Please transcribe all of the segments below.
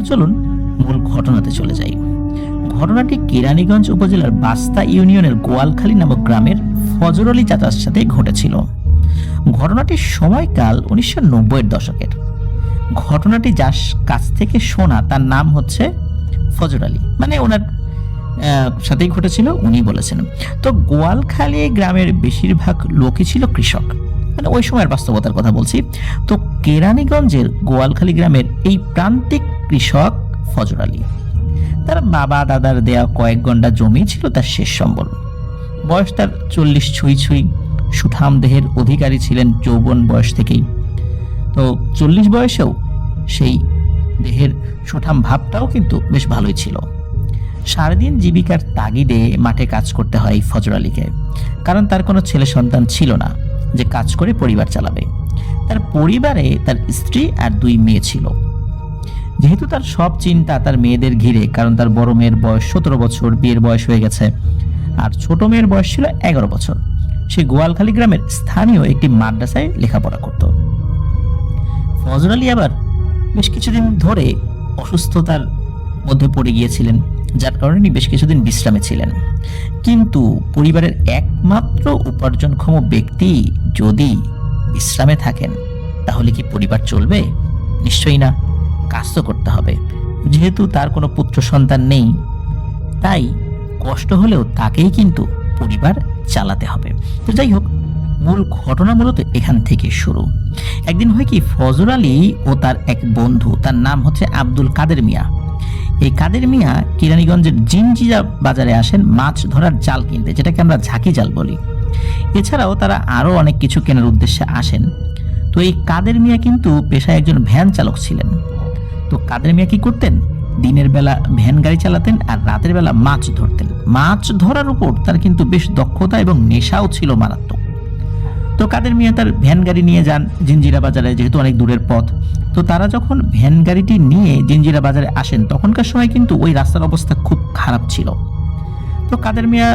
চলুন মূল ঘটনাতে চলে যাই। ঘটনাটি কেরানীগঞ্জ উপজেলার বাস্তা ইউনিয়নের গোয়ালখালী নামক গ্রামের ফজর আলী চাচার সাথে ঘটেছিল। ঘটনাটির সময়কাল 1990-এর দশকের। ঘটনাটি যার কাছ থেকে শোনা তার নাম হচ্ছে ফজর আলী, মানে ওনার সাথেই ঘটেছিল, উনি বলেছেন। তো গোয়ালখালী গ্রামের বেশিরভাগ লোকই ছিল কৃষক, মানে ওই সময়ের বাস্তবতার কথা বলছি। তো কেরানীগঞ্জের গোয়ালখালী গ্রামের এই প্রান্তিক কৃষক ফজর আলী, তার বাবা দাদার দেয়া কয়েক ঘন্টা জমি ছিল তার শেষ সম্বল। বয়স তার 40 ছুঁই ছুঁই, সুঠাম দেহের অধিকারী ছিলেন যৌবন বয়স থেকেই। তো 40 বয়সেও সেই দেহের সুঠাম ভাবটাও কিন্তু বেশ ভালোই ছিল। সারাদিন জীবিকার তাগিদে মাঠে কাজ করতে হয় ফজর আলীকে, কারণ তার কোনো ছেলে সন্তান ছিল না যে কাজ করে পরিবার চালাবে। তার পরিবারে তার স্ত্রী আর 2 মেয়ে ছিল। যেহেতু তার সব চিন্তা তার মেয়েদের ঘিরে, কারণ তার বড় মেয়ের বয়স 17 বছর, বিয়ের বয়স হয়ে গেছে, আর ছোট মেয়ের বয়স ছিল 11 বছর। সে গোয়ালখালী গ্রামের স্থানীয় একটি মাদ্রাসায় লেখাপড়া করত। ফজর আলী আবার বেশ কিছুদিন ধরে অসুস্থতার মধ্যে পড়ে গিয়েছিলেন, যার কারণে বেশ কিছুদিন বিশ্রামে ছিলেন। কিন্তু পরিবারের একমাত্র উপার্জনক্ষম ব্যক্তি যদি বিশ্রামে থাকেন, তাহলে কি পরিবার চলবে? নিশ্চয়ই না, কাজ তো করতে হবে। যেহেতু তার কোনো পুত্র সন্তান নেই, তাই কষ্ট হলেও তাকেই কিন্তু পরিবার চালাতে হবে। তো যাই হোক, মূল ঘটনা মূলত এখান থেকে শুরু। একদিন হয় কি, ফজর আলী ও তার এক বন্ধু, তার নাম হচ্ছে আব্দুল কাদের মিয়া। এই কাদের মিয়া কেরানীগঞ্জের জিনজিরা বাজারে আসেন মাছ ধরার জাল কিনতে, যেটাকে আমরা ঝাঁকি জাল বলি। এছাড়াও তারা আরো অনেক কিছু কেনার উদ্দেশ্যে আসেন। তো এই কাদের মিয়া কিন্তু পেশায় একজন ভ্যান চালক ছিলেন। তো কাদের মিয়া কি করতেন, দিনের বেলা ভ্যান গাড়ি চালাতেন আর রাতের বেলা মাছ ধরতেন। মাছ ধরার উপর তার কিন্তু বেশ দক্ষতা এবং নেশাও ছিল মারাত্মক। তো কাদের মিয়া তার ভ্যান গাড়ি নিয়ে যান জিনজিরা বাজারে, যেহেতু অনেক দূরের পথ। তো তারা যখন ভ্যান গাড়িটি নিয়ে জিনজিরা বাজারে আসেন, তখনকার সময় কিন্তু ওই রাস্তার অবস্থা খুব খারাপ ছিল। তো কাদের মিয়া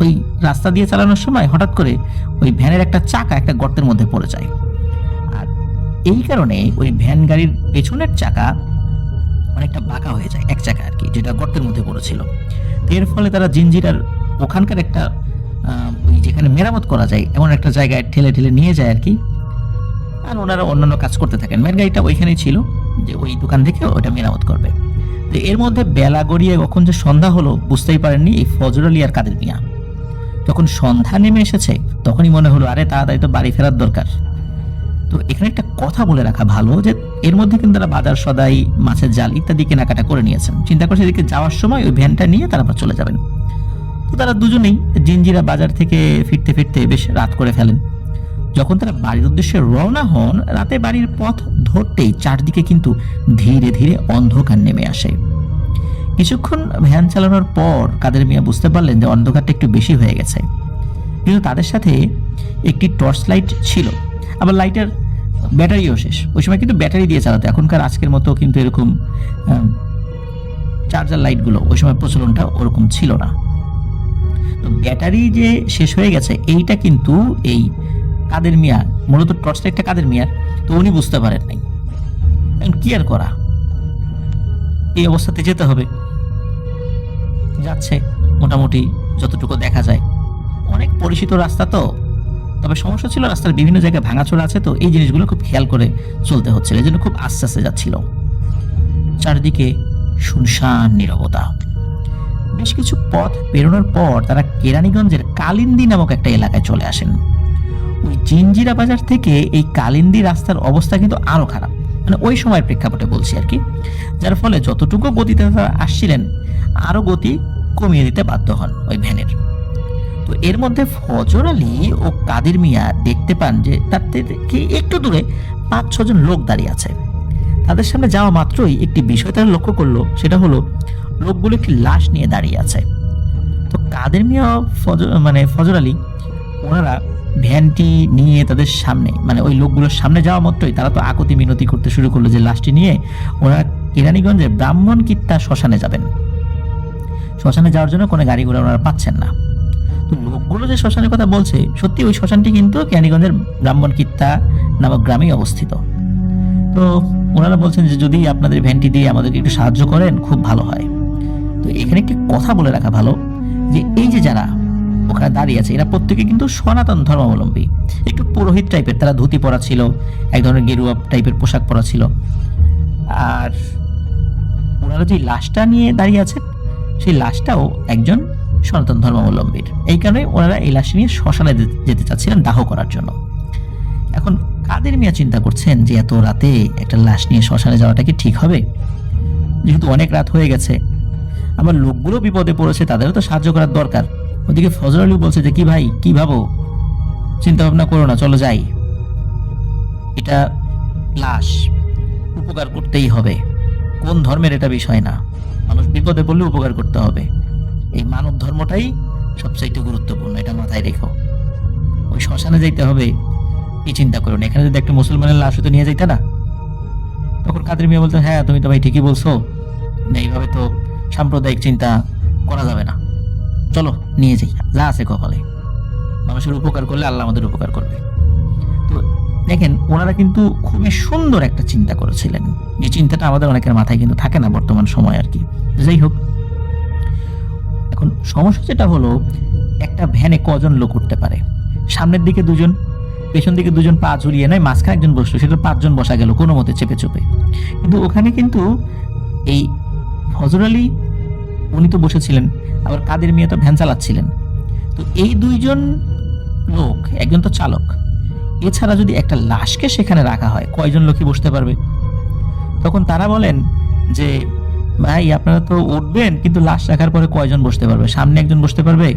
ওই রাস্তা দিয়ে চালানোর সময় হঠাৎ করে ওই ভ্যানের একটা চাকা একটা গর্তের মধ্যে পড়ে যায়। আর এই কারণে ওই ভ্যান গাড়ির পেছনের চাকা অনেকটা বাঁকা হয়ে যায়, এক চাকা আর কি, যেটা গর্তের মধ্যে পড়েছিল। এর ফলে তারা জিনজিরার ওখানকার একটা ওই যেখানে মেরামত করা যায় এমন একটা জায়গায় ঠেলে ঠেলে নিয়ে যায় আর কি। আর ওনারা অন্যান্য কাজ করতে থাকেন। ভ্যান গাড়িটা ওইখানেই ছিল যে ওই দোকান থেকে ওটা মেরামত করবে। তো এর মধ্যে বেলা গড়িয়ে কখন যে সন্ধ্যা হলো বুঝতেই পারেননি এই ফজর আলী আর কাদের মিয়া। যখন সন্ধ্যা নেমে এসেছে, তখনই মনে হলো আরে তাড়াতাড়ি তো বাড়ি ফেরার দরকার। তো এখানে একটা কথা বলে রাখা ভালো যে এর মধ্যে কিন্তু তারা বাজার সদাই, মাছের জাল ইত্যাদি কেনাকাটা করে নিয়েছেন। চিন্তা করছে এদিকে যাওয়ার সময় ওই ভ্যানটা নিয়ে তারা আবার চলে যাবেন। তো তারা দুজনেই জিনজিরা বাজার থেকে ফিরতে ফিরতে বেশ রাত করে ফেলেন। যখন তারা বাড়ির উদ্দেশ্যে রওনা হন, রাতে বাড়ির পথ ধরতেই চারদিকে কিন্তু ধীরে ধীরে অন্ধকার নেমে আসে। কিছুক্ষণ ভ্যান চালানোর পর কাদের মিয়া বুঝতে পারলেন যে অন্ধকারটা একটু বেশি হয়ে গেছে। কিন্তু তাদের সাথে একটি টর্চ লাইট ছিল, আবার লাইটের ব্যাটারিও শেষ। ওই সময় কিন্তু ব্যাটারি দিয়ে চালাতো, এখনকার আজকের মতো কিন্তু এরকম চার্জার লাইটগুলো ওই সময় প্রচলনটা ওরকম ছিল না। তো ব্যাটারি যে শেষ হয়ে গেছে এইটা কিন্তু এই কাদের মিয়া, মূলত টর্চ লাইটটা কাদের মিয়ার, তো উনি বুঝতে পারেন নাই। এখন কি আর করা, এই অবস্থাতে যেতে হবে। যাচ্ছে মোটামুটি যতটুকু দেখা যায়, অনেক পরিচিত রাস্তা তো। তবে সমস্যা ছিল রাস্তার বিভিন্ন জায়গায় ভাঙাচোরা আছে, তো এই জিনিসগুলো খুব খেয়াল করে চলতে হচ্ছিল, এই জন্য খুব আস্তে আস্তে যাচ্ছিল। চারদিকে শুনশান নীরবতা। বেশ কিছু পথ পেরোনোর পর তারা কেরানীগঞ্জের কালিন্দী নামক একটা এলাকায় চলে আসেন। ওই জিনজিরা বাজার থেকে এই কালিন্দী রাস্তার অবস্থা কিন্তু আরো খারাপ, মানে ওই সময়ের প্রেক্ষাপটে বলছি আর কি। যার ফলে যতটুকু গতিতে তারা আসছিলেন, আরো গতি কমিয়ে দিতে বাধ্য হন ওই ভ্যানের। তো এর মধ্যে ফজর আলী ও কাদের মিয়া দেখতে পান যে তার থেকে একটু দূরে 5-6 জন লোক দাঁড়িয়ে আছে। তাদের সামনে যাওয়া মাত্রই একটি বিষয় তারা লক্ষ্য করলো, সেটা হলো লোকগুলো একটি লাশ নিয়ে দাঁড়িয়ে আছে। তো কাদের মিয়া ফজর আলী ওনারা ভ্যানটি নিয়ে তাদের সামনে, মানে ওই লোকগুলোর সামনে যাওয়া মাত্রই তারা তো আকুতি মিনতি করতে শুরু করলো যে লাশটি নিয়ে ওনারা কেরানীগঞ্জের ব্রাহ্মণকিত্তা শ্মশানে যাবেন। শ্মশানে যাওয়ার জন্য কোনো গাড়ি ঘোড়া ওনারা পাচ্ছেন না। তো লোকগুলো যে শ্মশানের কথা বলছে, সত্যি ওই শ্মশানটি কিন্তু কেরানীগঞ্জের ব্রাহ্মণকিত্তা নামক গ্রামেই অবস্থিত। তো ওনারা বলছেন যে যদি আপনাদের ভ্যানটি দিয়ে আমাদেরকে একটু সাহায্য করেন খুব ভালো হয়। তো এখানে একটি কথা বলে রাখা ভালো যে এই যে যারা ওখানে দাঁড়িয়ে আছে এরা প্রত্যেকে কিন্তু সনাতন ধর্মাবলম্বী, একটু পুরোহিত টাইপের, তারা ধুতি পরা ছিল, এক ধরনের গেরুয়া টাইপের পোশাক পরা ছিল। আর ওনারা যে লাশটা নিয়ে দাঁড়িয়ে আছেন সেই লাশটাও একজন সনাতন ধর্মাবলম্বীর। এই কারণে ওনারা এই লাশ নিয়ে শ্মশানে যেতে চাচ্ছিলেন দাহ করার জন্য। এখন কাদের মিয়া চিন্তা করছেন যে এত রাতে একটা লাশ নিয়ে শ্মশানে যাওয়াটা কি ঠিক হবে, যেহেতু অনেক রাত হয়ে গেছে, আবার লোকগুলো বিপদে পড়েছে, তাদেরও তো সাহায্য করার দরকার। ওদিকে ফজর আলী বলছে যে কি ভাই কি ভাবো, চিন্তা ভাবনা করো না, চলো যাই, এটা লাশ, উপকার করতেই হবে, কোন ধর্মের এটা বিষয় না, মানুষ বিপদে পড়লে উপকার করতে হবে, এই মানব ধর্মটাই সবচাইতে গুরুত্বপূর্ণ, এটা মাথায় রেখো। ওই শ্মশানে যাইতে হবে এই চিন্তা করো না, এখানে যদি একটা মুসলমানের লাশ হতো নিয়ে যাইতে না। তখন কাদের মিয়া বলতো হ্যাঁ তুমি তো ভাই ঠিকই বলছো, এইভাবে তো সাম্প্রদায়িক চিন্তা করা যাবে না, চলো নিয়ে যাই, যা আছে কপালে, মানুষের উপকার করলে আল্লাহ আমাদের উপকার করবে। তো দেখেন ওনারা কিন্তু খুবই সুন্দর একটা চিন্তা করেছিলেন, যে চিন্তাটা আমাদের অনেকের মাথায় কিন্তু থাকে না বর্তমান সময় আর কি। যাই হোক, এখন সমস্যা যেটা হলো একটা ভ্যানে কজন লোক উঠতে পারে, সামনের দিকে দুজন, পেছন দিকে দুজন, পা ঝুলিয়ে নেয়, মাঝখানে একজন বসলো, সেটা 5 জন বসা গেল কোনো মতে চেপে চেপে। কিন্তু ওখানে কিন্তু এই ফজর আলী উনি তো বসেছিলেন, আবার কাদের মিয়া তো ভ্যান চালাচ্ছিলেন। তো এই 2 জন লোক, একজন তো চালক, এছাড়া যদি একটা লাশকে সেখানে রাখা হয় কয়জন লোকই বসতে পারবে? তখন তারা বলেন যে ভাই আপনারা তো উঠবেন, কিন্তু লাশ রাখার পরে কয়জন বসতে পারবে? সামনে একজন বসতে পারবে,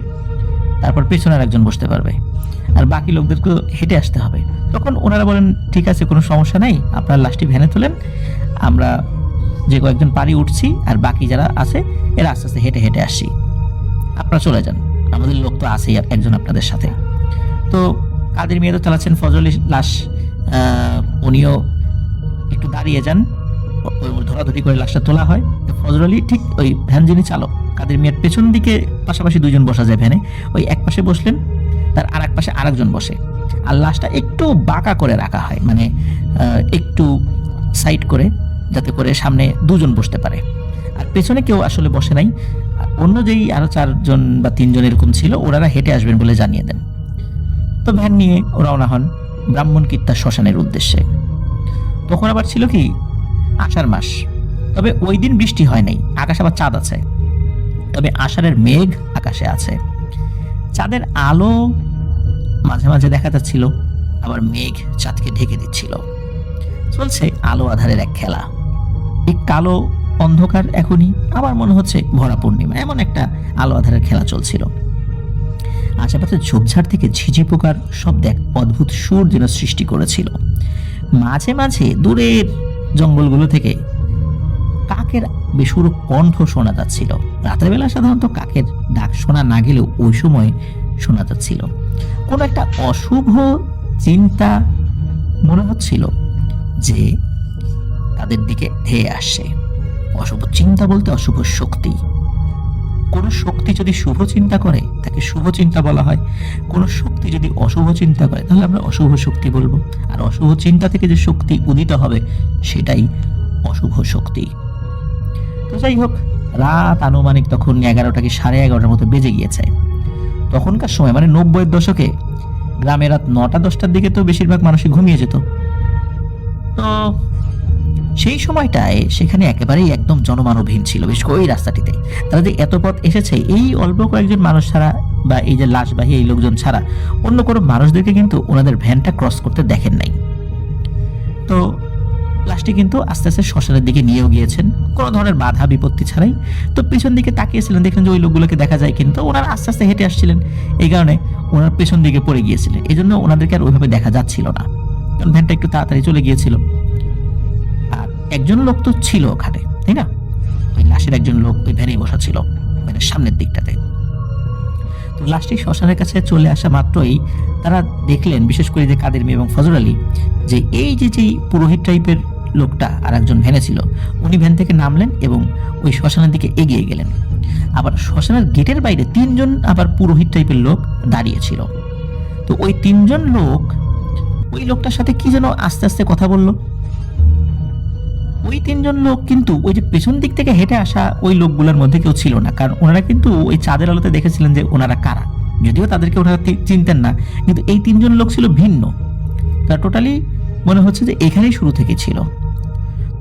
তারপর পেছনের একজন বসতে পারবে, আর বাকি লোকদেরকে হেঁটে আসতে হবে। তখন ওনারা বলেন ঠিক আছে, কোনো সমস্যা নেই, আপনার লাশটি ভ্যানে তোলেন, আমরা যে কয়েকজন পারি উঠছি, আর বাকি যারা আছে এরা আস্তে আস্তে হেঁটে হেঁটে আসছি, আপনারা চলে যান, আমাদের লোক তো আছেই একজন আপনাদের সাথে। তো কাদের মিয়া তো চালাচ্ছেন, ফজর আলী লাশ উনিও একটু দাঁড়িয়ে যান, ধরাধরি করে লাশটা তোলা হয়। ফজর আলী ঠিক ওই ভ্যান যিনি চালক কাদের মিয়ার পেছন দিকে, পাশাপাশি 2 জন বসা যায় ভ্যানে, ওই এক পাশে বসলেন, তার আর এক পাশে আরেকজন বসে, আর লাশটা একটু বাঁকা করে রাখা হয়, মানে একটু সাইড করে, যাতে করে সামনে 2 জন বসতে পারে, আর পেছনে কেউ আসলে বসে নাই। অন্য যেই আরো 4 জন বা 3 জন এরকম ছিল, ওনারা হেঁটে আসবেন বলে জানিয়ে দেন। তো ভ্যান নিয়ে রওনা হন ব্রাহ্মণকীর্তা শ্মশানের উদ্দেশ্যে। তখন আবার ছিল কি আষাঢ় মাস, তবে ওই দিন বৃষ্টি হয় নাই, আকাশে আবার চাঁদ আছে, তবে আষাঢ়ের মেঘ আকাশে আছে, চাঁদের আলো মাঝে মাঝে দেখা যাচ্ছিল, আবার মেঘ চাঁদকে ঢেকে দিচ্ছিল। চলছে আলো আধারের এক খেলা, এই কালো অন্ধকার এখনই আবার মনে হচ্ছে ভরা পূর্ণিমা, এমন একটা আলো আধারের খেলা চলছিল। আশেপাশে ঝোপঝাড় থেকে ঝিঝি পোকার শব্দ এক অদ্ভুত সুর যেন সৃষ্টি করেছিল। মাঝে মাঝে দূরের জঙ্গলগুলো থেকে কাকের বেসুরো কণ্ঠ শোনা যাচ্ছিল। রাতের বেলা সাধারণত কাকের ডাক শোনা না গেলেও ওই সময় শোনা যাচ্ছিল। কোন একটা অশুভ চিন্তা মনে হচ্ছিল যে তাদের দিকে ধেয়ে আসছে। অশুভ চিন্তা বলতে অশুভ শক্তি। কোন শক্তি যদি শুভ চিন্তা করে তাকে শুভ চিন্তা বলা হয়, কোন শক্তি যদি অশুভ চিন্তা করে তাহলে আমরা অশুভ শক্তি বলবো, আর অশুভ চিন্তা থেকে যে শক্তি উদিত হবে সেটাই অশুভ শক্তি। তো যাই হোক, রাত আনুমানিক তখন 11টা কি 11:30 মতো বেজে গিয়েছে। তখনকার সময় মানে 90-এর দশকে গ্রামে রাত 9টা-10টার দিকে তো বেশিরভাগ মানুষই ঘুমিয়ে যেত। তো সেই সময়টায় সেখানে একেবারেই একদম জনমানবহীন ছিল, বিশেষ করে ওই রাস্তাটিতে। তারা যে এত পথ এসেছে এই অল্প কয়েকজন মানুষ ছাড়া বা এই যে লাশবাহী এই লোকজন ছাড়া অন্য কোনো মানুষদেরকে কিন্তু ওনাদের ভ্যানটা ক্রস করতে দেখেন নাই। তো লাশটি কিন্তু আস্তে আস্তে শ্মশানের দিকে নিয়েও গিয়েছেন কোনো ধরনের বাধা বিপত্তি ছাড়াই। তো পিছন দিকে তাকিয়েছিলেন, দেখলেন যে ওই লোকগুলোকে দেখা যায়, কিন্তু ওনারা আস্তে আস্তে হেঁটে আসছিলেন, এই কারণে ওনার পেছন দিকে পড়ে গিয়েছিলেন, এই জন্য ওনাদেরকে আর ওইভাবে দেখা যাচ্ছিল না, কারণ ভ্যানটা একটু তাড়াতাড়ি চলে গিয়েছিল। আর একজন লোক তো ছিল ওখানে, তাই না? ওই লাশের একজন লোক ওই ভ্যানেই বসা ছিল, মানে সামনের দিকটাতে। তো লাশটি শ্মশানের কাছে চলে আসা মাত্রই তারা দেখলেন, বিশেষ করে যে কাদের মিয়া এবং ফজর আলী, যে এই যেই পুরোহিত টাইপের লোকটা আর একজন ভ্যানে ছিল, উনি ভ্যান থেকে নামলেন এবং ওই শ্মশানের দিকে এগিয়ে গেলেন। আবার শ্মশানের গেটের বাইরে 3 জন আবার পুরোহিত টাইপের লোক দাঁড়িয়ে ছিল। তো ওই 3 জন লোক ওই লোকটার সাথে কি যেন আস্তে আস্তে কথা বলল। ওই তিনজন লোক কিন্তু ওই যে পেছন দিক থেকে হেঁটে আসা ওই লোকগুলোর মধ্যে কেউ ছিল না, কারণ ওনারা কিন্তু ওই চাঁদের আলোতে দেখেছিলেন যে ওনারা কারা, যদিও তাদেরকে ওনারা চিনতেন না, কিন্তু এই তিনজন লোক ছিল ভিন্ন। তার টোটালি মনে হচ্ছে যে এখানেই শুরু থেকে ছিল।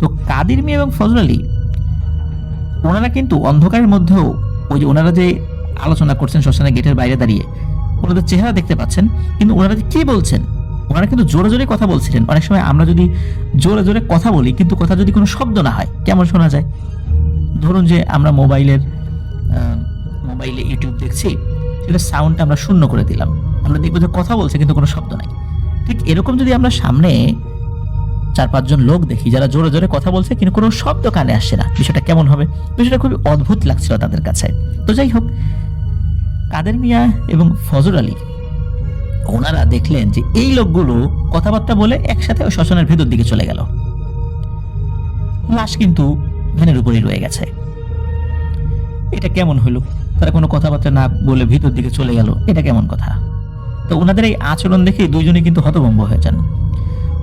তো কাদের মিয়া এবং ফজল আলী ওনারা কিন্তু অন্ধকারের মধ্যেও ওই যে ওনারা যে আলোচনা করছেন শ্মশানের গেটের বাইরে দাঁড়িয়ে, ওনাদের চেহারা দেখতে পাচ্ছেন, কিন্তু ওনারা কি বলছেন, ওনারা কিন্তু জোরে জোরে কথা বলছিলেন। অনেক সময় আমরা যদি জোরে জোরে কথা বলি কিন্তু কথা যদি কোনো শব্দ না হয় কেমন শোনা যায়? ধরুন যে আমরা মোবাইলে ইউটিউব দেখছি, সেটা সাউন্ডটা আমরা শূন্য করে দিলাম, আমরা দেখবো যে কথা বলছে কিন্তু কোনো শব্দ নাই। ঠিক এরকম যদি আমরা সামনে 4-5 জন লোক দেখি যারা জোরে জোরে কথা বলছে কিন্তু কোনো শব্দ কানে আসছে না, বিষয়টা কেমন হবে? বিষয়টা খুবই অদ্ভুত লাগছিল তাদের কাছে। তো যাই হোক, কাদের মিয়া এবং ফজল আলী ওনারা দেখলেন যে এই লোকগুলো কথাবার্তা বলে একসাথে ওই শ্মশানের ভেতর দিকে চলে গেল। লাশ কিন্তু ভ্যানের উপরেই রয়ে গেছে। এটা কেমন হলো? তারা কোনো কথাবার্তা না বলে ভিতর দিকে চলে গেল, এটা কেমন কথা? তো ওনাদের এই আচরণ দেখে দুইজনে কিন্তু হতভম্ব হয়ে যান।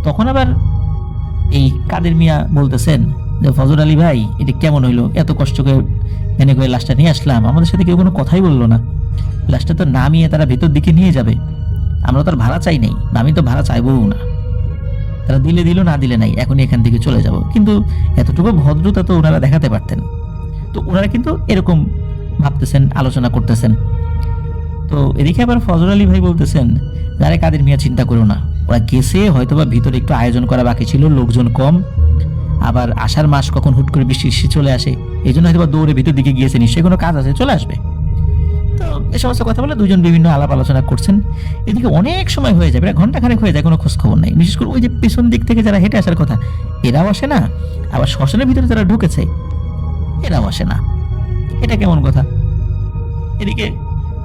তখন আবার এই কাদের মিয়া বলতেছেন যে ফজল আলী ভাই, এটা কেমন হইলো? এত কষ্ট করে ভ্যানে করে লাশটা নিয়ে আসলাম, আমাদের সাথে কেউ কোনো কথাই বললো না। লাশটা তো নামিয়ে তারা ভেতর দিকে নিয়ে যাবে, আমরা তো আর ভাড়া চাই নাই, আমি তো ভাড়া চাইবও না। তারা দিলে দিল, না দিলে নাই, এখনই এখান থেকে চলে যাব। কিন্তু এতটুকু ভদ্রতা তো ওনারা দেখাতে পারতেন। তো ওনারা কিন্তু এরকম ভাবতেছেন, আলোচনা করতেছেন। তো এদিকে আবার ফজল আলী ভাই বলতেছেন, আরে কাদের মিয়া চিন্তা করো না, ওরা গেছে হয়তোবা ভিতরে একটু আয়োজন করা বাকি ছিল, লোকজন কম, আবার আষাঢ় মাস কখন হুট করে বৃষ্টি চলে আসে, এই জন্য হয়তো দৌড়ে ভিতর দিকে গিয়েছে, নিশ্চয়ই কোনো কাজ আছে, চলে আসবে। তো এ সমস্ত কথা বলে দুজন বিভিন্ন আলাপ আলোচনা করছেন। এদিকে অনেক সময় হয়ে যায়, প্রায় ঘন্টাখানেক হয়ে যায়, কোনো খোঁজ খবর নেই। বিশেষ করে ওই যে পেছন দিক থেকে যারা হেঁটে আসার কথা এরাও আসে না, আবার শ্মশানের ভিতরে যারা ঢুকেছে এরাও আসে না। এটা কেমন কথা? এদিকে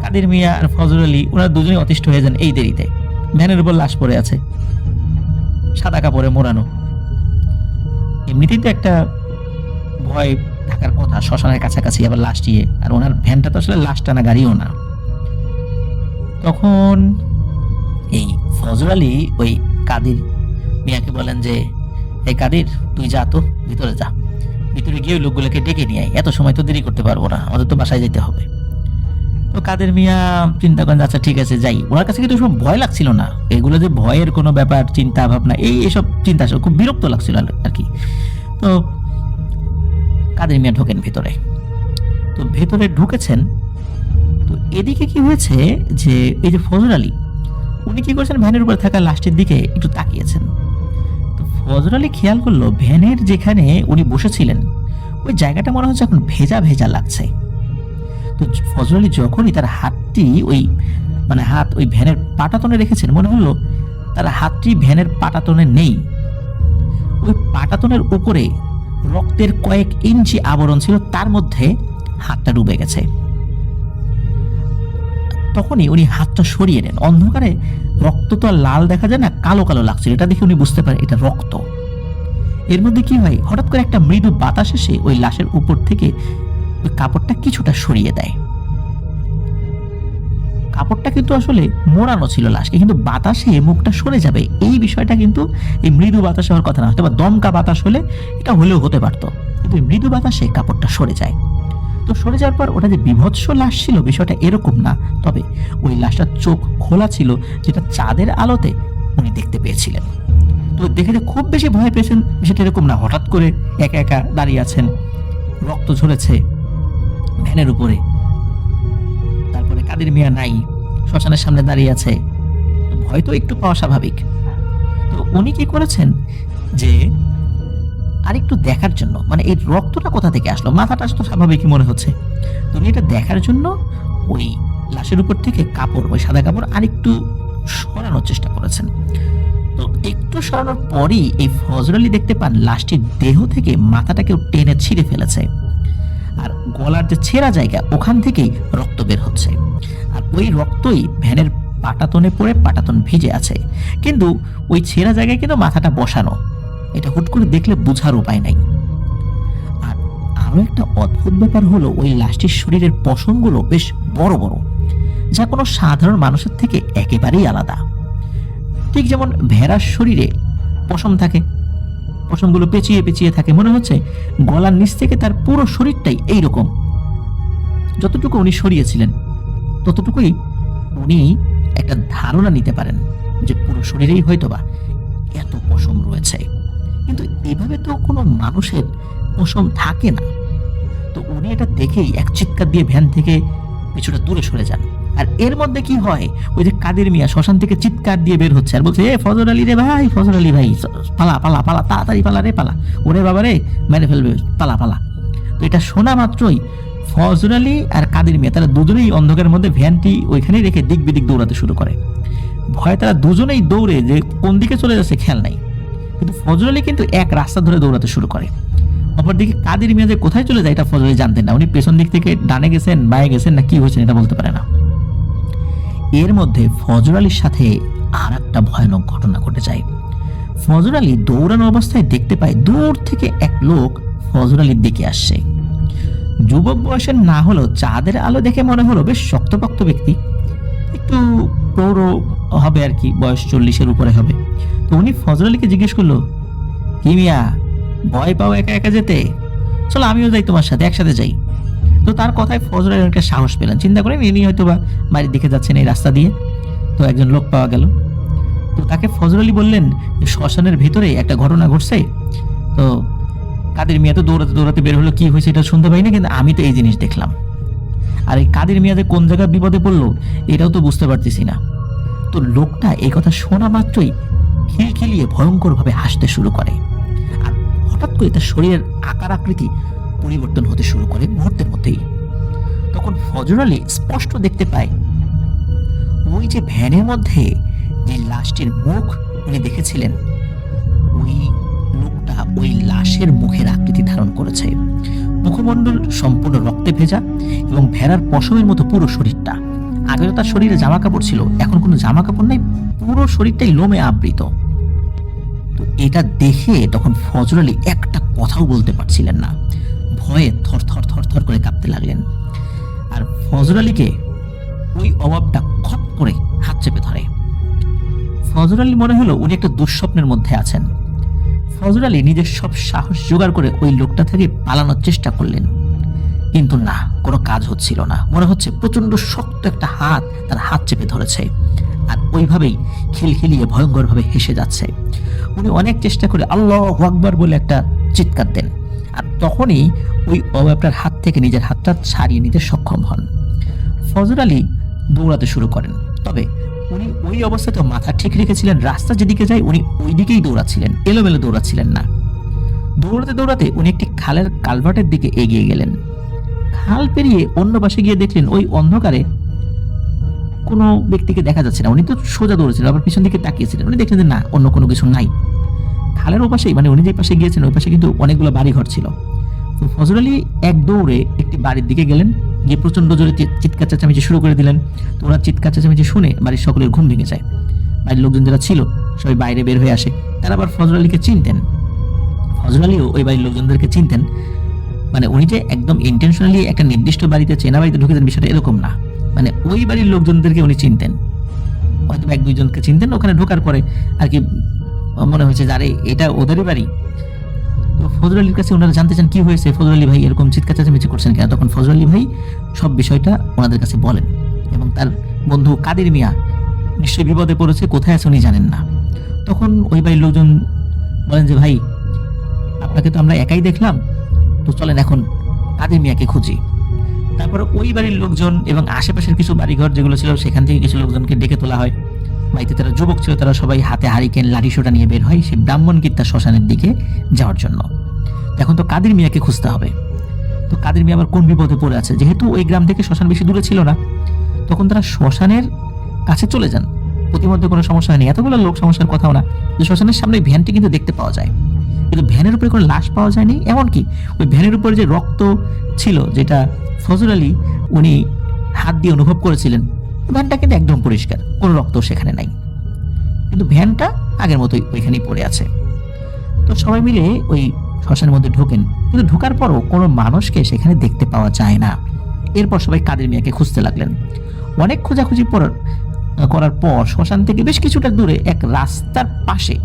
কাদের মিয়া আর ফজল আলী ওনারা দুজনেই অতিষ্ঠ হয়ে যান এই দেরিতে। ভ্যানের উপর লাশ পড়ে আছে, সাদা কাপড়ে মোড়ানো। এমনিতেই তো একটা ভয় থাকার কথা, শ্মশানের কাছাকাছি আবার লাশ দিয়ে, আর ওনার ভ্যানটা তো আসলে লাশ টানা গাড়িও না। তখন এই ফজল আলী ওই কাদের মিয়াকে বলেন যে, এই কাদের, তুই যা তো ভিতরে যা, ভিতরে গিয়ে ওই লোকগুলোকে ডেকে নিয়ে আয়, এত সময় তো দেরি করতে পারবো না, আমাদের তো বাসায় যেতে হবে। তো কাদের মিয়া চিন্তা করেন, আচ্ছা ঠিক আছে যাই। ওনার কাছে কিন্তু সব ভয় লাগছিল না, এগুলো যে ভয়ের কোনো ব্যাপার, চিন্তা ভাবনা এইসব চিন্তা আসলে খুব বিরক্ত লাগছিল আর কি। তো কাদের মিয়া ঢোকেন ভেতরে। তো ভেতরে ঢুকেছেন, তো এদিকে কি হয়েছে যে এই যে ফজল আলী উনি কি করেছেন, ভ্যানের উপরে থাকা লাশটির দিকে একটু তাকিয়েছেন। তো ফজল আলী খেয়াল করলো ভ্যানের যেখানে উনি বসেছিলেন ওই জায়গাটা মনে হচ্ছে এখন ভেজা ভেজা লাগছে। তো ফজল আলী যখনই তার হাতটি হাত ওই ভ্যানের পাটাতনে রেখেছেন, মনে হলো তার হাতটি ভ্যানের পাটাতনে নেই, ওই পাটাতনের উপরে রক্তের কয়েক ইঞ্চি আবরণ ছিল, তার মধ্যে হাতটা ডুবে গেছে। তখনই উনি হাতটা সরিয়ে নেন। অন্ধকারে রক্ত তো আর লাল দেখা যায় না, কালো কালো লাগছিল, এটা দেখে উনি বুঝতে পারেন এটা রক্ত। এর মধ্যে কি হয়, হঠাৎ করে একটা মৃদু বাতাস এসে ওই লাশের উপর থেকে ওই কাপড়টা কিছুটা সরিয়ে দেয়। কাপড়টা কিন্তু আসলে মোড়ানো ছিল লাশকে, কিন্তু বাতাসে মুখটা সরে যাবে এই বিষয়টা কিন্তু এই মৃদু বাতাস হওয়ার কথা না, হয়তো বা দমকা বাতাস হলে এটা হলেও হতে পারতো, কিন্তু মৃদু বাতাসে কাপড়টা সরে যায়। তো সরে যাওয়ার পর ওটা যে বিভৎস লাশ ছিল বিষয়টা এরকম না, তবে ওই লাশটার চোখ খোলা ছিল, যেটা চাঁদের আলোতে উনি দেখতে পেয়েছিলেন। তো দেখে যে খুব বেশি ভয় পেয়েছেন সেটা এরকম না, হঠাৎ করে একা একা দাঁড়িয়ে আছেন, রক্ত ঝরেছে ভ্যানের উপরে, তারপরে কাদের মিয়া নাই, শ্মশানের সামনে দাঁড়িয়ে আছে, ভয় তো একটু পাওয়া স্বাভাবিক। তো উনি কি করেছেন যে আরেকটু দেখার জন্য, এই রক্তটা কোথা থেকে আসলো, মাথাটা তো স্বাভাবিকই মনে হচ্ছে, তো উনি এটা দেখার জন্য ওই লাশের উপর থেকে কাপড়, ওই সাদা কাপড় আরেকটু সরানোর চেষ্টা করেছেন। তো একটু সরানোর পরই এই ফজল আলী দেখতে পান লাশটির দেহ থেকে মাথাটাকেও টেনে ছিঁড়ে ফেলেছে, আর গলার যে ছেঁড়া জায়গা ওখান থেকেই রক্ত বের হচ্ছে, আর ওই রক্তই ভ্যানের পাটাতনে পড়ে পাটাতন ভিজে আছে, কিন্তু ওই ছেঁড়া জায়গায় কিন্তু মাথাটা বসানো, এটা হুট করে দেখলে বোঝার উপায় নাই। আর আরো একটা অদ্ভুত ব্যাপার হলো ওই লাশটির শরীরের পশমগুলো বেশ বড় বড়, যা কোনো সাধারণ মানুষের থেকে একেবারেই আলাদা। ঠিক যেমন ভেড়ার শরীরে পশম থাকে, পশমগুলো পেঁচিয়ে পেঁচিয়ে থাকে, মনে হচ্ছে গলার নিচ থেকে তার পুরো শরীরটাই এইরকম। যতটুকু উনি সরিয়েছিলেন ততটুকুই উনি একটা ধারণা নিতে পারেন যে পুরো শরীরেই হয়তোবা এত পশম রয়েছে। কিন্তু এভাবে তো কোনো মানুষের পশম থাকে না। তো উনি এটা দেখেই এক চিৎকার দিয়ে ভ্যান থেকে কিছুটা দূরে সরে যান। আর এর মধ্যে কি হয়, ওই যে কাদের মিয়া শ্মশান থেকে চিৎকার দিয়ে বের হচ্ছে আর বলছে, এ ফজর আলী রে ভাই, ফজর আলী ভাই, পালা পালা পালা, তাড়াতাড়ি পালা রে পালা, ওরে বাবা রে মেরে ফেলবে, পালা পালা। তো এটা শোনা মাত্রই ফজর আলী আর কাদের মিয়া তারা দুজনেই অন্ধকারের মধ্যে ভ্যানটি ওইখানেই রেখে দিক বিদিক দৌড়াতে শুরু করে। ভয়ে তারা দুজনেই দৌড়ে যে কোন দিকে চলে যাচ্ছে খেয়াল নাই। কিন্তু ফজর আলী কিন্তু এক রাস্তা ধরে দৌড়াতে শুরু করে। অপরদিকে কাদের মিয়া যে কোথায় চলে যায় এটা ফজর আলী জানতেন না। উনি পেছন দিক থেকে ডানে গেছেন, বায়ে গেছেন, না কি হয়েছেন এটা বলতে পারে না। এর মধ্যে ফজর আলীর সাথে আর একটা ভয়ানক ঘটনা ঘটে যায়। ফজর আলী দৌড়ানো অবস্থায় দেখতে পায় দূর থেকে এক লোক ফজর আলীর দিকে আসছে। যুবক বয়সের না হলেও চাঁদের আলো দেখে মনে হলো বেশ শক্তপোক্ত ব্যক্তি, একটু প্রৌঢ় হবে আর কি, বয়স 40-এর উপরে হবে। তো উনি ফজর আলীকে জিজ্ঞেস করলো, কি মিয়া ভয় পাও একা একা যেতে? চলো আমিও যাই তোমার সাথে, একসাথে যাই। তো তার কথায় ফজর আলী অনেকটা সাহস পেলেন। চিন্তা করেন ইনি হয়তো বা বাড়ির দিকে যাচ্ছেন এই রাস্তা দিয়ে। তো একজন লোক পাওয়া গেল। তো তাকে ফজর আলী বললেন যে শ্মশানের ভিতরে একটা ঘটনা ঘটছে। তো কাদের মিয়া তো দৌড়াতে দৌড়াতে বের হলো, কি হয়েছে এটা শুনতে পাই না, কিন্তু আমি তো এই জিনিস দেখলাম। আর এই কাদের মিয়া যে কোন জায়গায় বিপদে পড়লো এটাও তো বুঝতে পারতেছি না। তো লোকটা এই কথা শোনা মাত্রই খিলখিলিয়ে ভয়ঙ্কর ভাবে হাসতে শুরু করে। আর হঠাৎ করে তার শরীরের আকার আকৃতি পরিবর্তন হতে শুরু করে মুহূর্তের মধ্যেই। তখন ফজর আলী স্পষ্ট দেখতে পায় ওই যে ভ্যানের মধ্যে যে লাশটির মুখ উনি দেখেছিলেন, ওই লোকটা ওই লাশের মুখের আকৃতি ধারণ করেছে। মুখমণ্ডল সম্পূর্ণ রক্তে ভেজা এবং ভেড়ার পশমের মতো পুরো শরীরটা। আগে তো তার শরীরে জামা কাপড় ছিল, এখন কোনো জামা কাপড় নাই, পুরো শরীরটাই লোমে আবৃত। তো এটা দেখে তখন ফজর আলী একটা কথাও বলতে পারছিলেন না, ভয়ে থর থর থর থর করে কাঁপতে লাগলেন। আর ফজর আলীকে ওই অভাবটা খপ করে হাত চেপে ধরে। ফজর আলী মনে হলো উনি একটা দুঃস্বপ্নের মধ্যে আছেন। ফজর আলী নিজের সব সাহস জোগাড় করে ওই লোকটা থেকে পালানোর চেষ্টা করলেন, কিন্তু না, কোনো কাজ হচ্ছিল না। মনে হচ্ছে প্রচন্ড শক্ত একটা হাত তার হাত চেপে ধরেছে, আর ওইভাবেই খিলখিলিয়ে ভয়ঙ্করভাবে হেসে যাচ্ছে। উনি অনেক চেষ্টা করে আল্লাহু আকবার বলে একটা চিৎকার দেন, আর তখনই ওই অভাবটার হাত থেকে নিজের হাতটা ছাড়িয়ে নিতে সক্ষম হন। ফজর আলী দৌড়াতে শুরু করেন, তবে উনি ওই অবস্থাতে মাথা ঠিক রেখেছিলেন। রাস্তা যেদিকে যায় উনি ওই দিকেই দৌড়াচ্ছিলেন, এলোমেলো দৌড়াচ্ছিলেন না। দৌড়াতে দৌড়াতে উনি একটি খালের কালভার্টের দিকে এগিয়ে গেলেন। খাল পেরিয়ে অন্য পাশে গিয়ে দেখলেন ওই অন্ধকারে কোনো ব্যক্তিকে দেখা যাচ্ছে না। উনি তো সোজা দৌড়েছিলেন, আবার পিছন দিকে তাকিয়েছিলেন। উনি দেখলেন যে না, অন্য কোনো কিছু নাই। খালের ওপাশেই, মানে উনি যে পাশে গিয়েছেন ওই পাশে কিন্তু অনেকগুলো বাড়িঘর ছিল। তো ফজর আলী এক দৌড়ে একটি বাড়ির দিকে গেলেন, গিয়ে প্রচন্ড জোরে চিৎকার চেঁচামেচি শুরু করে দিলেন। তো ওনার চিৎকার চেঁচামেচি শুনে বাড়ির সকলের ঘুম ভেঙে যায়। বাড়ির লোকজন যারা ছিল সবাই বাইরে বের হয়ে আসে। তারা আবার ফজর আলীকে চিনতেন। ফজর আলীও ওই বাড়ির লোকজনদেরকে চিনতেন। মানে উনি যে একদম ইন্টেনশনালি একটা নির্দিষ্ট বাড়িতে, চেনা বাড়িতে ঢুকেছেন বিষয়টা এরকম না। মানে ওই বাড়ির লোকজনদেরকে উনি চিনতেন, হয়তো এক দুইজনকে চিনতেন। ওখানে ঢোকার পরে আর কি মনে হয়েছে যে আরে এটা ওদেরই বাড়ি। তো ফজর আলীর কাছে ওনারা জানতে চান কি হয়েছে, ফজর আলী ভাই এরকম চিৎকার চেঁচামেচি করছেন কেন। তখন ফজর আলী ভাই সব বিষয়টা ওনাদের কাছে বলেন, এবং তার বন্ধু কাদের মিয়া নিশ্চয়ই বিপদে পড়েছে, কোথায় আছে উনি জানেন না। তখন ওই বাড়ির লোকজন বলেন যে ভাই, আপনাকে তো আমরা একাই দেখলাম, তো চলেন এখন কাদের মিয়াকে খুঁজি। তারপর ওই বাড়ির লোকজন এবং আশেপাশের কিছু বাড়িঘর যেগুলো ছিল সেখান থেকে কিছু লোকজনকে ডেকে তোলা হয়। বাড়িতে তারা যুবক ছিল, তারা সবাই হাতে হারিকেন লাঠি সোটা নিয়ে বের হয় সেই ব্রাহ্মণকীর্তা শ্মশানের দিকে যাওয়ার জন্য। এখন তো কাদের মিয়াকে খুঁজতে হবে। তো কাদের মিয়া আবার কোন বিপদে পড়ে আছে, যেহেতু ওই গ্রাম থেকে শ্মশান বেশি দূরে ছিল না, তখন তারা শ্মশানের কাছে চলে যান। প্রতিমধ্যে কোনো সমস্যা হয়নি, এতগুলো লোক সমস্যার কথাও না। যে শ্মশানের সামনে ভ্যানটি কিন্তু দেখতে পাওয়া যায়, কিন্তু ভ্যানের উপরে কোনো লাশ পাওয়া যায়নি। এমনকি ওই ভ্যানের উপরে যে রক্ত ছিল, যেটা ফজর আলী উনি হাত দিয়ে অনুভব করেছিলেন, ভ্যানটা কিন্তু একদম পরিষ্কার, কোনো রক্ত সেখানে নাই। কিন্তু ভ্যানটা আগের মতোই ওইখানেই পড়ে আছে। তো সবাই মিলে ওই শ্মশানের মধ্যে ঢোকেন, কিন্তু ঢোকার পরও কোনো মানুষকে সেখানে দেখতে পাওয়া যায় না। এরপর সবাই কাদের মিয়াকে খুঁজতে লাগলেন। অনেক খোঁজাখুঁজি করার পর শ্মশান থেকে বেশ কিছুটা দূরে এক রাস্তার পাশে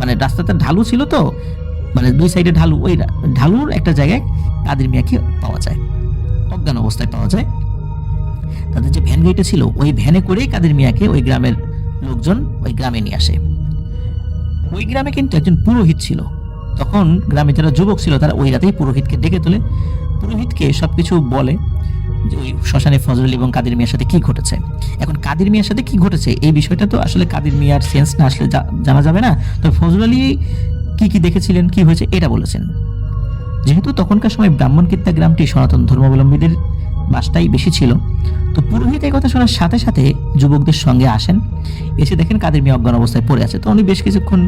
মানে রাস্তাটা ঢালু ছিল তো, মানে দুই সাইডে ঢালু, ওই ঢালুর একটা জায়গায় কাদের মিয়াকে পাওয়া যায়, অজ্ঞান অবস্থায় পাওয়া যায়। তাদের যে ভ্যান গাড়িটা ছিল ওই ভ্যানে করেই কাদের মিয়াকে ওই গ্রামের লোকজন ওই গ্রামে নিয়ে আসে। ওই গ্রামে কিন্তু একজন পুরোহিত ছিল। তখন গ্রামে যারা যুবক ছিল তারা ওই রাতেই পুরোহিতকে ডেকে তোলে, পুরোহিতকে সবকিছু বলে যে ওই শ্মশানে ফজল আলী এবং কাদের মিয়ার সাথে কি ঘটেছে। এখন কাদের মিয়ার সাথে কি ঘটেছে এই বিষয়টা তো আসলে কাদের মিয়ার সেন্স না আসলে জানা যাবে না। তো ফজল আলী কি কি দেখেছিলেন, কি হয়েছে এটা বলেছেন। যেহেতু তখনকার সময় ব্রাহ্মণকিত্তা গ্রামটি সনাতন ধর্মাবলম্বীদের বাসটাই বেশি ছিল, তো পুরোহিত এই কথা শোনার সাথে সাথে যুবকদের সঙ্গে আসেন, এসে দেখেন কাদের মিয়া অজ্ঞান অবস্থায় পড়ে আছে। তো উনি বেশ কিছুক্ষণ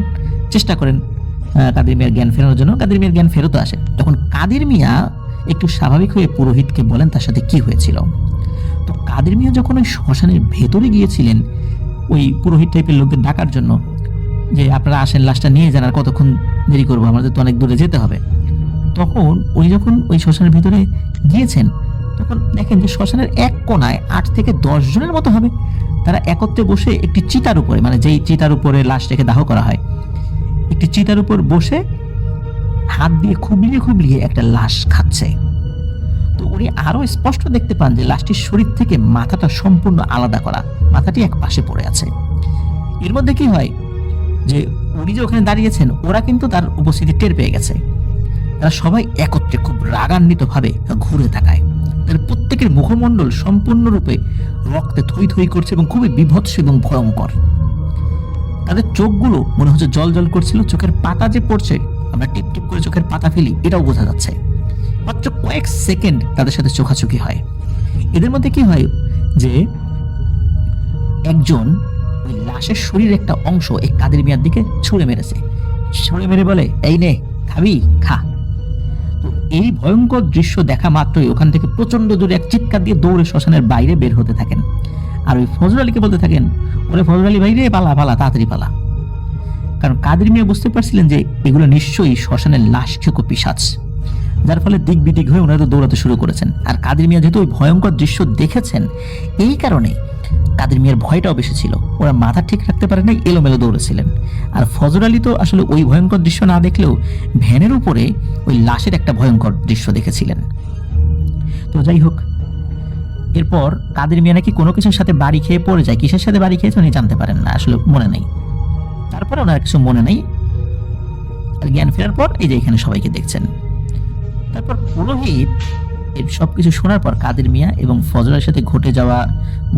চেষ্টা করেন কাদের মিয়ার জ্ঞান ফেরানোর জন্য, কাদের মিয়ার জ্ঞান ফেরত আসে। তখন কাদের মিয়া একটু স্বাভাবিক হয়ে পুরোহিতকে বলেন তার সাথে কি হয়েছিল। তো কাদের মিয়া যখন ওই শ্মশানের ভেতরে গিয়েছিলেন ওই পুরোহিত টাইপের লোকদের ডাকার জন্য, যে আপনারা আসেন লাশটা নিয়ে যান, আর কতক্ষণ দেরি করবো, আমাদের তো অনেক দূরে যেতে হবে। তখন উনি যখন ওই শ্মশানের ভিতরে গিয়েছেন তখন দেখেন যে শ্মশানের এক কোনায় 8 থেকে 10 জনের মতো হবে, তারা একত্রে বসে একটি চিতার উপরে, মানে যেই চিতার উপরে লাশ রেখে দাহ করা হয়, একটি চিতার উপর বসে হাত দিয়ে খুবলিয়ে খুবলিয়ে একটা লাশ খাচ্ছে। তো উনি আরো স্পষ্ট দেখতে পান যে লাশটির শরীর থেকে মাথাটা সম্পূর্ণ আলাদা করা, মাথাটি এক পাশে পড়ে আছে। এর মধ্যে কি হয় যে উনি যে ওখানে দাঁড়িয়েছেন ওরা কিন্তু তার উপস্থিতি টের পেয়ে গেছে। তারা সবাই একত্রে খুব রাগান্বিত ভাবে ঘুরে তাকায়। তাদের প্রত্যেকের মুখমণ্ডল সম্পূর্ণরূপে রক্তে থই থই করছে এবং খুবই বিভৎস এবং ভয়ঙ্কর। তাদের চোখগুলো মনে হচ্ছে জল জল করছিল, চোখের পাতা যে পড়ছে, আমরা টিপ টিপ করে চোখের পাতা ফেলি এটাও বোঝা যাচ্ছে। মাত্র কয়েক সেকেন্ড তাদের সাথে চোখাচোখি হয়। এদের মধ্যে কি হয় যে একজন ওই লাশের শরীরের একটা অংশ এই কাদের মিয়ার দিকে ছুঁড়ে মেরেছে, ছুঁড়ে মেরে বলে, এই নে খাবি, খা। তো এই ভয়ঙ্কর দৃশ্য দেখা মাত্রই ওখান থেকে প্রচন্ড দূরে এক চিৎকার দিয়ে দৌড়ে শ্মশানের বাইরে বের হতে থাকেন। আর ওই ফজল আলীকে বলতে থাকেন, ওরে ফজল আলী ভাই রে, পালা পালা, তাড়াতাড়ি পালা। কারণ কাদের মিয়া বুঝতে পারছিলেন যে এগুলো নিশ্চয়ই শ্মশানের লাশ খেকো পিশাচ, যার ফলে দিক বিদিক হয়ে ওনারা দৌড়াতে শুরু করেছেন। আর কাদের মিয়া যেহেতু ওই ভয়ঙ্কর দৃশ্য দেখেছেন, এই কারণে কাদের মিয়ার ভয়টাও বেশি ছিল। ওরা মাথা ঠিক রাখতে পারে নাই, এলোমেলো দৌড়েছিলেন। আর ফজল আলী তো আসলে ওই ভয়ঙ্কর দৃশ্য না দেখলেও ভ্যানের উপরে ওই লাশের একটা ভয়ঙ্কর দৃশ্য দেখেছিলেন। তো যাই হোক, এরপর কাদের মিয়া নাকি কোনো কিছুর সাথে বাড়ি খেয়ে পড়ে যায়। কিসের সাথে বাড়ি খেয়েছে উনি জানতে পারেন না, আসলে মনে নেই। তারপরে ওনার কিছু মনে নেই। আর জ্ঞান ফেরার পর এই যে এখানে সবাইকে দেখছেন। তারপর পুরোহিত এর সবকিছু শোনার পর কাদের মিয়া এবং ফজলের সাথে ঘটে যাওয়া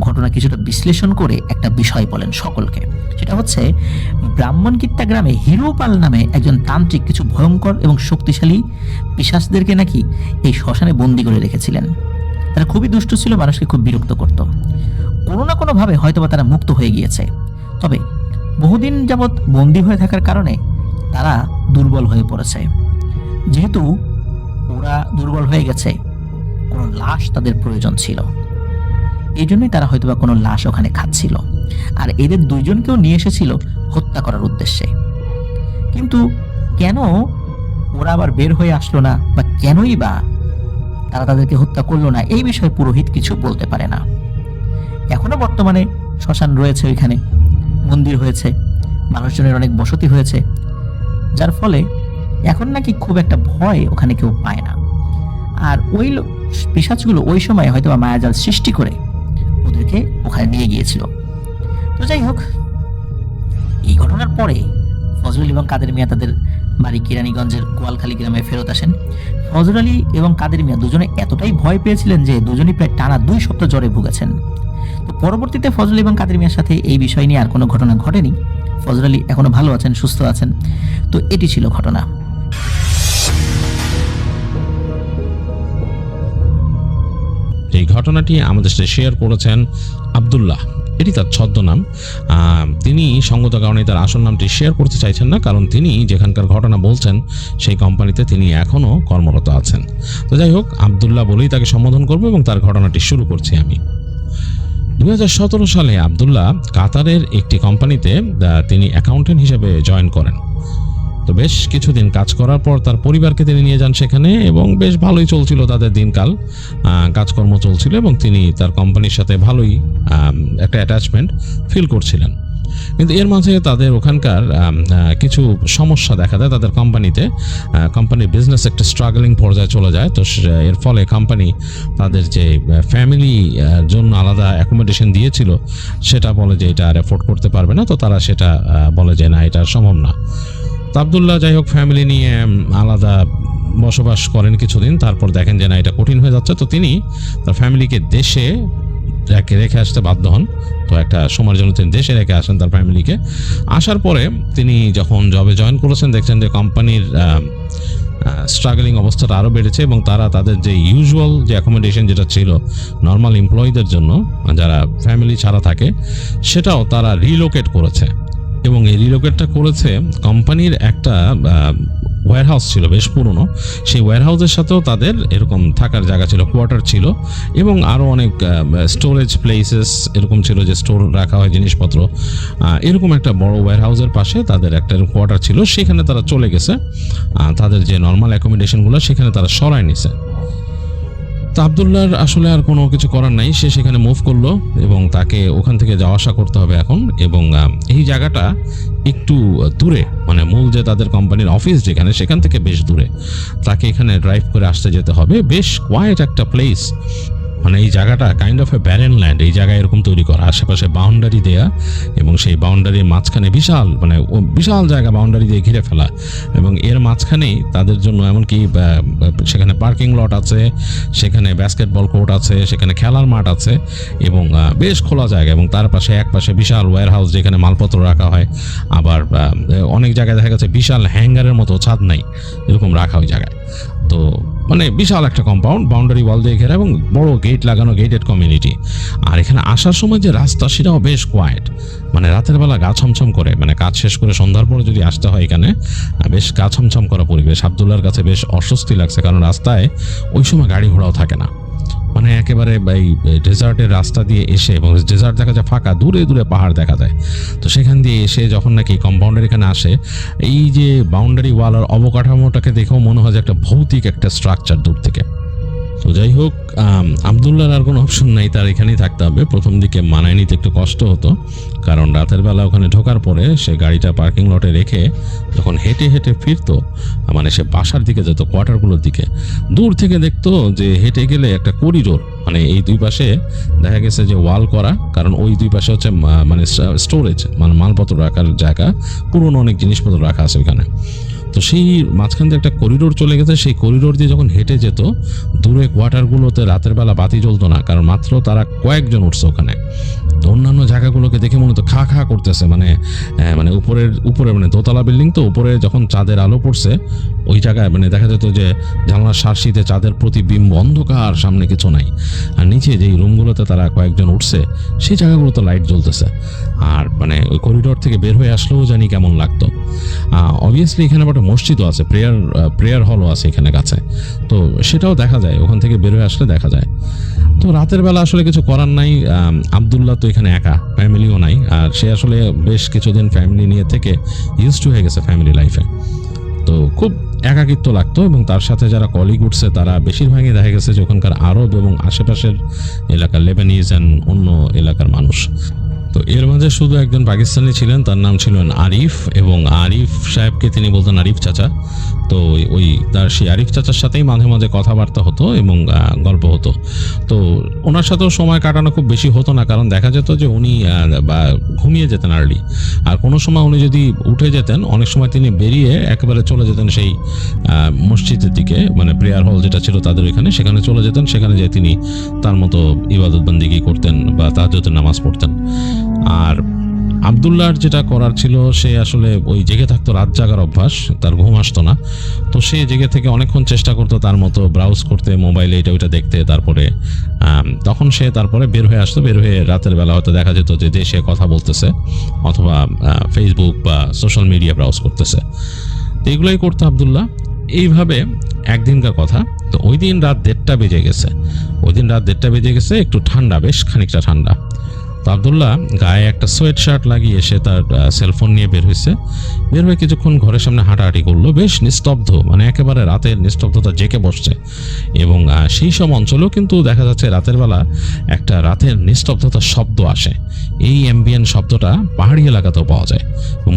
ঘটনা কিছুটা বিশ্লেষণ করে একটা বিষয় বলেন সকলকে। সেটা হচ্ছে ব্রাহ্মণকিত্তা গ্রামে হিরোপাল নামে একজন তান্ত্রিক কিছু ভয়ঙ্কর এবং শক্তিশালী পিশাচদেরকে নাকি এই শ্মশানে বন্দি করে রেখেছিলেন। তারা খুবই দুষ্ট ছিল, মানুষকে খুব বিরক্ত করত। কোনো না কোনো ভাবে হয়তোবা তারা মুক্ত হয়ে গিয়েছে, তবে বহুদিন যাবৎ বন্দী হয়ে থাকার কারণে তারা দুর্বল হয়ে পড়েছে। যেহেতু ওরা দুর্বল হয়ে গেছে, কোনো লাশ তাদের প্রয়োজন ছিল, এই জন্যই তারা হয়তোবা কোনো লাশ ওখানে খাচ্ছিল। আর এদের দুইজনকেও নিয়ে এসেছিল হত্যা করার উদ্দেশ্যে। কিন্তু কেন ওরা আবার বের হয়ে আসলো না, বা কেনই বা তারা তাদেরকে হত্যা করলো না, এই বিষয়ে পুরোহিত কিছু বলতে পারে না। এখনো বর্তমানে শ্মশান রয়েছে, ওইখানে মন্দির হয়েছে, মানুষজনের অনেক বসতি হয়েছে, যার ফলে এখন নাকি খুব একটা ভয় ওখানে কেউ পায় না। আর ওই পিশাচগুলো ওই সময় হয়তো মায়াজাল সৃষ্টি করে ওদেরকে ওখানে নিয়ে গিয়েছিল। তো যাই হোক, এই ঘটনার পরে ফজল আলী এবং কাদের মিয়া তাদের বাড়ি কেরানীগঞ্জের গোয়ালখালী গ্রামে ফেরত আসেন। ফজল আলী এবং কাদের মিয়া দুজনে এতটাই ভয় পেয়েছিলেন যে দুজনেই প্রায় টানা 2 সপ্তাহ জ্বরে ভুগেছেন। তো পরবর্তীতে ফজল এবং কাদের মিয়ার সাথে এই বিষয় নিয়ে আর কোনো ঘটনা ঘটেনি। ফজল আলী এখনো ভালো আছেন, সুস্থ আছেন। তো এটি ছিল ঘটনা। এই ঘটনাটি আমাদের সাথে শেয়ার করেছেন আব্দুল্লাহ, এটি তার ছদ্মনাম। তিনি সঙ্গত কারণে তার আসল নামটি শেয়ার করতে চাইছেন না, কারণ তিনি যেখানকার ঘটনা বলছেন সেই কোম্পানিতে তিনি এখনও কর্মরত আছেন। তো যাই হোক, আব্দুল্লাহ বলেই তাকে সম্বোধন করবো এবং তার ঘটনাটি শুরু করছি আমি। 2017 সালে আব্দুল্লাহ কাতারের একটি কোম্পানিতে তিনি অ্যাকাউন্টেন্ট হিসেবে জয়েন করেন। তো বেশ কিছুদিন কাজ করার পর তার পরিবারকে তিনি নিয়ে যান সেখানে, এবং বেশ ভালোই চলছিল তাদের দিনকাল, কাজকর্ম চলছিল এবং তিনি তার কোম্পানির সাথে ভালোই একটা অ্যাটাচমেন্ট ফিল করছিলেন। কিন্তু এর মাঝে তাদের ওখানকার কিছু সমস্যা দেখা দেয় তাদের কোম্পানিতে। কোম্পানির বিজনেস একটা স্ট্রাগলিং পর্যায়ে চলে যায়। তো এর ফলে কোম্পানি তাদের যে ফ্যামিলি জন্য আলাদা অ্যাকোমোডেশন দিয়েছিল সেটা বলে যে এটা আর এফোর্ড করতে পারবে না। তো তারা সেটা বলে যে না, এটা সম্ভব না। তো আবদুল্লাহ যাই হোক ফ্যামিলি নিয়ে আলাদা বসবাস করেন কিছুদিন, তারপর দেখেন যে না, এটা কঠিন হয়ে যাচ্ছে। তো তিনি তার ফ্যামিলিকে দেশে রেখে আসতে বাধ্য হন। তো একটা সময়ের জন্য তিনি দেশে রেখে আসেন তার ফ্যামিলিকে। আসার পরে তিনি যখন জবে জয়েন করেছেন দেখছেন যে কোম্পানির স্ট্রাগলিং অবস্থাটা আরও বেড়েছে এবং তারা তাদের যে ইউজুয়াল যে অ্যাকোমোডেশন যেটা ছিল নর্মাল এমপ্লয়ীদের জন্য যারা ফ্যামিলি ছাড়া থাকে, সেটাও তারা রিলোকেট করেছে। এবং এই রিলোকেটটা করেছে কোম্পানির একটা ওয়্যারহাউস ছিল বেশ পুরনো, সেই ওয়্যারহাউসের সাথেও তাদের এরকম থাকার জায়গা ছিল, কোয়ার্টার ছিল এবং আরও অনেক স্টোরেজ প্লেসেস এরকম ছিল যে স্টোর রাখা হয় জিনিসপত্র। এরকম একটা বড় ওয়্যারহাউসের পাশে তাদের একটা কোয়ার্টার ছিল, সেখানে তারা চলে গেছে। তাদের যে নর্মাল অ্যাকোমোডেশনগুলো সেখানে তারা সরায় নিছে। তো আবদুল্লাহর আসলে আর কোনো কিছু করার নাই, সে সেখানে মুভ করলো এবং তাকে ওখান থেকে যাওয়া আসা করতে হবে এখন। এবং এই জায়গাটা একটু দূরে, মানে মূল যে তাদের কোম্পানির অফিস যেখানে, সেখান থেকে বেশ দূরে তাকে এখানে ড্রাইভ করে আসতে যেতে হবে। বেশ কোয়াইট একটা প্লেস, মানে এই জায়গাটা kind of A barren land. এই জায়গায় এরকম তৈরি করা, আশেপাশে বাউন্ডারি দেয়া এবং সেই বাউন্ডারির মাঝখানে বিশাল জায়গা বাউন্ডারি দিয়ে ঘিরে ফেলা। এবং এর মাঝখানেই তাদের জন্য এমনকি সেখানে পার্কিং লট আছে, সেখানে বাস্কেটবল কোর্ট আছে, সেখানে খেলার মাঠ আছে এবং বেশ খোলা জায়গা। এবং তার পাশে এক পাশে বিশাল ওয়্যার হাউস যেখানে মালপত্র রাখা হয়। আবার অনেক জায়গায় দেখা গেছে বিশাল হ্যাঙ্গারের মতো, ছাদ নাই, এরকম রাখা ওই জায়গায়। তো মানে বিশাল একটা কম্পাউন্ড, বাউন্ডারি ওয়াল দিয়ে ঘেরা এবং বড় গেট লাগানো, গেটেড কমিউনিটি। আর এখানে আসার সময় যে রাস্তা সেটাও বেশ কোয়াইট, মানে রাতের বেলা গা ছমছম করে, মানে কাজ শেষ করে সন্ধ্যার পরে যদি আসতে হয় এখানে, বেশ গা ছমছম করা পরিবেশ। আবদুল্লাহর কাছে বেশ অস্বস্তি লাগছে, কারণ রাস্তায় ওই সময় গাড়ি ঘোড়াও থাকে না। মানে একেবারে এই ডেজার্টের রাস্তা দিয়ে এসে, এবং ডেজার্ট দেখা যায় ফাঁকা, দূরে দূরে পাহাড় দেখা যায়। তো সেখান দিয়ে এসে যখন নাকি কম্পাউন্ডের এখানে আসে, এই যে বাউন্ডারি ওয়াল আর অবকাঠামোটাকে দেখেও মনে হয় যে একটা ভৌতিক একটা স্ট্রাকচার দূর থেকে। তো যাই হোক, আবদুল্লাহর আর কোনো অপশন নাই, তার এখানেই থাকতে হবে। প্রথম দিকে মানায় নিতে একটু কষ্ট হতো, কারণ রাতের বেলা ওখানে ঢোকার পরে সে গাড়িটা পার্কিং লটে রেখে যখন হেঁটে হেঁটে ফিরতো, মানে সে বাসার দিকে যেত, কোয়ার্টারগুলোর দিকে, দূর থেকে দেখতো যে হেঁটে গেলে একটা করিডোর, মানে এই দুই পাশে দেখা গেছে যে ওয়াল করা, কারণ ওই দুই পাশে হচ্ছে মানে স্টোরেজ, মানে মালপত্র রাখার জায়গা, পুরনো অনেক জিনিসপত্র রাখা আছে ওইখানে। তো সেই মাঝখান দিয়ে একটা করিডোর চলে গেছে, সেই করিডোর দিয়ে যখন হেঁটে যেত দূরে কোয়ার্টারগুলোতে রাতের বেলা বাতি জ্বলতো না, কারণ মাত্র তারা কয়েকজন উঠছে ওখানে। তো অন্যান্য জায়গাগুলোকে দেখে মনে হতো খা খা করতেছে, মানে উপরে মানে দোতলা বিল্ডিং, তো উপরে যখন চাঁদের আলো পড়ছে ওই জায়গায় মানে দেখা যেত যে জানলার শার্সিতে চাঁদের প্রতিবিম্ব, অন্ধকার, সামনে কিছু নাই। আর নিচে যেই রুমগুলোতে তারা কয়েকজন উঠছে সেই জায়গাগুলোতে লাইট জ্বলতেছে। আর মানে ওই করিডোর থেকে বের হয়ে আসলেও জানি কেমন লাগতো। অবভিয়াসলি এখানে একটা মসজিদও আছে, প্রেয়ার হলও আছে এখানে কাছে, তো সেটাও দেখা যায়, ওখান থেকে বের হয়ে আসলে দেখা যায়। তো রাতের বেলা আসলে কিছু করার নাই। আবদুল্লাহ তো এখানে একা, ফ্যামিলিও নাই, আর সে আসলে বেশ কিছুদিন ফ্যামিলি নিয়ে থেকে ইউজ টু হয়ে গেছে ফ্যামিলি লাইফে। তো খুব একাকিত্ব লাগতো, এবং তার সাথে যারা কলিগ উঠছে তারা বেশিরভাগই দেখা গেছে যে ওখানকার আরব এবং আশেপাশের এলাকার লেবানিজ অ্যান্ড অন্য এলাকার মানুষ। তো এর মাঝে শুধু একজন পাকিস্তানি ছিলেন, তার নাম ছিল আরিফ, এবং আরিফ সাহেবকে তিনি বলতেন আরিফ চাচা। তো তার সেই আরিফ চাচার সাথেই মাঝে মাঝে কথাবার্তা হতো এবং গল্প হতো। তো ওনার সাথেও সময় কাটানো খুব বেশি হতো না, কারণ দেখা যেত যে উনি ঘুমিয়ে যেতেন আর্লি। আর কোনো সময় উনি যদি উঠে যেতেন, অনেক সময় তিনি বেরিয়ে একেবারে চলে যেতেন সেই মসজিদের দিকে, মানে প্রেয়ার হল যেটা ছিল তাদের এখানে, সেখানে চলে যেতেন। সেখানে যে তিনি তার মতো ইবাদত বন্দেগী করতেন বা তাহাজ্জুদের নামাজ পড়তেন। আর আবদুল্লাহর যেটা করার ছিল, সে আসলে ওই জেগে থাকতো, রাত জাগার অভ্যাস, তার ঘুম আসতো না। তো সে জেগে থেকে অনেকক্ষণ চেষ্টা করতো তার মতো ব্রাউজ করতে, মোবাইলে এটা ওইটা দেখতে। তারপরে তখন সে তারপরে বের হয়ে আসতো, বের হয়ে রাতের বেলা হয়তো দেখা যেত যে সে কথা বলতেছে অথবা ফেসবুক বা সোশ্যাল মিডিয়া ব্রাউজ করতেছে। তো এগুলোই করতো আবদুল্লাহ। এইভাবে একদিনকার কথা। তো ওই দিন রাত 1:30 বেজে গেছে, একটু ঠান্ডা, বেশ খানিকটা ঠান্ডা। তো আবদুল্লাহ গায়ে একটা সোয়েট শার্ট লাগিয়ে সে তার সেলফোন নিয়ে বের হয়ে কিছুক্ষণ ঘরের সামনে হাঁটাহাঁটি করলো। বেশ নিস্তব্ধ, মানে একেবারে রাতের নিস্তব্ধতা জেঁকে বসছে। এবং সেই সব অঞ্চলেও কিন্তু দেখা যাচ্ছে রাতের বেলা একটা রাতের নিস্তব্ধতার শব্দ আসে। এই অ্যাম্বিয়েন্ট শব্দটা পাহাড়ি এলাকাতেও পাওয়া যায়।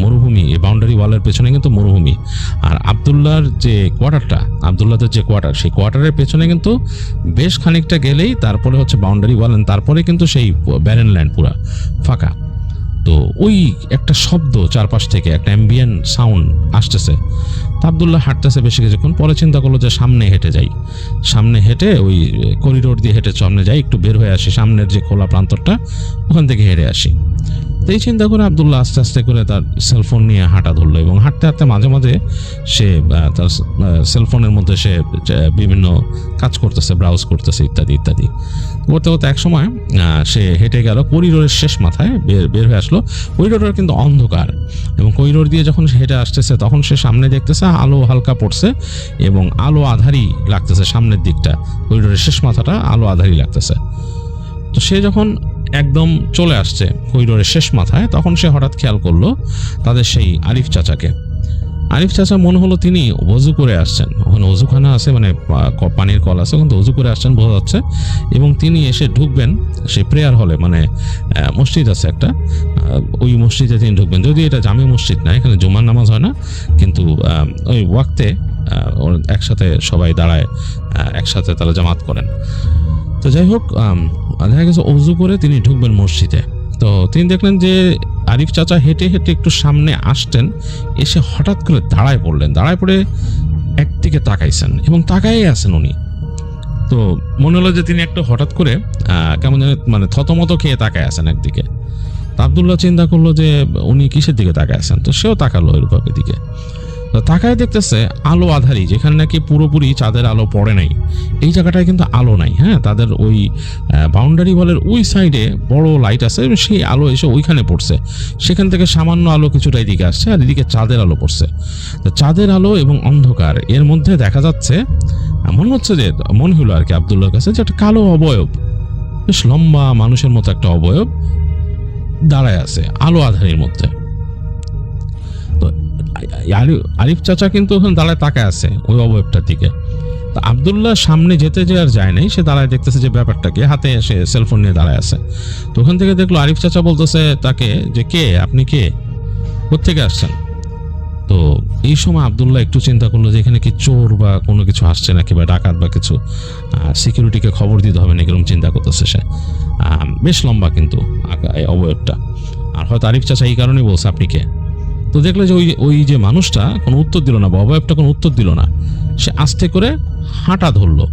মরুভূমি, এই বাউন্ডারি ওয়ালের পেছনে কিন্তু মরুভূমি। আর আবদুল্লাহদের যে কোয়ার্টার, সেই কোয়ার্টারের পেছনে কিন্তু বেশ খানিকটা গেলেই তারপরে হচ্ছে বাউন্ডারি ওয়াল, তারপরে কিন্তু সেই ব্যারেন ল্যান্ড পুরা ফাঁকা। তো ওই একটা শব্দ চারপাশ থেকে, একটা অ্যাম্বিয়েন্ট সাউন্ড আসতেছে। তো আবদুল্লাহ হাঁটতেছে বেশি কিছুক্ষণ, পরে চিন্তা করলো যে সামনে হেঁটে ওই করিডোর দিয়ে হেঁটে সামনে যাই, একটু বের হয়ে আসি, সামনের যে খোলা প্রান্তরটা ওখান থেকে হেঁটে আসি। তো এই চিন্তা করে আবদুল্লাহ আস্তে আস্তে করে তার সেলফোন নিয়ে হাঁটা ধরলো এবং হাঁটতে হাঁটতে মাঝে মাঝে সে তার সেলফোনের মধ্যে সে বিভিন্ন কাজ করতেছে, ব্রাউজ করতেছে, ইত্যাদি ইত্যাদি করতে করতে এক সময় সে হেঁটে গেল করিডোরের শেষ মাথায়, বের হয়ে আসলো। করিডোরটা কিন্তু অন্ধকার এবং করিডোর দিয়ে যখন সে হেঁটে আসতেছে তখন সে সামনে দেখতেছে আলো হালকা পড়ছে এবং আলো আধারি লাগতেছে। সামনের দিকটা, করিডোরের শেষ মাথাটা আলো আধারি লাগতেছে। তো সে যখন একদম চলে আসছে করিডোরের শেষ মাথায়, তখন সে হঠাৎ খেয়াল করলো তাদের সেই আরিফ চাচাকে। আরিফ চাচা মনে হলো তিনি ওযু করে আসছেন, ওখানে ওযুখানা আছে, মানে পানির কল আছে, ওখানে ওযু করে আসছেন বোঝা যাচ্ছে। এবং তিনি এসে ঢুকবেন সেই প্রেয়ার হলে, মানে মসজিদ আছে একটা, ওই মসজিদে তিনি ঢুকবেন। যদি এটা জামে মসজিদ না, এখানে জুমার নামাজ হয় না, কিন্তু ওই ওয়াক্তে একসাথে সবাই দাঁড়ায়, একসাথে তারা জামাত করেন। তো যাই হোক, দেখা গেছে ওযু করে তিনি ঢুকবেন মসজিদে। তো তিনি দেখলেন যে আরিফ চাচা হেঁটে হেঁটে একটু সামনে আসতেন, এসে হঠাৎ করে দাঁড়ায় পড়ে একদিকে তাকাইছেন এবং তাকাই আছেন উনি। তো মনে হলো যে তিনি একটু হঠাৎ করে কেমন জানি মানে থতমত খেয়ে তাকায় আছেন একদিকে। তো আবদুল্লাহ চিন্তা করলো যে উনি কিসের দিকে তাকায় আছেন, তো সেও তাকালো এরকম দিকে। তাকায় দেখতেছে আলো আধারি, যেখানে নাকি পুরোপুরি চাঁদের আলো পড়ে নাই, এই জায়গাটায় কিন্তু আলো নাই। হ্যাঁ, তাদের ওই বাউন্ডারি ওয়ালের ওই সাইডে বড় লাইট আছে, সেই আলো এসে ওইখানে পড়ছে। সেখান থেকে সামান্য আলো কিছুটা এদিকে আসছে, আর এদিকে চাঁদের আলো পড়ছে। তো চাঁদের আলো এবং অন্ধকার এর মধ্যে দেখা যাচ্ছে, মনে হলো আর কি আবদুল্লাহর কাছে, যে একটা কালো অবয়ব, বেশ লম্বা মানুষের মতো একটা অবয়ব দাঁড়ায় আছে আলো আধারির মধ্যে। আরিফ চাচা কিন্তু ওখানে দাঁড়ায় তাকায় আছে ওই অবয়বটার দিকে। তো আবদুল্লাহ সামনে যেতে যে আর যায় নাই, সে দাঁড়ায় দেখতেছে যে ব্যাপারটা কি, হাতে এসে সেলফোন নিয়ে দাঁড়ায় আছে। তো ওখান থেকে দেখলো আরিফ চাচা বলতেছে তাকে যে, কে আপনি, কে, কোত্থেকে আসছেন? তো এই সময় আবদুল্লাহ একটু চিন্তা করলো যে এখানে কি চোর বা কোনো কিছু আসছে নাকি, বা ডাকাত বা কিছু, সিকিউরিটিকে খবর দিতে হবে নাকি, এরকম চিন্তা করতেছে সে। বেশ লম্বা কিন্তু অবয়বটা, আর হয়তো আরিফ চাচা এই কারণেই বলছে আপনি কে। তো দেখলে যে ওই যে মানুষটা কোনো উত্তর দিল না, বা অবয়বটা কোনো উত্তর দিল না। সে আস্তে করে হাঁটা ধরলো,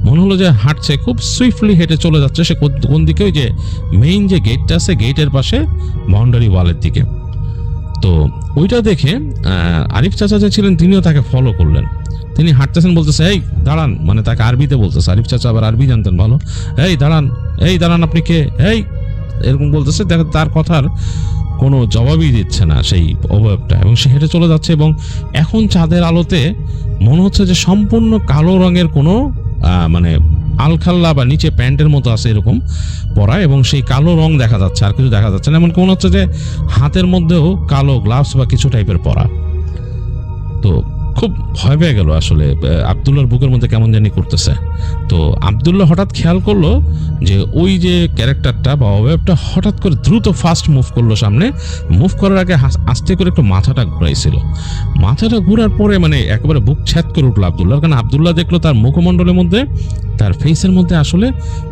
মনে হলো যে হাঁটছে, খুব সুইফটলি হেঁটে চলে যাচ্ছে সে কোন দিকে, ওই যে মেইন যে গেটটা আছে গেটের পাশে বাউন্ডারি ওয়ালের দিকে। তো ওইটা দেখে আরিফ চাচা যে ছিলেন তিনিও তাকে ফলো করলেন। তিনি হাঁটতেছেন, বলতেছে এই দাঁড়ান, মানে তাকে আরবিতে বলতেছে। আরিফ চাচা আবার আরবি জানতেন ভালো। এই দাঁড়ান আপনি কে, এরকম বলতেছে। দেখেন তার কথার কোনো জবাবই দিচ্ছে না সেই অবয়বটা, এবং সে হেঁটে চলে যাচ্ছে। এবং এখন চাঁদের আলোতে মনে হচ্ছে যে সম্পূর্ণ কালো রঙের কোনো মানে আলখাল্লা বা নিচে প্যান্টের মতো আছে এরকম পরা, এবং সেই কালো রং দেখা যাচ্ছে, আর কিছু দেখা যাচ্ছে না। এমনকি মনে হচ্ছে যে হাতের মধ্যেও কালো গ্লাভস বা কিছু টাইপের পরা। তো খুব ভয় পেয়ে গেল আসলে, আবদুল্লাহর বুকের মধ্যে কেমন জানি করতেছে। তো আবদুল্লাহ হঠাৎ খেয়াল করলো যে ওই যে ক্যারেক্টারটা বা অবয়বটা হঠাৎ করে দ্রুত ফাস্ট মুভ করলো সামনে। মুভ করার আগে আস্তে করে একটু মাথাটা ঘুরাইছিল। মাথাটা ঘুরার পরে মানে একেবারে বুক ছ্যাদ করে উঠলো আবদুল্লাহ, কারণ আবদুল্লাহ দেখলো তার মুখমণ্ডলের মধ্যে, তার ফেসের মধ্যে আসলে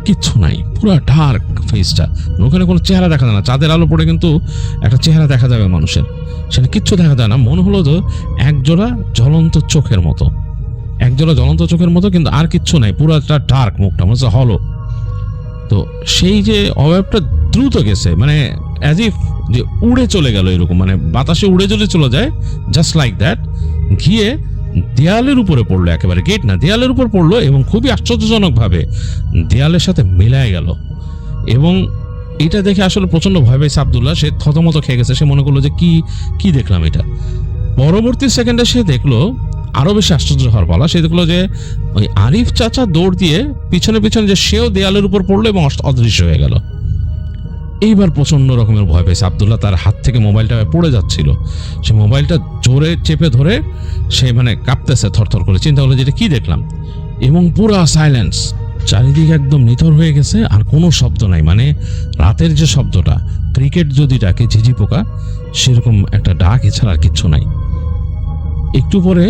কিচ্ছু নাই, পুরো ডার্ক ফেসটা, ওখানে কোনো চেহারা দেখা যায় না। চাঁদের আলো পড়ে কিন্তু একটা চেহারা দেখা যাবে মানুষের, সেটা কিচ্ছু দেখা যায় না। মনে হলো যে একজোড়া জ্বলন্ত চোখের মতো, কিন্তু আর কিচ্ছু নাই, পুরোটা ডার্ক, মুখটা মনে হচ্ছে হলো। তো সেই যে অবয়বটা দ্রুত গেছে, মানে অ্যাজ ইফ যে উড়ে চলে গেল এরকম, মানে বাতাসে উড়ে চলে যায়, জাস্ট লাইক দ্যাট, গিয়ে দেয়ালের উপরে পড়লো, একেবারে গেট না দেয়ালের উপর পড়লো, এবং খুবই আশ্চর্যজনক ভাবে দেয়ালের সাথে মিলায় গেল। এবং এটা দেখে আসলে প্রচন্ড ভয় পেয়েছে আবদুল্লাহ, সে থতমত খেয়ে গেছে। সে মনে করলো যে কি দেখলাম এটা। পরবর্তী সেকেন্ডে সে দেখলো, আরো বেশি আশ্চর্য হওয়ার পালা, সে দেখলো যে ওই আরিফ চাচা দৌড় দিয়ে পিছনে যে সেও দেয়ালের উপর পড়লো এবং অদৃশ্য হয়ে গেল। এইবার প্রচন্ড রকমের ভয় পেয়েছে আব্দুল্লাহ। তার হাত থেকে মোবাইলটা পড়ে যাচ্ছিল, সে মোবাইলটা জোরে চেপে ধরে সে মানে কাঁপতেছে থরথর করে। চিন্তা করলো যেটা কি দেখলাম, এবং পুরা সাইলেন্স, চারিদিকে একদম নিথর হয়ে গেছে, আর কোনো শব্দ নাই। মানে রাতের যে শব্দটা, ক্রিকেট যদি ডাকে ঝিঝি পোকা, সেরকম একটা ডাক, এছাড়া আর কিচ্ছু নাই। একটু পরে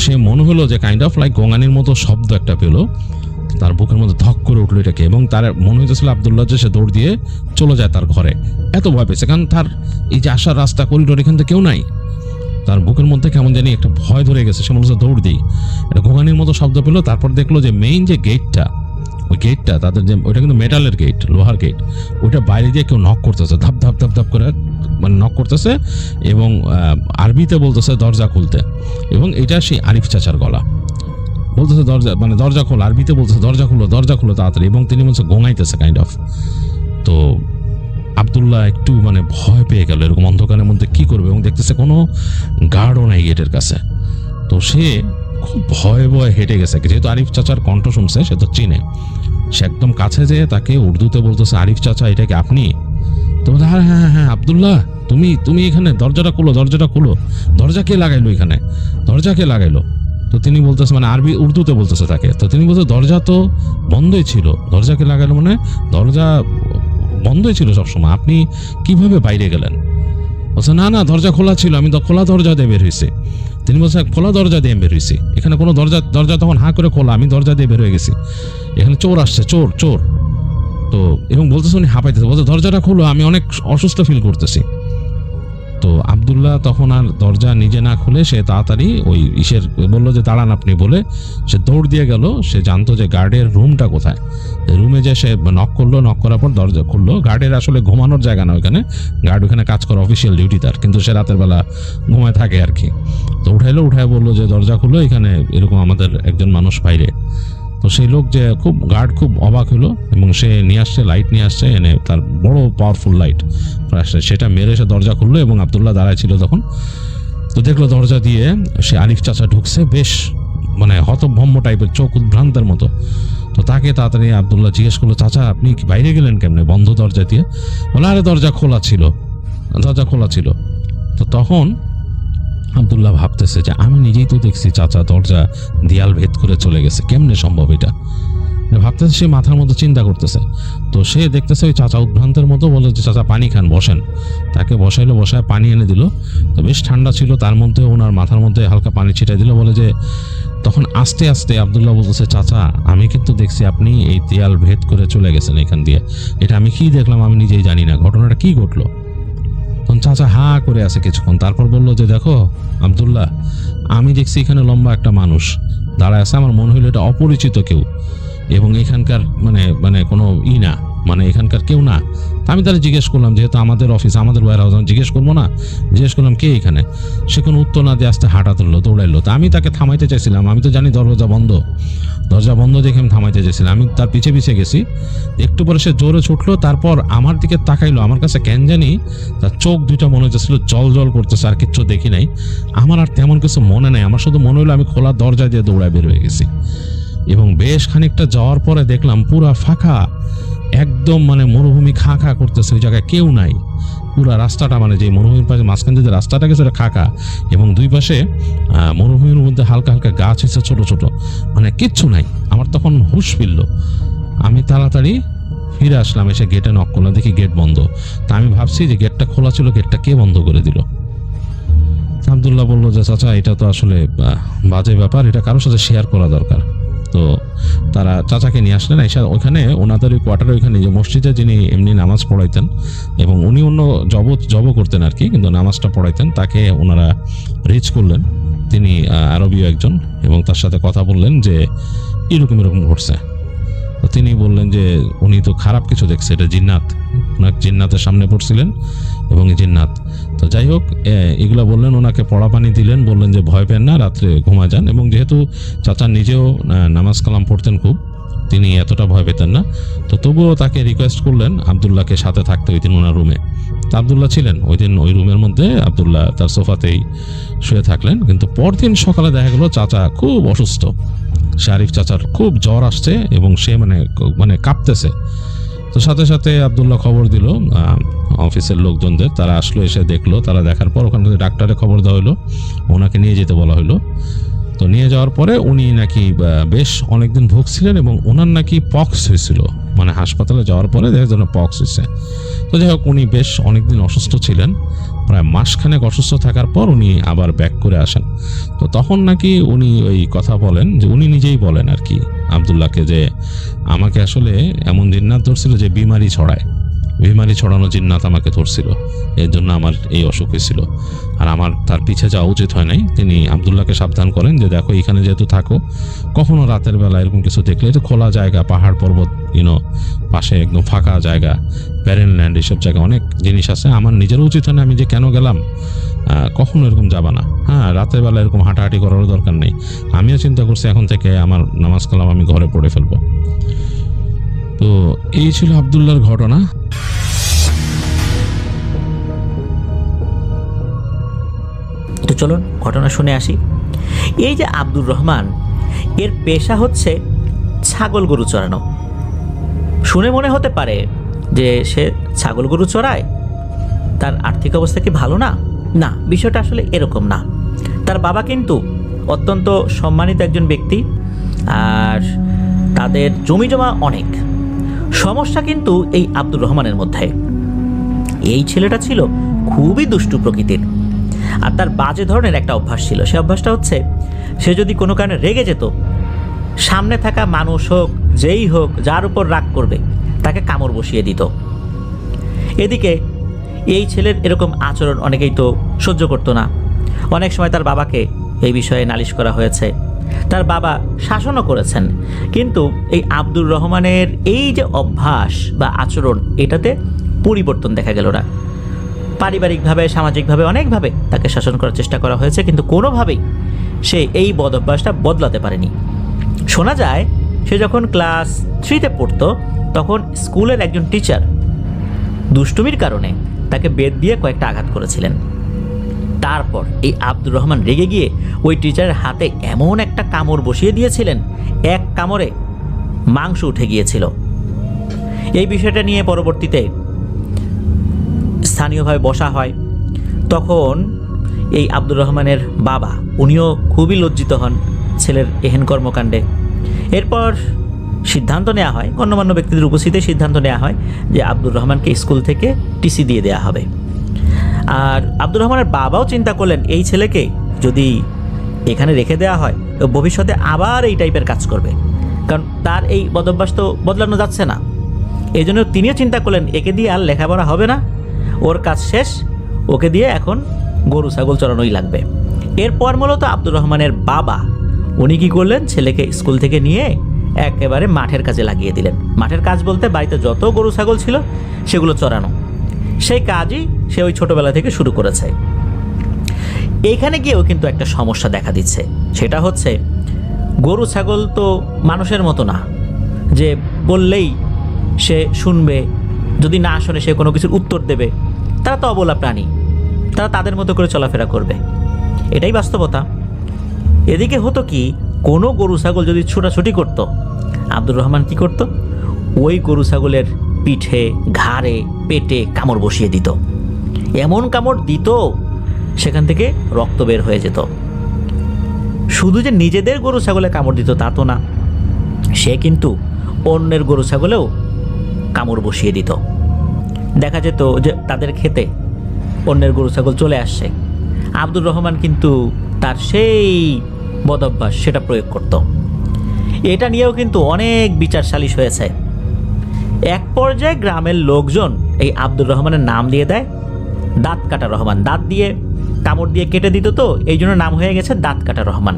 সে মনে হলো যে কাইন্ড অফ লাইক গোঙানির মতো শব্দ একটা পেলো, তার বুকের মধ্যে ধক করে উঠলো এটাকে, এবং তার মনে হইতেছিল আব্দুল্লাহ যে সে দৌড় দিয়ে চলে যায় তার ঘরে। এত ভয় পেয়েছে, কারণ তার এই যে আসার রাস্তা, করিডোর, এখান থেকে কেউ নাই। তার বুকের মধ্যে কেমন জানি একটা ভয় ধরে গেছে, সে মনে হচ্ছে দৌড় দিই। এটা গোঙানির মতো শব্দ পেলো। তারপর দেখলো যে মেইন যে গেটটা, ওই গেটটা তাদের যে, ওইটা কিন্তু মেটালের গেট, লোহার গেট, ওইটা বাইরে দিয়ে কেউ নক করতেছে, ধাপ ধাপ ধাপ ধাপ করে মানে নক করতেছে, এবং আরবিতে বলতেছে দরজা খুলতে। এবং এটা সেই আরিফ চাচার গলা, বলতেছে দরজা, মানে দরজা খোলো, আরবিতে বলতেছে দরজা খুলো, দরজা খুলো তাড়াতাড়ি, এবং তিনি বলছে গোঙাইতেছে কাইন্ড অফ। তো আব্দুল্লাহ একটু মানে ভয় পেয়ে গেল, এরকম অন্ধকারের মধ্যে কি করবে, এবং দেখতেছে কোনো গার্ডও নাই গেটের কাছে। তো সে খুব ভয়ে ভয়ে হেঁটে গেছে, যেহেতু আরিফ চাচার কণ্ঠ শুনছে, সে তো চিনে। সে একদম কাছে যেয়ে তাকে উর্দুতে বলতেছে, আরিফ চাচা, এটা কি আপনি? তো বলছে, হ্যাঁ হ্যাঁ হ্যাঁ আব্দুল্লাহ, তুমি এখানে, দরজাটা খুলো, দরজাটা খুলো, দরজা কে লাগাইলো এখানে, দরজা কে লাগাইলো? তো তিনি বলতেছে, মানে আরবি উর্দুতে বলতেছে তাকে। তো তিনি বলছে, দরজা তো বন্ধই ছিল, দরজাকে লাগালো মানে দরজা বন্ধই ছিল সবসময়, আপনি কিভাবে বাইরে গেলেন? বলছে, না না, দরজা খোলা ছিল, আমি তো খোলা দরজা দিয়ে বের হয়েছি। তিনি বলছে, খোলা দরজা দিয়ে বের হয়েছি, এখানে কোনো দরজা তখন হাঁ করে খোলা, আমি দরজা দিয়ে বের হয়ে গেছি, এখানে চোর আসছে, চোর চোর। তো এবং বলতেছে, উনি হাঁপাইতেছে, বলছে, দরজাটা খুলো, আমি অনেক অসুস্থ ফিল করতেছি। তো আব্দুল্লাহ তখন আর দরজা নিজে না খুলে সে তাড়াতাড়ি ওই ইসের বললো যে দাঁড়ান আপনি, বলে সে দৌড় দিয়ে গেল। সে জানতো যে গার্ডের রুমটা কোথায়, রুমে যে সে নক করলো, নক করার পর দরজা খুললো। গার্ডের আসলে ঘুমানোর জায়গা না ওখানে, গার্ড ওখানে কাজ করে, অফিসিয়াল ডিউটি তার, কিন্তু সে রাতের বেলা ঘুমায় থাকে আর কি। তো উঠায় বললো যে দরজা খুললো, এখানে এরকম আমাদের একজন মানুষ বাইরে। তো সেই লোক যে গার্ড খুব অবাক হলো, এবং সে নিয়ে আসছে, লাইট নিয়ে আসছে, এনে তার বড় পাওয়ারফুল লাইট, সেটা মেরে সে দরজা খুললো, এবং আব্দুল্লাহ দাঁড়ায় ছিল তখন। তো দেখলো দরজা দিয়ে সে আরিফ চাচা ঢুকছে, বেশ মানে হতভম্ব টাইপের, চোখ উদ্ভ্রান্তের মতো। তো তাকে তাড়াতাড়ি আব্দুল্লাহ জিজ্ঞেস করলো, চাচা আপনি কি বাইরে গেলেন কেমনে বন্ধ দরজা দিয়ে? বলে, আরে দরজা খোলা ছিল, দরজা খোলা ছিল। তো তখন আব্দুল্লাহ ভাবতেছে যে আমি নিজেই তো দেখছি চাচা দরজা দেয়াল ভেদ করে চলে গেছে, কেমনে সম্ভব এটা ভাবতেছে, সে মাথার মধ্যে চিন্তা করতেছে। তো সে দেখতেছে ওই চাচা উদ্ভ্রান্তের মতো, বলে যে চাচা পানি খান, বসেন। তাকে বসাইলো, বসায় পানি এনে দিল। তো বেশ ঠান্ডা ছিল, তার মধ্যে ওনার মাথার মধ্যে হালকা পানি ছিটাই দিল। বলে যে তখন আস্তে আস্তে আব্দুল্লাহ বলতেছে, চাচা আমি কিন্তু দেখছি আপনি এই দেয়াল ভেদ করে চলে গেছেন এখান দিয়ে, এটা আমি কি দেখলাম আমি নিজেই জানি না, ঘটনাটা কি ঘটলো? তখন চাচা হা করে আছে কিছুক্ষণ, তারপর বললো যে দেখো আব্দুল্লাহ, আমি দেখছি এখানে লম্বা একটা মানুষ দাঁড়ায় আছে, আমার মনে হইলো এটা অপরিচিত কেউ, এবং এখানকার মানে কোনো না, মানে এখানকার কেউ না। আমি তারা জিজ্ঞেস করলাম, যেহেতু আমাদের অফিস, আমাদের ওয়্যার হাউস, আমি জিজ্ঞেস করবো না, জিজ্ঞেস করলাম কে এখানে? সে কোনো উত্তর না দিয়ে আস্তে হাঁটা তুললো, দৌড়াইলো। তা আমি তাকে থামাইতে চাইছিলাম, আমি তো জানি দরজা বন্ধ দেখে আমি থামাইতে চাইছিলাম, আমি তার পিছে গেছি। একটু পরে সে জোরে ছুটলো, তারপর আমার দিকে তাকাইলো, আমার কাছে কেন জানি তার চোখ দুইটা মনে হচ্ছিল জল করতেছে, আর কিচ্ছু দেখি নাই। আমার আর তেমন কিছু মনে নাই, আমার শুধু মনে হলো আমি খোলা দরজা দিয়ে দৌড়ায় বের হয়ে গেছি। এবং বেশ খানিকটা যাওয়ার পরে দেখলাম পুরা ফাঁকা, একদম মানে মরুভূমি খা করতেছে, ওই জায়গায় কেউ নাই। পুরা রাস্তাটা, মানে যে মরুভূমির পাশে মাঝখান দিয়ে রাস্তাটা গেছে ওটা খা, এবং দুই পাশে মরুভূমির মধ্যে হালকা গাছ হয়েছে ছোট ছোট, মানে কিচ্ছু নাই। আমার তখন হুঁশ ফিরল, আমি তাড়াতাড়ি ফিরে আসলাম, এসে গেটে নক করলাম, দেখি গেট বন্ধ। তা আমি ভাবছি যে গেটটা খোলা ছিল, গেটটা কে বন্ধ করে দিল? আব্দুল্লাহ বললো যে চাচা এটা তো আসলে বাজে ব্যাপার, এটা কারোর সাথে শেয়ার করা দরকার। তো তারা চাচাকে নিয়ে আসলেন, এসে ওখানে ওনাদের ওই কোয়ার্টারে ওইখানে যে মসজিদে যিনি এমনি নামাজ পড়াইতেন, এবং উনি অন্য জব করতেন আর কি, কিন্তু নামাজটা পড়াইতেন, তাকে ওনারা রিচ করলেন। তিনি আরবীয় একজন, এবং তার সাথে কথা বললেন যে এরকম ঘটছে। তো তিনি বললেন যে উনি তো খারাপ কিছু দেখছে, এটা জিন্নাত, ওনাকে জিন্নাতের সামনে পড়ছিলেন, এবং জিন্নাত। তো যাই হোক, এগুলো বললেন, ওনাকে পড়া পানি দিলেন, বললেন যে ভয় পেন না, রাত্রে ঘুমা যান। এবং যেহেতু চাচা নিজেও নামাজ কালাম পড়তেন খুব, তিনি এতটা ভয় পেতেন না। তো তবুও তাকে রিকোয়েস্ট করলেন আব্দুল্লাহকে সাথে থাকতে ওই দিন ওনার রুমে। তো আব্দুল্লাহ ছিলেন ওই দিন ওই রুমের মধ্যে, আব্দুল্লাহ তার সোফাতেই শুয়ে থাকলেন। কিন্তু পরদিন সকালে দেখা গেল চাচা খুব অসুস্থ, শারিফ চাচার খুব জ্বর আসছে, এবং সে মানে কাঁপতেছে। তো তো সাথে সাথে আব্দুল্লাহ খবর দিল অফিসের লোকজনদের, তারা আসলো, এসে দেখলো। তারা দেখার পর ওখান থেকে ডাক্তারে খবর দেওয়া হলো, ওনাকে নিয়ে যেতে বলা হলো। তো নিয়ে যাওয়ার পরে উনি নাকি বেশ অনেকদিন ভুগছিলেন এবং ওনার নাকি পক্স হয়েছিল, মানে হাসপাতালে যাওয়ার পরে দেখা যেন পক্স হয়েছে। তো যাই হোক, উনি বেশ অনেকদিন অসুস্থ ছিলেন, প্রায় মাসখানেক অসুস্থ থাকার পর উনি আবার ব্যাক করে আসেন। তো তখন নাকি উনি ওই কথা বলেন, যে উনি নিজেই বলেন আর কি আব্দুল্লাহকে, যে আমাকে আসলে এমন জিন্নাত ধরছিল যে বিমারি ছড়ানো জিন্নাত আমাকে ধরছিল, এর জন্য আমার এই অসুখ হয়েছিল, আর আমার তার পিছে যাওয়া উচিত হয় নাই। তিনি আব্দুল্লাহকে সাবধান করেন যে দেখো, এখানে যেহেতু থাকো, কখনো রাতের বেলা এরকম কিছু দেখলে, এটা খোলা জায়গা, পাহাড় পর্বত, পাশে একদম ফাঁকা জায়গা, প্যারেন ল্যান্ড, এইসব জায়গায় অনেক জিনিস আছে, আমার নিজেরও উচিত হয় না, আমি যে কেন গেলাম, কখনো এরকম যাবা না। হ্যাঁ, রাতের বেলা এরকম হাঁটাহাঁটি করারও দরকার নেই। আমিও চিন্তা করছি এখন থেকে আমার নামাজ কালাম আমি ঘরে পড়ে ফেলবো। তো এই ছিল আব্দুল্লাহর ঘটনা। তো চলুন ঘটনা শুনে আসি। এই যে আব্দুর রহমান, এর পেশা হচ্ছে ছাগল গরু চড়ানো। শুনে মনে হতে পারে যে সে ছাগল গরু চড়ায়, তার আর্থিক অবস্থা কি ভালো না? না, বিষয়টা আসলে এরকম না। তার বাবা কিন্তু অত্যন্ত সম্মানিত একজন ব্যক্তি, আর তাদের জমি জমা অনেক। সমস্যা কিন্তু এই আব্দুর রহমানের মধ্যে। এই ছেলেটা ছিল খুবই দুষ্টু প্রকৃতির, আর তার বাজে ধরনের একটা অভ্যাস ছিল। সে অভ্যাসটা হচ্ছে, সে যদি কোনো কারণে রেগে যেত, সামনে থাকা মানুষ হোক, যেই হোক, যার উপর রাগ করবে তাকে কামড় বসিয়ে দিত। এদিকে এই ছেলের এরকম আচরণ অনেকেই তো সহ্য করতো না। অনেক সময় তার বাবাকে এই বিষয়ে নালিশ করা হয়েছে, তার বাবা শাসনও করেছেন, কিন্তু এই আব্দুর রহমানের এই যে অভ্যাস বা আচরণ, এটাতে পরিবর্তন দেখা গেল না। পারিবারিকভাবে, সামাজিকভাবে, অনেকভাবে তাকে শাসন করার চেষ্টা করা হয়েছে, কিন্তু কোনোভাবেই সে এই বদ অভ্যাসটা বদলাতে পারেনি। শোনা যায় সে যখন ক্লাস 3-তে পড়তো, তখন স্কুলের একজন টিচার দুষ্টুমির কারণে তাকে বেত দিয়ে কয়েকটা আঘাত করেছিলেন। তারপর এই আব্দুর রহমান রেগে গিয়ে ওই টিচারের হাতে এমন একটা কামড় বসিয়ে দিয়েছিলেন, এক কামড়ে মাংস উঠে গিয়েছিল। এই বিষয়টা নিয়ে পরবর্তীতে স্থানীয়ভাবে বসা হয়। তখন এই আব্দুর রহমানের বাবা, উনিও খুবই লজ্জিত হন ছেলের এহেন কর্মকাণ্ডে। এরপর সিদ্ধান্ত নেওয়া হয়, গণ্যমান্য ব্যক্তিদের উপস্থিতিতে সিদ্ধান্ত নেওয়া হয় যে আব্দুর রহমানকে স্কুল থেকে টিসি দিয়ে দেওয়া হবে। আর আব্দুর রহমানের বাবাও চিন্তা করলেন, এই ছেলেকে যদি এখানে রেখে দেওয়া হয় তো ভবিষ্যতে আবার এই টাইপের কাজ করবে, কারণ তার এই বদভ্যাস তো বদলানো যাচ্ছে না। এই জন্য তিনিও চিন্তা করলেন, একে দিয়ে আর লেখাপড়া হবে না, ওর কাজ শেষ, ওকে দিয়ে এখন গরু ছাগল চড়ানোই লাগবে। এরপর মূলত আব্দুর রহমানের বাবা, উনি কী করলেন, ছেলেকে স্কুল থেকে নিয়ে একেবারে মাঠের কাজে লাগিয়ে দিলেন। মাঠের কাজ বলতে বাড়িতে যত গরু ছাগল ছিল সেগুলো চড়ানো, সেই কাজই সে ওই ছোটোবেলা থেকে শুরু করেছে। এইখানে গিয়েও কিন্তু একটা সমস্যা দেখা দিচ্ছে, সেটা হচ্ছে গরু ছাগল তো মানুষের মতো না যে বললেই সে শুনবে, যদি না শোনে সে কোনো কিছুর উত্তর দেবে। তারা তো অবলা প্রাণী, তারা তাদের মতো করে চলাফেরা করবে, এটাই বাস্তবতা। এদিকে হতো কি, কোনো গরু ছাগল যদি ছোটাছুটি করতো, আব্দুর রহমান কি করত, ওই গরু ছাগলের পিঠে, ঘাড়ে, পেটে কামড় বসিয়ে দিত। এমন কামড় দিত সেখান থেকে রক্ত বের হয়ে যেত। শুধু যে নিজেদের গরু ছাগলে কামড় দিত তা তো না, সে কিন্তু অন্যের গরু ছাগলেও কামড় বসিয়ে দিত। দেখা যেত যে তাদের খেতে অন্যের গরু ছাগল চলে আসছে, আব্দুর রহমান কিন্তু তার সেই বদভ্যাস সেটা প্রয়োগ করত। এটা নিয়েও কিন্তু অনেক বিচার সালিশ হয়েছে। এক পর্যায়ে গ্রামের লোকজন এই আব্দুর রহমানের নাম দিয়ে দেয় দাঁত কাটা রহমান। দাঁত দিয়ে কামড় দিয়ে কেটে দিত, তো এই জন্য নাম হয়ে গেছে দাঁত কাটা রহমান।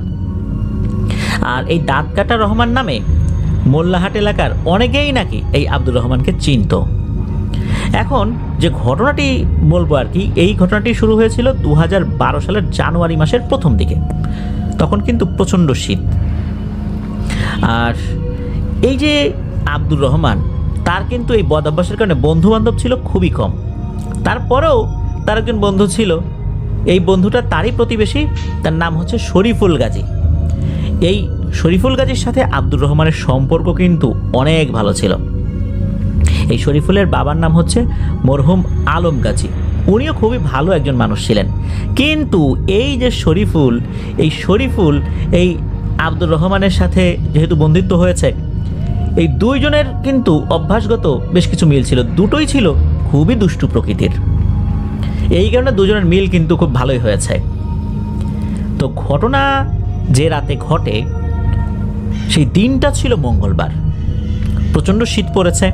আর এই দাঁত কাটা রহমান নামে মোল্লাহাট এলাকার অনেকেই নাকি এই আব্দুর রহমানকে চিনত। এখন যে ঘটনাটি বলবো আর কি, এই ঘটনাটি শুরু হয়েছিল 2012 সালের জানুয়ারি মাসের প্রথম দিকে। তখন কিন্তু প্রচণ্ড শীত। আর এই যে আব্দুর রহমান, তার কিন্তু এই বদ অভ্যাসের কারণে বন্ধু বান্ধব ছিল খুবই কম। তারপরেও তার একজন বন্ধু ছিল, এই বন্ধুটা তারই প্রতিবেশী, তার নাম হচ্ছে শরীফুল গাজী। এই শরীফুল গাজীর সাথে আব্দুর রহমানের সম্পর্ক কিন্তু অনেক ভালো ছিল। এই শরীফুলের বাবার নাম হচ্ছে মরহুম আলম গাজী। উনিও খুবই ভালো একজন মানুষ ছিলেন। কিন্তু এই যে শরীফুল এই আব্দুর রহমানের সাথে যেহেতু বন্ধুত্ব হয়েছে, এই দুইজনের কিন্তু অভ্যাসগত বেশ কিছু মিল ছিল। দুটোই ছিল খুবই দুষ্টু প্রকৃতির। এই কারণে দুজনের মিল কিন্তু খুব ভালোই হয়েছে। তো ঘটনা যে রাতে ঘটে সেই দিনটা ছিল মঙ্গলবার। প্রচণ্ড শীত পড়েছে,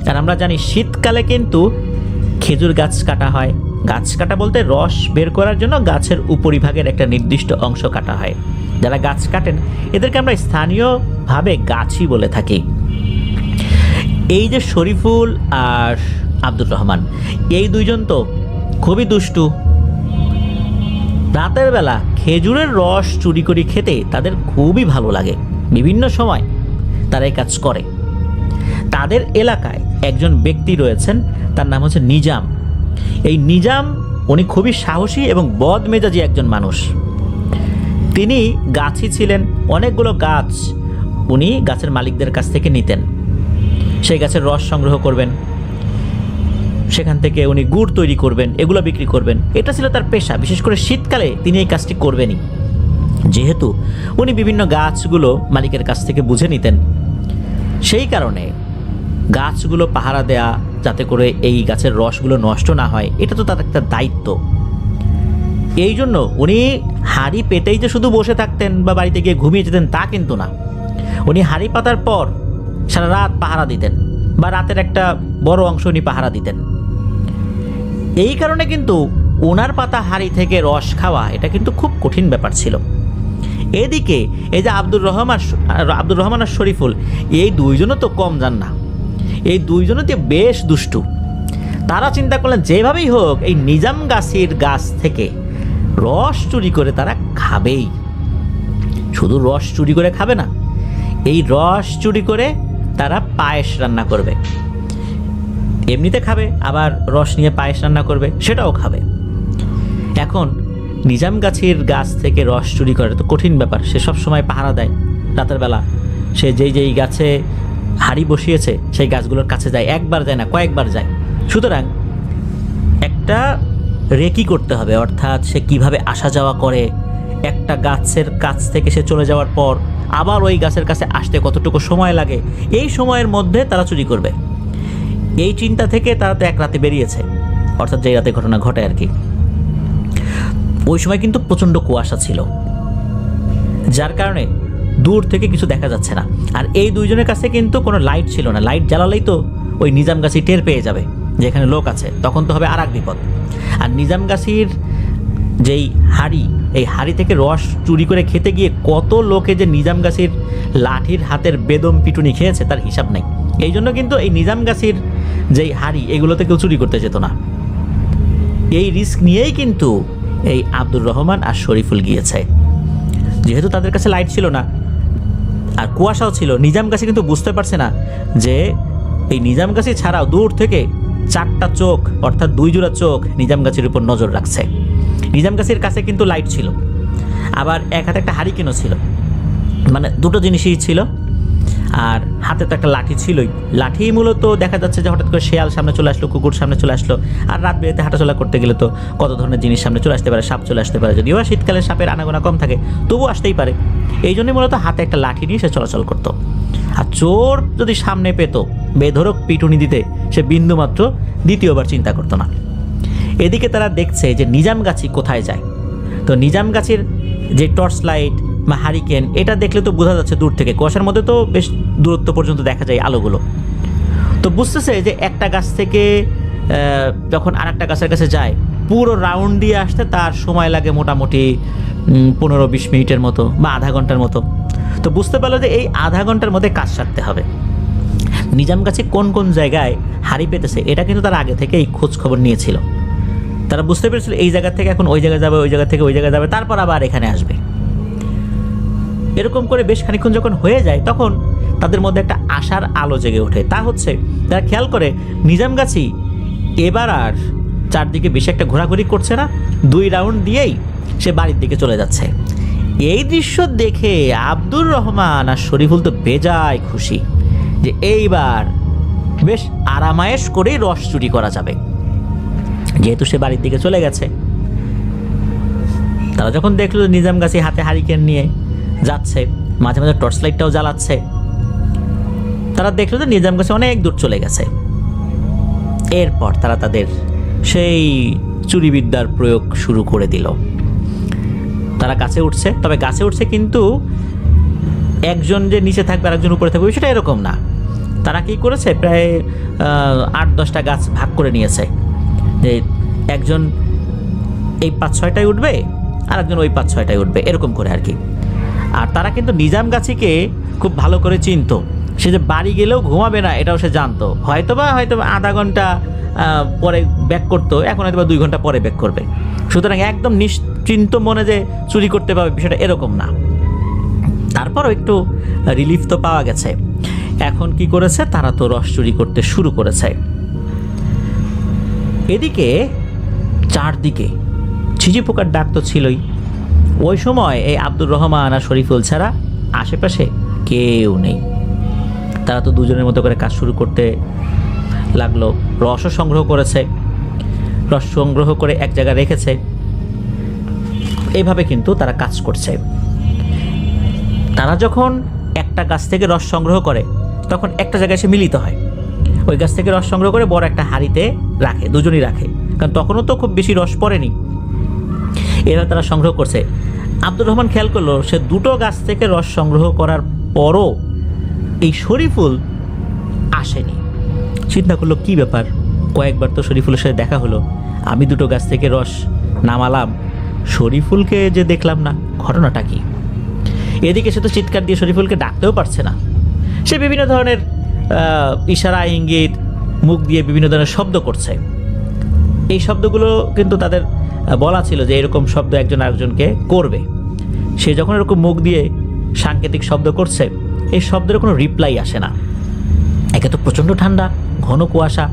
আর আমরা জানি শীতকালে কিন্তু খেজুর গাছ কাটা হয়। গাছ কাটা বলতে রস বের করার জন্য গাছের উপরিভাগের একটা নির্দিষ্ট অংশ কাটা হয়। যারা গাছ কাটেন এদেরকে আমরা স্থানীয়ভাবে গাছই বলে থাকি। এই যে শরীফুল আর আব্দুর রহমান, এই দুইজন তো খুবই দুষ্টু। রাতের বেলা খেজুরের রস চুরি করে খেতে তাদের খুবই ভালো লাগে। বিভিন্ন সময় তারা এই কাজ করে। তাদের এলাকায় একজন ব্যক্তি রয়েছেন, তার নাম হচ্ছে নিজাম। এই নিজাম উনি খুবই সাহসী এবং বদমেজাজি একজন মানুষ। তিনি গাছই ছিলেন। অনেকগুলো গাছ উনি গাছের মালিকদের কাছ থেকে নিতেন। সেই গাছের রস সংগ্রহ করবেন, সেখান থেকে উনি গুড় তৈরি করবেন, এগুলো বিক্রি করবেন। এটা ছিল তার পেশা। বিশেষ করে শীতকালে তিনি এই কাজটি করবেনই, যেহেতু উনি বিভিন্ন গাছগুলো মালিকের কাছ থেকে বুঝে নিতেন। সেই কারণে গাছগুলো পাহারা দেয়া, যাতে করে এই গাছের রসগুলো নষ্ট না হয়, এটা তো তার একটা দায়িত্ব। এই জন্য উনি হাঁড়ি পেতেই যে শুধু বসে থাকতেন বা বাড়িতে গিয়ে ঘুমিয়ে যেতেন তা কিন্তু না। উনি হাঁড়ি পাতার পর সারা রাত পাহারা দিতেন, বা রাতের একটা বড় অংশ উনি পাহারা দিতেন। এই কারণে কিন্তু ওনার পাতা হাঁড়ি থেকে রস খাওয়া এটা কিন্তু খুব কঠিন ব্যাপার ছিল। এদিকে এই যে আব্দুর রহমান আর শরীফুল, এই দুইজনও তো কম যান না। এই দুইজনও তো বেশ দুষ্টু। তারা চিন্তা করলেন যেভাবেই হোক এই নিজাম গাছের গাছ থেকে রস চুরি করে তারা খাবেই। শুধু রস চুরি করে খাবে না, এই রস চুরি করে তারা পায়েস রান্না করবে। এমনিতে খাবে, আবার রস নিয়ে পায়েস রান্না করবে, সেটাও খাবে। এখন নিজাম গাছের গাছ থেকে রস চুরি করে তো কঠিন ব্যাপার। সে সব সময় পাহারা দেয় রাতের বেলা। সে যেই গাছে হাঁড়ি বসিয়েছে সেই গাছগুলোর কাছে যায়, একবার যায় না, কয়েকবার যায়। সুতরাং একটা রেকি করতে হবে, অর্থাৎ সে কিভাবে আসা যাওয়া করে, একটা গাছের কাছ থেকে সে চলে যাওয়ার পর আবার ওই গাছের কাছে আসতে কতটুকু সময় লাগে, এই সময়ের মধ্যে তারা চুরি করবে। এই চিন্তা থেকে তারা তো এক রাতে বেরিয়েছে, অর্থাৎ যেই রাতে ঘটনা ঘটে আর কি। ওই সময় কিন্তু প্রচণ্ড কুয়াশা ছিল, যার কারণে দূর থেকে কিছু দেখা যাচ্ছে না। আর এই দুইজনের কাছে কিন্তু কোনো লাইট ছিল না। লাইট জ্বালালেই তো ওই নিজাম গাছি টের পেয়ে যাবে যে এখানে লোক আছে, তখন তো হবে আর এক বিপদ। আর নিজাম গাছির যেই হাঁড়ি, এই হাঁড়ি থেকে রস চুরি করে খেতে গিয়ে কত লোকে যে নিজাম গাছির লাঠির হাতের বেদম পিটুনি খেয়েছে তার হিসাব নেই। এই জন্য কিন্তু এই নিজাম গাছির যেই হাঁড়ি, এগুলোতে কেউ চুরি করতে যেত না। এই রিস্ক নিয়েই কিন্তু এই আব্দুর রহমান আর শরীফুল গিয়েছে। যেহেতু তাদের কাছে লাইট ছিল না আর কুয়াশাও ছিল, নিজাম গাছি কিন্তু বুঝতে পারছে না যে এই নিজাম গাছি ছাড়াও দূর থেকে 4টা চোখ, অর্থাৎ 2 জোড়া চোখ নিজাম গাছির উপর নজর রাখছে। নিজাম গাছির কাছে কিন্তু লাইট ছিল, আবার এক হাতে একটা হারিকেনও ছিল, মানে দুটো জিনিসই ছিল। আর হাতে তো একটা লাঠি ছিলই। লাঠি মূলত দেখা যাচ্ছে যে হঠাৎ করে শেয়াল সামনে চলে আসলো, কুকুর সামনে চলে আসলো। আর রাত বেড়েতে হাঁটাচলা করতে গেলে তো কত ধরনের জিনিস সামনে চলে আসতে পারে, সাপ চলে আসতে পারে। যদিও শীতকালে সাপের আনাগোনা কম থাকে, তবুও আসতেই পারে। এই জন্যই মূলত হাতে একটা লাঠি নিয়ে সে চলাচল করতো। আর চোর যদি সামনে পেত, বেধড়ক পিটুনি দিতে সে বিন্দুমাত্র দ্বিতীয়বার চিন্তা করতো না। এদিকে তারা দেখছে যে নিজাম গাছি কোথায় যায়। তো নিজাম গাছির যে টর্চ লাইট বা হারিকেন, এটা দেখলে তো বোঝা যাচ্ছে দূর থেকে, কুয়াশার মধ্যে তো বেশ দূরত্ব পর্যন্ত দেখা যায় আলোগুলো। তো বুঝতেছে যে একটা গাছ থেকে যখন আর একটা গাছের কাছে যায়, পুরো রাউন্ড দিয়ে আসতে তার সময় লাগে মোটামুটি 15-20 মিনিটের মতো বা আধা ঘন্টার মতো। তো বুঝতে পারলো যে এই আধা ঘন্টার মধ্যে কাজ সারতে হবে। নিজাম গাছি কোন কোন জায়গায় হাঁড়ি পেতেছে এটা কিন্তু তারা আগে থেকে এই খোঁজ খবর নিয়েছিল। তারা বুঝতে পেরেছিল এই জায়গা থেকে এখন ওই জায়গায় যাবে, ওই জায়গা থেকে ওই জায়গায় যাবে, তারপর আবার এখানে আসবে। এরকম করে বেশ খানিকক্ষণ যখন হয়ে যায়, তখন তাদের মধ্যে একটা আশার আলো জেগে ওঠে। তা হচ্ছে তারা খেয়াল করে নিজাম গাছি এবার আর চারদিকে বেশি একটা ঘোরাঘুরি করছে না, 2 রাউন্ড দিয়েই সে বাড়ির দিকে চলে যাচ্ছে। এই দৃশ্য দেখে আব্দুর রহমান আর শরীফুল তো বেজায় খুশি যে এইবার বেশ আরামায়েশ করেই রস চুরি করা যাবে, যেহেতু সে বাড়ির দিকে চলে গেছে। তারা যখন দেখলো নিজামগাছি হাতে হারিকেন নিয়ে যাচ্ছে, মাঝে মাঝে টর্চ লাইটটাও জ্বালাচ্ছে, তারা দেখলো যে নিজামগাছি অনেক দূর চলে গেছে। এরপর তারা তাদের সেই চুরিবিদ্যার প্রয়োগ শুরু করে দিল। তারা গাছে উঠছে, তবে গাছে উঠছে কিন্তু একজন যে নিচে থাকবে আর একজন উপরে থাকবে সেটা এরকম না। তারা কি করেছে, প্রায় 8-10টা গাছ ভাগ করে নিয়েছে, যে একজন এই 5-6টায় উঠবে আর একজন ওই 5-6টায় উঠবে, এরকম করে আর কি। আর তারা কিন্তু নিজামগাছিকে খুব ভালো করে চিনতো। সে যে বাড়ি গেলেও ঘুমাবে না এটাও সে জানতো। হয়তোবা আধা ঘন্টা পরে ব্যাক করতো, এখন হয়তো 2 ঘন্টা পরে ব্যাক করবে। সুতরাং একদম নিশ্চিন্ত মনে যে চুরি করতে পারবে বিষয়টা এরকম না। তারপরও একটু রিলিফ তো পাওয়া গেছে। এখন কি করেছে, তারা তো রস চুরি করতে শুরু করেছে। এদিকে চারদিকে ঝিঝি পোকার ডাক তো ছিলই। ওই সময় এই আব্দুর রহমান আর শরীফুল ছাড়া আশেপাশে কেউ নেই। তারা তো দুজনের মতো করে কাজ শুরু করতে লাগলো। রসও সংগ্রহ করেছে, রস সংগ্রহ করে এক জায়গায় রেখেছে। এইভাবে কিন্তু তারা কাজ করছে। তারা যখন একটা গাছ থেকে রস সংগ্রহ করে তখন একটা জায়গায় এসে মিলিত হয়। ওই গাছ থেকে রস সংগ্রহ করে বড় একটা হাঁড়িতে রাখে, দুজনই রাখে, কারণ তখনও তো খুব বেশি রস পড়েনি। এরা তারা সংগ্রহ করছে। আব্দুর রহমান খেয়াল করলো সে 2টো গাছ থেকে রস সংগ্রহ করার পরও এই শরীফুল আসেনি। চিন্তা করলো কি ব্যাপার, কয়েকবার তো শরীফুলের সাথে দেখা হলো, আমি 2টো গাছ থেকে রস নামালাম, শরীফুলকে যে দেখলাম না, ঘটনাটা কি? এদিকে সে তো চিৎকার দিয়ে শরীফুলকে ডাকতেও পারছে না। সে বিভিন্ন ধরনের ইশারা, ইঙ্গিত, মুখ দিয়ে বিভিন্ন ধরনের শব্দ করছে। এই শব্দগুলো কিন্তু তাদের বলা ছিল যে এরকম শব্দ একজন আরেকজনকে করবে। সে যখন এরকম মুখ দিয়ে সাংকেতিক শব্দ করছে, এই শব্দের কোনো রিপ্লাই আসে না। একে তো প্রচণ্ড ঠান্ডা, ঘন কুয়াশা,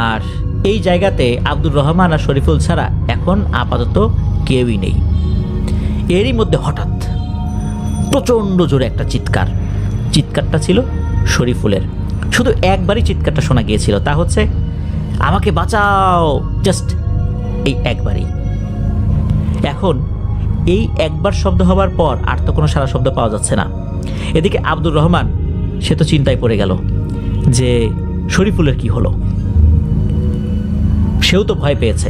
আর এই জায়গাতে আব্দুর রহমান আর শরীফুল ছাড়া এখন আপাতত কেউই নেই। এরই মধ্যে হঠাৎ প্রচণ্ড জোরে একটা চিৎকারটা ছিল শরীফুলের। শুধু একবারই চিৎকারটা শোনা গিয়েছিল, তা হচ্ছে আমাকে বাঁচাও, জাস্ট এই একবারই। এখন এই একবার শব্দ হবার পর আর তো কোনো সারা শব্দ পাওয়া যাচ্ছে না। এদিকে আব্দুর রহমান সে তো চিন্তায় পড়ে গেল যে শরীফুলের কি হলো। সেও তো ভয় পেয়েছে,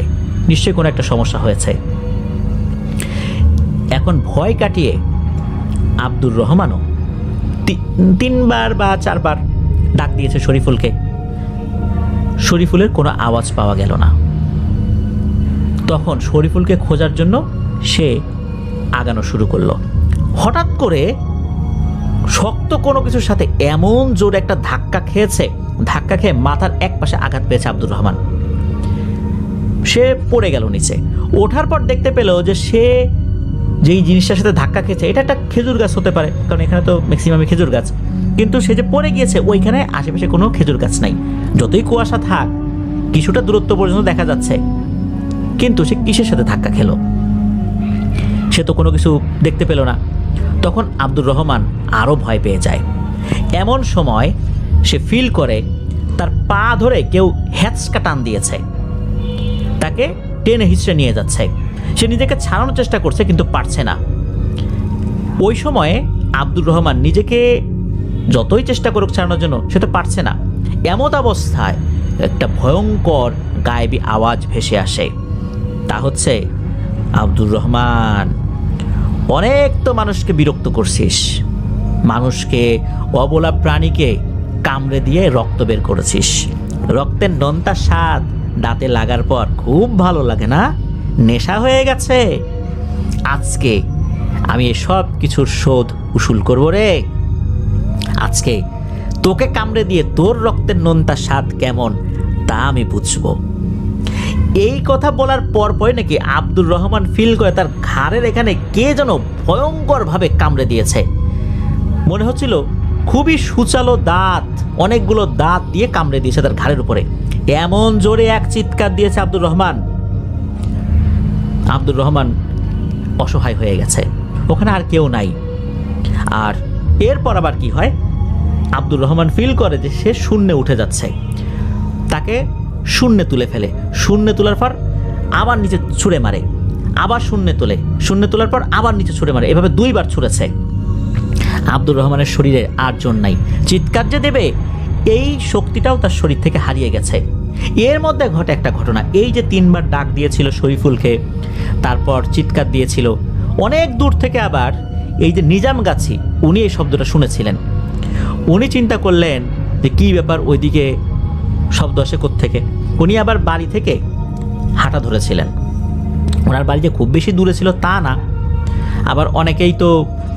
নিশ্চয়ই কোনো একটা সমস্যা হয়েছে। এখন ভয় কাটিয়ে আব্দুর রহমানও 3বার বা 4বার ডাক দিয়েছে শরীফুলকে। শরীফুলের কোনো আওয়াজ পাওয়া গেল না। তখন শরীফুলকে খোঁজার জন্য সে আগানো শুরু করলো। হঠাৎ করে শক্ত কোনো কিছুর সাথে এমন জোরে একটা ধাক্কা খেয়ে মাথার এক পাশে আঘাত পেয়েছে আব্দুর রহমান। সে পড়ে গেল নিচে। ওঠার পর দেখতে পেল যে সে যেই জিনিসটার সাথে ধাক্কা খেয়েছে এটা একটা খেজুর গাছ হতে পারে, কারণ এখানে তো ম্যাক্সিমামই খেজুর গাছ। কিন্তু সে যে পড়ে গিয়েছে ওইখানে আশেপাশে কোনো খেজুর গাছ নাই। যতই কুয়াশা থাক কিছুটা দূরত্ব পর্যন্ত দেখা যাচ্ছে, কিন্তু সে কিসের সাথে ধাক্কা খেলো সে তো কোনো কিছু দেখতে পেল না। তখন আব্দুর রহমান আরও ভয় পেয়ে যায়। এমন সময় সে ফিল করে তার পা ধরে কেউ হ্যাঁচকা টান দিয়েছে, তাকে টেনে হিঁচড়ে নিয়ে যাচ্ছে। সে নিজেকে ছাড়ানোর চেষ্টা করছে কিন্তু পারছে না। ওই সময়ে আব্দুর রহমান নিজেকে যতই চেষ্টা করুক ছাড়ানোর জন্য সে তো পারছে না। এমত অবস্থায় একটা ভয়ঙ্কর গায়েবী আওয়াজ ভেসে আসে, তা হচ্ছে আব্দুর রহমান, অনেক তো মানুষকে বিরক্ত করছিস, মানুষকে, অবলা প্রাণীকে কামড়ে দিয়ে রক্ত বের করেছিস। রক্তের নোনতা স্বাদ দাঁতে লাগার পর খুব ভালো লাগে না? নেশা হয়ে গেছে। আজকে আমি এসব কিছুর শোধ উসুল করব রে। আজকে তোকে কামড়ে দিয়ে তোর রক্তের নোনতা স্বাদ কেমন তা আমি বুঝবো। এই কথা বলার পরপরই নাকি আব্দুর রহমান ফিল করে তার ঘাড়ের এখানে কে যেন ভয়ঙ্করভাবে কামড়ে দিয়েছে। মনে হচ্ছিল খুবই সুচালো দাঁত, অনেকগুলো দাঁত দিয়ে কামড়ে দিয়েছে তার ঘাড়ের উপরে। এমন জোরে এক চিৎকার দিয়েছে আব্দুর রহমান অসহায় হয়ে গেছে। ওখানে আর কেউ নাই। আর এরপর আবার কি হয়, আব্দুর রহমান ফিল করে যে সে শূন্যে উঠে যাচ্ছে, তাকে শূন্যে তুলে ফেলে। শূন্যে তোলার পর আবার নিচে ছুঁড়ে মারে, আবার শূন্যে তোলার পর আবার নিচে ছুঁড়ে মারে, এভাবে 2 বার ছুঁড়েছে। আব্দুর রহমানের শরীরে আর জোর নাই, চিৎকার যে দেবে এই শক্তিটাও তার শরীর থেকে হারিয়ে গেছে। এর মধ্যে ঘটে একটা ঘটনা, এই যে 3 বার ডাক দিয়েছিল শরীফুলকে, তারপর চিৎকার দিয়েছিল, অনেক দূর থেকে আবার এই যে নিজামগাছি উনি এই শব্দটা শুনেছিলেন। উনি চিন্তা করলেন যে কী ব্যাপার, ওইদিকে শব্দ আসে কোত্থেকে। উনি আবার বাড়ি থেকে হাঁটা ধরেছিলেন। ওনার বাড়ি যে খুব বেশি দূরে ছিল তা না, আবার অনেকেই তো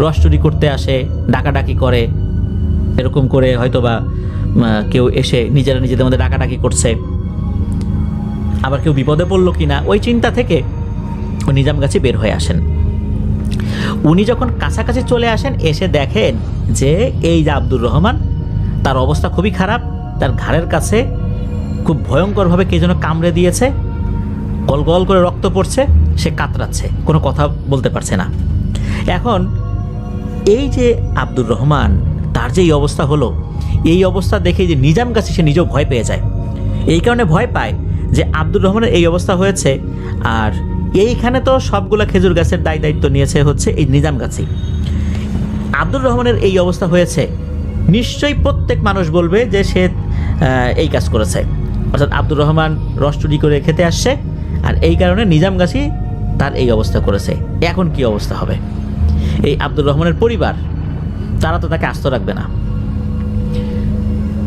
রস চুরি করতে আসে, ডাকাডাকি করে, এরকম করে হয়তো বা কেউ এসে নিজেরা নিজেদের মধ্যে ডাকাডাকি করছে, আবার কেউ বিপদে পড়লো কিনা, ওই চিন্তা থেকে ওই নিজামগাছি বের হয়ে আসেন। উনি যখন কাছাকাছি চলে আসেন, এসে দেখেন যে এই যে আব্দুর রহমান, তার অবস্থা খুবই খারাপ, তার ঘাড়ের কাছে খুব ভয়ঙ্করভাবে কে যেন কামড়ে দিয়েছে, গল করে রক্ত পড়ছে, সে কাতরাচ্ছে, কোনো কথা বলতে পারছে না। এখন এই যে আব্দুর রহমান, তার যে এই অবস্থা হলো, এই অবস্থা দেখে যে নিজামগাছি সে নিজেও ভয় পেয়ে যায়। এই কারণে ভয় পায় যে আব্দুর রহমানের এই অবস্থা হয়েছে, আর এইখানে তো সবগুলা খেজুর গাছের দায়িত্ব নিয়েছে হচ্ছে এই নিজামগাছি। আব্দুর রহমানের এই অবস্থা হয়েছে, নিশ্চয়ই প্রত্যেক মানুষ বলবে যে সে এই কাজ করেছে, অর্থাৎ আব্দুর রহমান রস চুরি করে খেতে আসছে, আর এই কারণে নিজামগাছি তার এই অবস্থা করেছে। এখন কি অবস্থা হবে? এই আব্দুর রহমানের পরিবার, তারা তো তাকে আস্ত রাখবে না।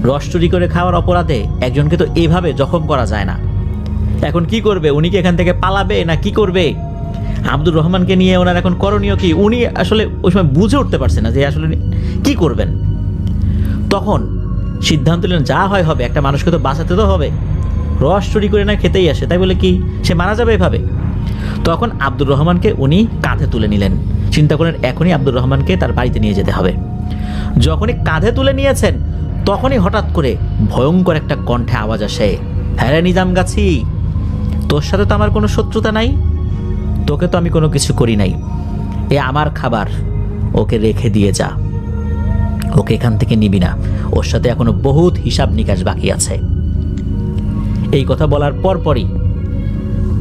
রস চুরি করে খাওয়ার অপরাধে একজনকে তো এইভাবে জখম করা যায় না। এখন কি করবে? উনি কি এখান থেকে পালাবে না কি করবে? আব্দুর রহমানকে নিয়ে ওনার এখন করণীয় কি? উনি আসলে ওই সময় বুঝে উঠতে পারছে না যে আসলে কি করবেন। তখন সিদ্ধান্ত নিলেন যা হয় হবে, একটা মানুষকে তো বাঁচাতে তো হবে, রস চুরি করে না খেতেই আসে, তাই বলে কি সে মারা যাবে এভাবে? তখন আব্দুর রহমানকে উনি কাঁধে তুলে নিলেন। চিন্তা করেন এখনই আব্দুর রহমানকে তার বাড়িতে নিয়ে যেতে হবে। যখনই কাঁধে তুলে নিয়েছেন, তখনই হঠাৎ করে ভয়ঙ্কর একটা কণ্ঠে আওয়াজ আসে, হ্যাঁ রে নিজামগাছি, তোর সাথে তো আমার কোনো শত্রুতা নাই, তোকে তো আমি কোনো কিছু করি নাই, এ আমার খাবার, ওকে রেখে দিয়ে যা, ওকে এখান থেকে নিবি না, ওর সাথে এখনো বহুত হিসাব নিকাশ বাকি আছে। এই কথা বলার পরপরই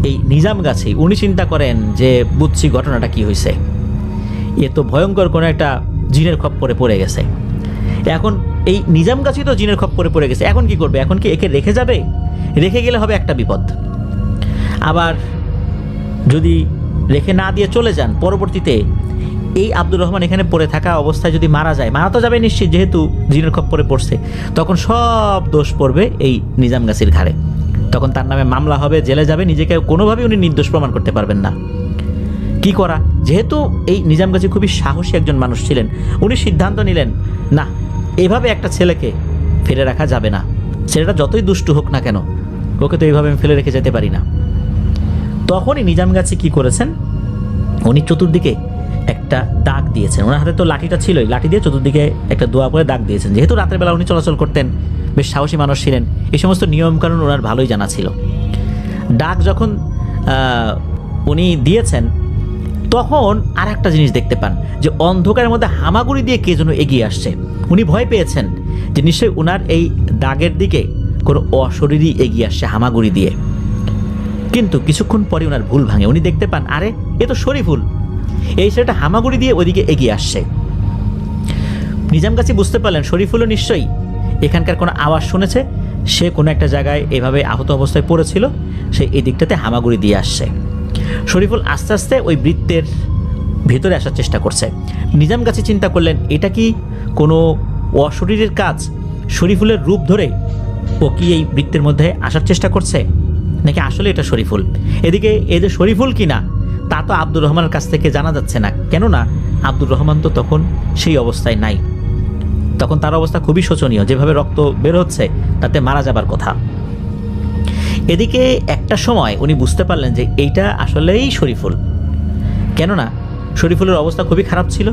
এই নিজামগাছি উনি চিন্তা করেন যে বুঝছি ঘটনাটা কি হয়েছে, এ তো ভয়ঙ্কর কোনো একটা জিনের খপ্পরে পড়ে গেছে। এখন এই নিজামগাছি তো জিনের খপ্পরে পড়ে গেছে, এখন কি করবে? এখন কি একে রেখে যাবে? রেখে গেলে হবে একটা বিপদ, আবার যদি রেখে না দিয়ে চলে যান, পরবর্তীতে এই আব্দুর রহমান এখানে পড়ে থাকা অবস্থায় যদি মারা যায়, মারা তো যাবে নিশ্চিত, যেহেতু জিনের খপ্পরে পড়ছে, তখন সব দোষ পড়বে এই নিজামগাছির ঘাড়ে। তখন তার নামে মামলা হবে, জেলে যাবে, নিজেকে কোনোভাবেই উনি নির্দোষ প্রমাণ করতে পারবেন না। কি করা? যেহেতু এই নিজামগাছি খুবই সাহসী একজন মানুষ ছিলেন, উনি সিদ্ধান্ত নিলেন না, এভাবে একটা ছেলেকে ফেলে রাখা যাবে না, ছেলেটা যতই দুষ্টু হোক না কেন, ওকে তো এইভাবে আমি ফেলে রেখে যেতে পারি না। তখনই নিজামগাছি কি করেছেন, উনি চতুর্দিকে একটা দাগ দিয়েছেন, ওনার হাতে তো লাঠিটা ছিলই, লাঠি দিয়ে চতুর্দিকে একটা দোয়া করে দাগ দিয়েছেন। যেহেতু রাতের বেলা উনি চলাচল করতেন, বেশ সাহসী মানুষ ছিলেন, এই সমস্ত নিয়মকানুন ওনার ভালোই জানা ছিল। দাগ যখন উনি দিয়েছেন, তখন আর একটা জিনিস দেখতে পান যে অন্ধকারের মধ্যে হামাগুড়ি দিয়ে কে যেন এগিয়ে আসছে। উনি ভয় পেয়েছেন যে নিশ্চয়ই ওনার এই দাগের দিকে কোনো অশরীরই এগিয়ে আসছে হামাগুড়ি দিয়ে। কিন্তু কিছুক্ষণ পরে ওনার ভুল ভাঙে, উনি দেখতে পান আরে এ তো শরীফুল, এই ছেলেটা হামাগুড়ি দিয়ে ওইদিকে এগিয়ে আসছে। নিজামগাছি বুঝতে পারলেন শরীফুলও নিশ্চয়ই এখানকার কোনো আওয়াজ শুনেছে, সে কোনো একটা জায়গায় এভাবে আহত অবস্থায় পড়েছিল, সে এই দিকটাতে হামাগুড়ি দিয়ে আসছে। শরীফুল আস্তে আস্তে ওই বৃত্তের ভেতরে আসার চেষ্টা করছে। নিজামগাছি চিন্তা করলেন এটা কি কোনো অশরীরের কাজ? শরীফুলের রূপ ধরে ও কি এই বৃত্তের মধ্যে আসার চেষ্টা করছে, নাকি আসলে এটা শরীফুল? এদিকে এই যে শরীফুল কিনা তা তো আব্দুর রহমানের কাছ থেকে জানা যাচ্ছে না, কেননা আব্দুর রহমান তো তখন সেই অবস্থায় নাই, তখন তার অবস্থা খুবই শোচনীয়, যেভাবে রক্ত বের হচ্ছে তাতে মারা যাবার কথা। এদিকে একটা সময় উনি বুঝতে পারলেন যে এইটা আসলেই শরীফুল, কেননা শরীফুলের অবস্থা খুবই খারাপ ছিল।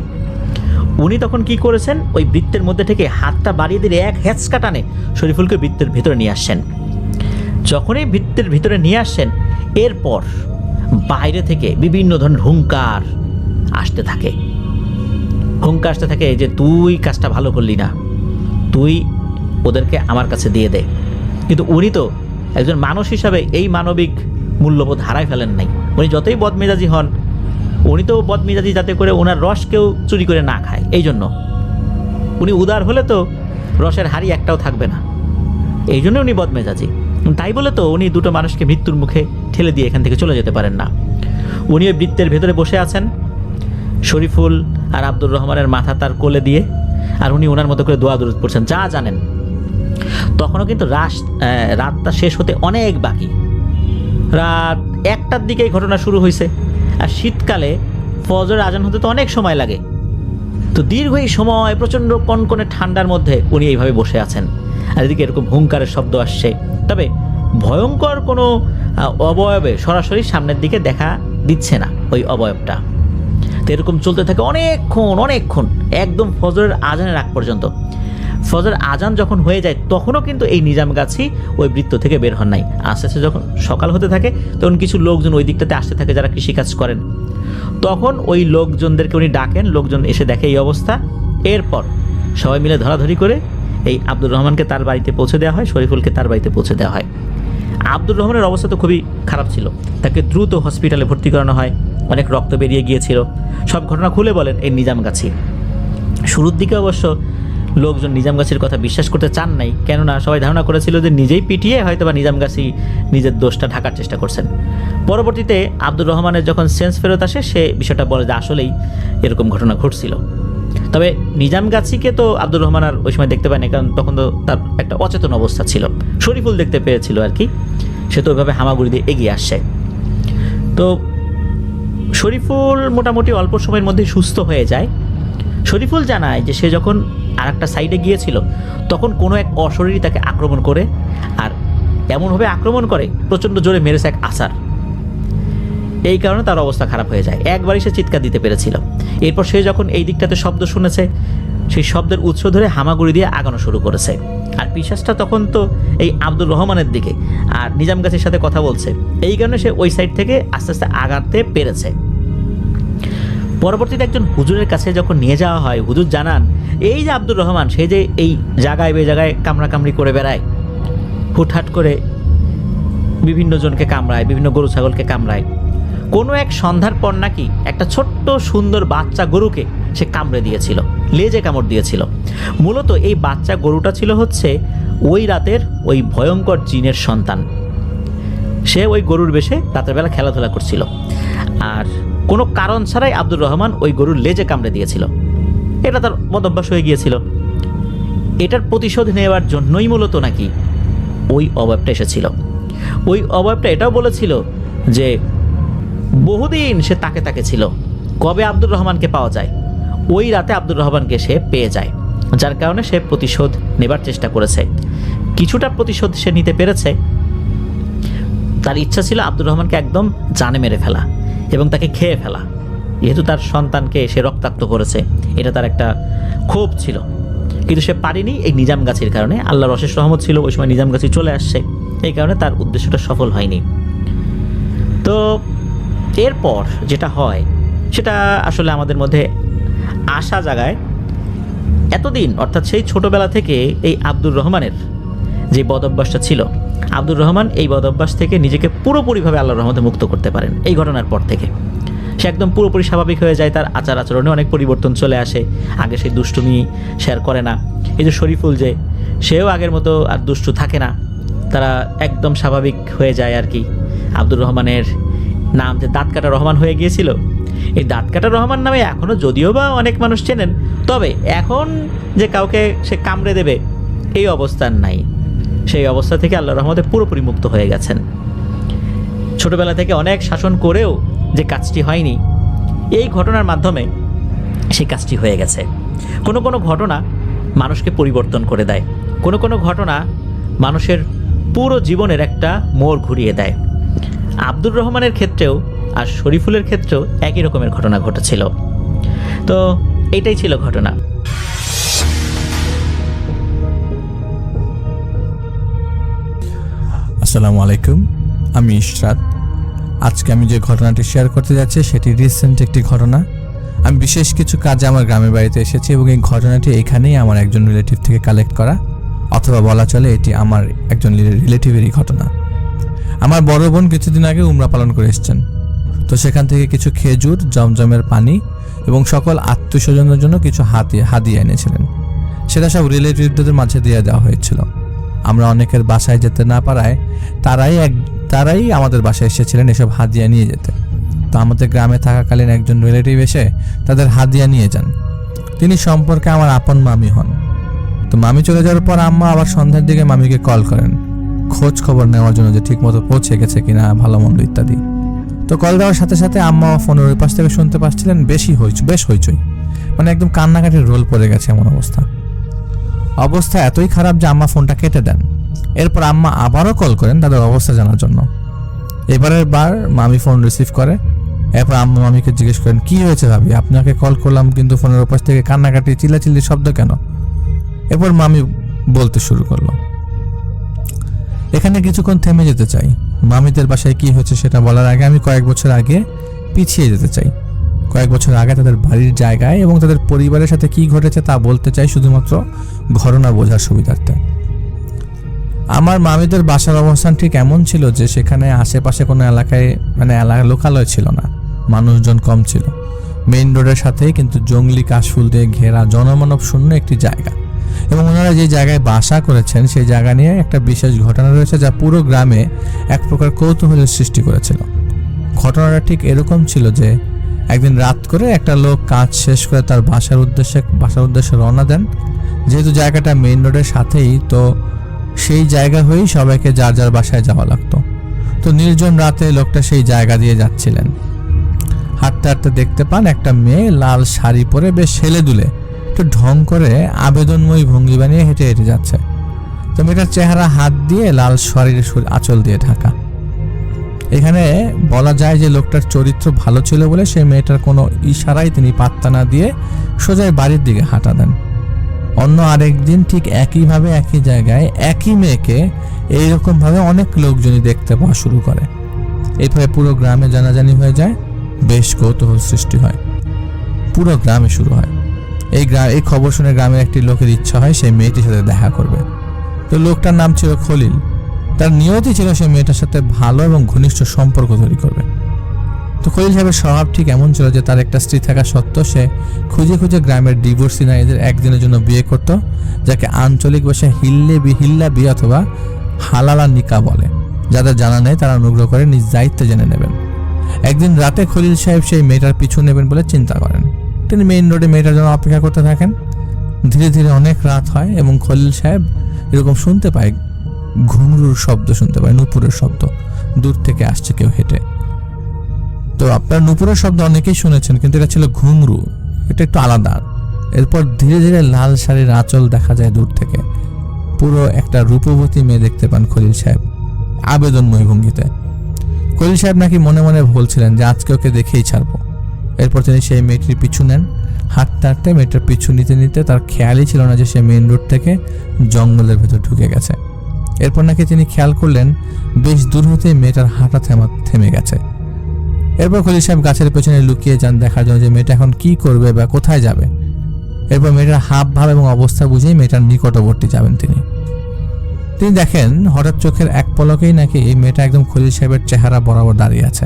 উনি তখন কি করেছেন, ওই বৃত্তের মধ্যে থেকে হাতটা বাড়িয়ে দিয়ে এক হ্যাঁচকা টানে শরীফুলকে বৃত্তের ভিতরে নিয়ে আসছেন। যখনই বৃত্তের ভিতরে নিয়ে আসছেন, এরপর বাইরে থেকে বিভিন্ন ধরনের হুঙ্কার আসতে থাকে, যে তুই কাজটা ভালো করলি না, তুই ওদেরকে আমার কাছে দিয়ে দে। কিন্তু উনি তো একজন মানুষ হিসাবে এই মানবিক মূল্যবোধ হারাই ফেলেন নাই। উনি যতই বদমেজাজি হন, উনি তো বদমেজাজি যাতে করে ওনার রস কেউ চুরি করে না খায়, এই জন্য উনি উদার হলে তো রসের হাড়ি একটাও থাকবে না, এই জন্য উনি বদমেজাজি। তাই বলে তো উনি দুটো মানুষকে মৃত্যুর মুখে ঠেলে দিয়ে এখান থেকে চলে যেতে পারেন না। উনি ওই বৃত্তের ভেতরে বসে আছেন, শরীফুল আর আব্দুর রহমানের মাথা তার কোলে দিয়ে, আর উনি ওনার মতো করে দোয়া দরুদ পড়ছেন। যা জানেন তখনও কিন্তু রাতটা শেষ হতে অনেক বাকি। রাত 1টার দিকেই ঘটনা শুরু হয়েছে, আর শীতকালে ফজরের আজান হতে তো অনেক সময় লাগে। তো দীর্ঘ এই সময় প্রচণ্ড কনকনে ঠান্ডার মধ্যে উনি এইভাবে বসে আছেন, আর এদিকে এরকম হুঙ্কারের শব্দ আসছে। তবে ভয়ঙ্কর কোনো অবয়বে সরাসরি সামনের দিকে দেখা দিচ্ছে না ওই অবয়বটা। তো এরকম চলতে থাকে অনেকক্ষণ একদম ফজরের আজানের আগ পর্যন্ত। ফজর আজান যখন হয়ে যায় তখনও কিন্তু এই নিজামগাছি ওই বৃত্ত থেকে বের হন নাই। আস্তে আস্তে যখন সকাল হতে থাকে তখন কিছু লোকজন ওই দিকটাতে আসতে থাকে যারা কৃষিকাজ করেন। তখন ওই লোকজনদেরকে উনি ডাকেন, লোকজন এসে দেখে এই অবস্থা। এরপর সবাই মিলে ধরাধরি করে এই আব্দুর রহমানকে তার বাড়িতে পৌঁছে দেওয়া হয়, শরীফুলকে তার বাড়িতে পৌঁছে দেওয়া হয়। আব্দুর রহমানের অবস্থা তো খুবই খারাপ ছিল, তাকে দ্রুত হসপিটালে ভর্তি করানো হয়, অনেক রক্ত বেরিয়ে গিয়েছিল। সব ঘটনা খুলে বলেন এই নিজামগাছি। শুরুর দিকে অবশ্য লোকজন নিজামগাছির কথা বিশ্বাস করতে চান নাই, কেননা সবাই ধারণা করেছিল যে নিজেই পিটিয়ে হয়তো বা নিজামগাছি নিজের দোষটা ঢাকার চেষ্টা করছেন। পরবর্তীতে আব্দুর রহমানের যখন সেন্স ফেরত আসে, সে বিষয়টা বলে যে আসলেই এরকম ঘটনা ঘটছিল। তবে নিজামগাছিকে তো আব্দুর রহমান আর ওই সময় দেখতে পায়নি, কারণ তখন তো তার একটা অচেতন অবস্থা ছিল। শরীফুল দেখতে পেয়েছিল আর কি, সে তো ওইভাবে হামাগুড়ি দিয়ে এগিয়ে আসছে। তো শরীফুল মোটামুটি অল্প সময়ের মধ্যে সুস্থ হয়ে যায়। শরীফুল জানায় যে সে যখন আর একটা সাইডে গিয়েছিল তখন কোনো এক অশরীরী তাকে আক্রমণ করে, আর এমনভাবে আক্রমণ করে প্রচণ্ড জোরে মেরেছে এক আসার। এই কারণে তার অবস্থা খারাপ হয়ে যায়। একবারই সে চিৎকার দিতে পেরেছিল। এরপর সে যখন এই দিকটাতে শব্দ শুনেছে, সেই শব্দের উৎস ধরে হামাগুড়ি দিয়ে আগানো শুরু করেছে। আর পিশাচটা তখন তো এই আব্দুর রহমানের দিকে আর নিজামগাছির সাথে কথা বলছে, এই কারণে সে ওই সাইড থেকে আস্তে আস্তে আগাতে পেরেছে। পরবর্তীতে একজন হুজুরের কাছে যখন নিয়ে যাওয়া হয়, হুজুর জানান এই যে আব্দুর রহমান, সে যে এই জায়গায় বে জায়গায় কামড়াকামড়ি করে বেড়ায়, হুটহাট করে বিভিন্ন জনকে কামড়ায়, বিভিন্ন গরু ছাগলকে কামড়ায়। কোনো এক সন্ধ্যার পর নাকি একটা ছোট্ট সুন্দর বাচ্চা গরুকে সে কামড়ে দিয়েছিল, লেজে কামড় দিয়েছিল। মূলত এই বাচ্চা গরুটা ছিল হচ্ছে ওই রাতের ওই ভয়ঙ্কর জিনের সন্তান। সে ওই গরুর বেশে রাতের বেলা খেলাধুলা করছিল, আর কোনো কারণ ছাড়াই আব্দুর রহমান ওই গরুর লেজে কামড়ে দিয়েছিল। এটা তার বদভ্যাস হয়ে গিয়েছিল। এটার প্রতিশোধ নেওয়ার জন্যই মূলত নাকি ওই অবয়বটা এসেছিল। ওই অবয়বটা এটাও বলেছিল যে বহুদিন সে তাকে ছিল, কবে আব্দুর রহমানকে পাওয়া যায়। ওই রাতে আব্দুর রহমানকে সে পেয়ে যায়, যার কারণে সে প্রতিশোধ নেবার চেষ্টা করেছে। কিছুটা প্রতিশোধ সে নিতে পেরেছে। তার ইচ্ছা ছিল আব্দুর রহমানকে একদম জানে মেরে ফেলা এবং তাকে খেয়ে ফেলা, যেহেতু তার সন্তানকে সে রক্তাক্ত করেছে, এটা তার একটা ক্ষোভ ছিল। কিন্তু সে পারেনি এই নিজামগাছির কারণে। আল্লাহর অশেষ রহমত ছিল, ওই সময় নিজামগাছি চলে আসছে, এই কারণে তার উদ্দেশ্যটা সফল হয়নি। তো এরপর যেটা হয় সেটা আসলে আমাদের মধ্যে আশা জাগায়। এতদিন অর্থাৎ সেই ছোটবেলা থেকে এই আব্দুর রহমানের যে বদভ্যাসটা ছিল, আব্দুর রহমান এই বদভ্যাস থেকে নিজেকে পুরোপুরিভাবে আল্লাহর রহমতে মুক্ত করতে পারেন। এই ঘটনার পর থেকে সে একদম পুরোপুরি স্বাভাবিক হয়ে যায়, তার আচার আচরণে অনেক পরিবর্তন চলে আসে। আগে সেই দুষ্টুমি শেয়ার করে না। এই যে শরীফুল, যে সেও আগের মতো আর দুষ্টু থাকে না, তারা একদম স্বাভাবিক হয়ে যায় আর কি। আব্দুর রহমানের নাম যে দাঁত কাটা রহমান হয়ে গিয়েছিল, এই দাঁত কাটা রহমান নামে এখনও যদিও বা অনেক মানুষ চেনেন, তবে এখন যে কাউকে সে কামড়ে দেবে এই অবস্থান নাই। সেই অবস্থা থেকে আল্লাহর রহমতে পুরোপুরি মুক্ত হয়ে গেছেন। ছোটবেলা থেকে অনেক শাসন করেও যে কাজটি হয়নি, এই ঘটনার মাধ্যমে সেই কাজটি হয়ে গেছে। কোনো কোনো ঘটনা মানুষকে পরিবর্তন করে দেয়, কোনো কোনো ঘটনা মানুষের পুরো জীবনের একটা মোড় ঘুরিয়ে দেয়। আব্দুর রহমানের ক্ষেত্রেও আর শরীফুলের ক্ষেত্রেও একই রকমের ঘটনা ঘটেছিল। তো এটাই ছিল ঘটনা। আসসালামু আলাইকুম, আমি ইশরাত। আজকে আমি যে ঘটনাটি শেয়ার করতে যাচ্ছি সেটি রিসেন্ট একটি ঘটনা। আমি বিশেষ কিছু কাজে আমার গ্রামের বাড়িতে এসেছি এবং এই ঘটনাটি এখানেই আমার একজন রিলেটিভ থেকে কালেক্ট করা, অথবা বলা চলে এটি আমার একজন রিলেটিভেরই ঘটনা। আমার বড় বোন কিছুদিন আগে উমরা পালন করে এসেছেন, তো সেখান থেকে কিছু খেজুর, জমজমের পানি এবং সকল আত্মীয় স্বজনের জন্য কিছু হাদিয়া এনেছিলেন। সেটা সব রিলেটিভদের মাঝে দিয়ে দেওয়া হয়েছিল। আমরা অনেকের বাসায় যেতে না পারায় তারাই আমাদের বাসায় এসেছিলেন এসব হাদিয়া নিয়ে যেতে। তো আমাদের গ্রামে থাকাকালীন একজন রিলেটিভ এসে তাদের হাদিয়া নিয়ে যান। তিনি সম্পর্কে আমার আপন মামি হন। তো মামি চলে যাওয়ার পর আম্মা আবার সন্ধ্যার দিকে মামিকে কল করেন খোঁজ খবর নেওয়ার জন্য যে ঠিকমতো পৌঁছে গেছে কিনা, ভালো মন্দ ইত্যাদি। তো কল দেওয়ার সাথে সাথে আম্মা ফোনের ওই পাশ থেকে শুনতে পাচ্ছিলেন বেশ হইচই, মানে একদম কান্নাকাটির রোল পড়ে গেছে এমন অবস্থা এতই খারাপ যে আম্মা ফোনটা কেটে দেন। এরপর আম্মা আবারও কল করেন তাদের অবস্থা জানার জন্য। এবারের বার মামি ফোন রিসিভ করে। এরপর আম্মা মামিকে জিজ্ঞেস করেন, কি হয়েছে ভাবি, আপনাকে কল করলাম কিন্তু ফোনের ওপাশ থেকে কান্নাকাটি চিল্লাচিল্লি শব্দ কেন? এরপর মামি বলতে শুরু করলো। এখানে কিছুক্ষণ থেমে যেতে চাই। মামিদের বাসায় কি হয়েছে সেটা বলার আগে আমি কয়েক বছর আগে পিছিয়ে যেতে চাই। কয়েক বছর আগে তাদের বাড়ির জায়গায় এবং তাদের পরিবারের সাথে কি ঘটেছে তা বলতে চাই, শুধুমাত্র ঘটনা বোঝার সুবিধার্থে। আমার মামিদের বাসার অবস্থান ঠিক এমন ছিল যে সেখানে আশেপাশে কোনো এলাকায় লোকালয় ছিল না, মানুষজন কম ছিল। মেইন রোডের সাথেই কিন্তু জঙ্গলি কাশফুল দিয়ে ঘেরা জনমানব শূন্য একটি জায়গা, এবং ওনারা যে জায়গায় বাসা করেছেন সেই জায়গা নিয়ে একটা বিশেষ ঘটনা রয়েছে যা পুরো গ্রামে এক প্রকার কৌতূহলের সৃষ্টি করেছিল। ঘটনাটা ঠিক এরকম ছিল যে একদিন রাত করে একটা লোক কাজ শেষ করে তার বাসার উদ্দেশ্যে রওনা দেন। যেহেতু জায়গাটা মেইন রোডের সাথেই, তো সেই জায়গা হয়েই সবাইকে যার যার বাসায় যাওয়া লাগতো। তো নির্জন রাতে লোকটা সেই জায়গা দিয়ে যাচ্ছিলেন। হাঁটতে হাঁটতে দেখতে পান একটা মেয়ে লাল শাড়ি পরে বেশ হেলে দুলে একটু ঢং করে আবেদনময়ী ভঙ্গি বানিয়ে হেঁটে হেঁটে যাচ্ছে। তো মেয়েটার চেহারা হাত দিয়ে লাল শাড়ির আঁচল দিয়ে ঢাকা। এখানে বলা যায় যে লোকটার চরিত্র ভালো ছিল বলে সেই মেয়েটার কোনো ইশারায় তিনি পাত্তা না দিয়ে সোজাই বাড়ির দিকে হাঁটা দেন। অন্য আরেকদিন ঠিক একইভাবে একই জায়গায় একই মেয়েকে এইরকমভাবে অনেক লোকজনই দেখতে পাওয়া শুরু করে। এইভাবে পুরো গ্রামে জানাজানি হয়ে যায়, বেশ কৌতূহল সৃষ্টি হয়, পুরো গ্রামে শুরু হয়। এই খবর শুনে গ্রামের একটি লোকের ইচ্ছা হয় সেই মেয়েটির সাথে দেখা করবে। তো লোকটার নাম ছিল খলিল। তার নিয়তি ছিল সেই মেয়েটার সাথে ভালো এবং ঘনিষ্ঠ সম্পর্ক তৈরি করবে। তো খলিল সাহেবের স্বভাব ঠিক এমন ছিল যে তার একটা স্ত্রী থাকা সত্ত্বেও সে খুঁজে খুঁজে গ্রামের ডিভোর্সি নারীদের একদিনের জন্য বিয়ে করত, যাকে আঞ্চলিক ভাষায় হিল্লা বিয়ে অথবা হালালা নিকা বলে। যাদের জানা নেই তারা অনুগ্রহ করে নিজ দায়িত্বে জেনে নেবেন। একদিন রাতে খলিল সাহেব সেই মেয়েটার পিছু নেবেন বলে চিন্তা করেন। তিনি মেইন রোডে মেয়েটার জন্য অপেক্ষা করতে থাকেন। ধীরে ধীরে অনেক রাত হয় এবং খলিল সাহেব এরকম শুনতে পায়, ঘুঙরুর শব্দ শুনতে পায়, নূপুরের শব্দ, দূর থেকে আসছে কেউ হেঁটে। তো আপনার নূপুরের শব্দ অনেকেই শুনেছেন, কিন্তু এটা ছিল ঘুঙরু, এটা একটু আলাদা। এরপর ধীরে ধীরে লাল শাড়ির আঁচল দেখা যায় দূর থেকে। পুরো একটা রূপবতী মেয়ে দেখতে পান খলিল সাহেব আবেদনময় ভঙ্গিতে। খলিল সাহেব নাকি মনে মনে বলছিলেন যে আজকে ওকে দেখেই ছাড়বো। এরপর তিনি সেই মেয়েটির পিছু নেন। হাঁটতে হাঁটতে মেয়েটার পিছু নিতে নিতে তার খেয়ালই ছিল না যে সে মেইন রোড থেকে জঙ্গলের ভেতর ঢুকে গেছে। এরপর নাকি তিনি খেয়াল করলেন বেশ দূর হতে মেয়েটার হাঁটা থেমে গেছে। এরপর খলিল সাহেব গাছের পেছনে লুকিয়ে যান দেখার জন্য যে মেয়েটা এখন কি করবে বা কোথায় যাবে। এরপর মেয়েটার হাব ভাব এবং অবস্থা বুঝেই মেয়েটার নিকটবর্তী যাবেন তিনি দেখেন হঠাৎ চোখের এক পলকেই নাকি এই মেয়েটা একদম খলিল সাহেবের চেহারা বরাবর দাঁড়িয়ে আছে।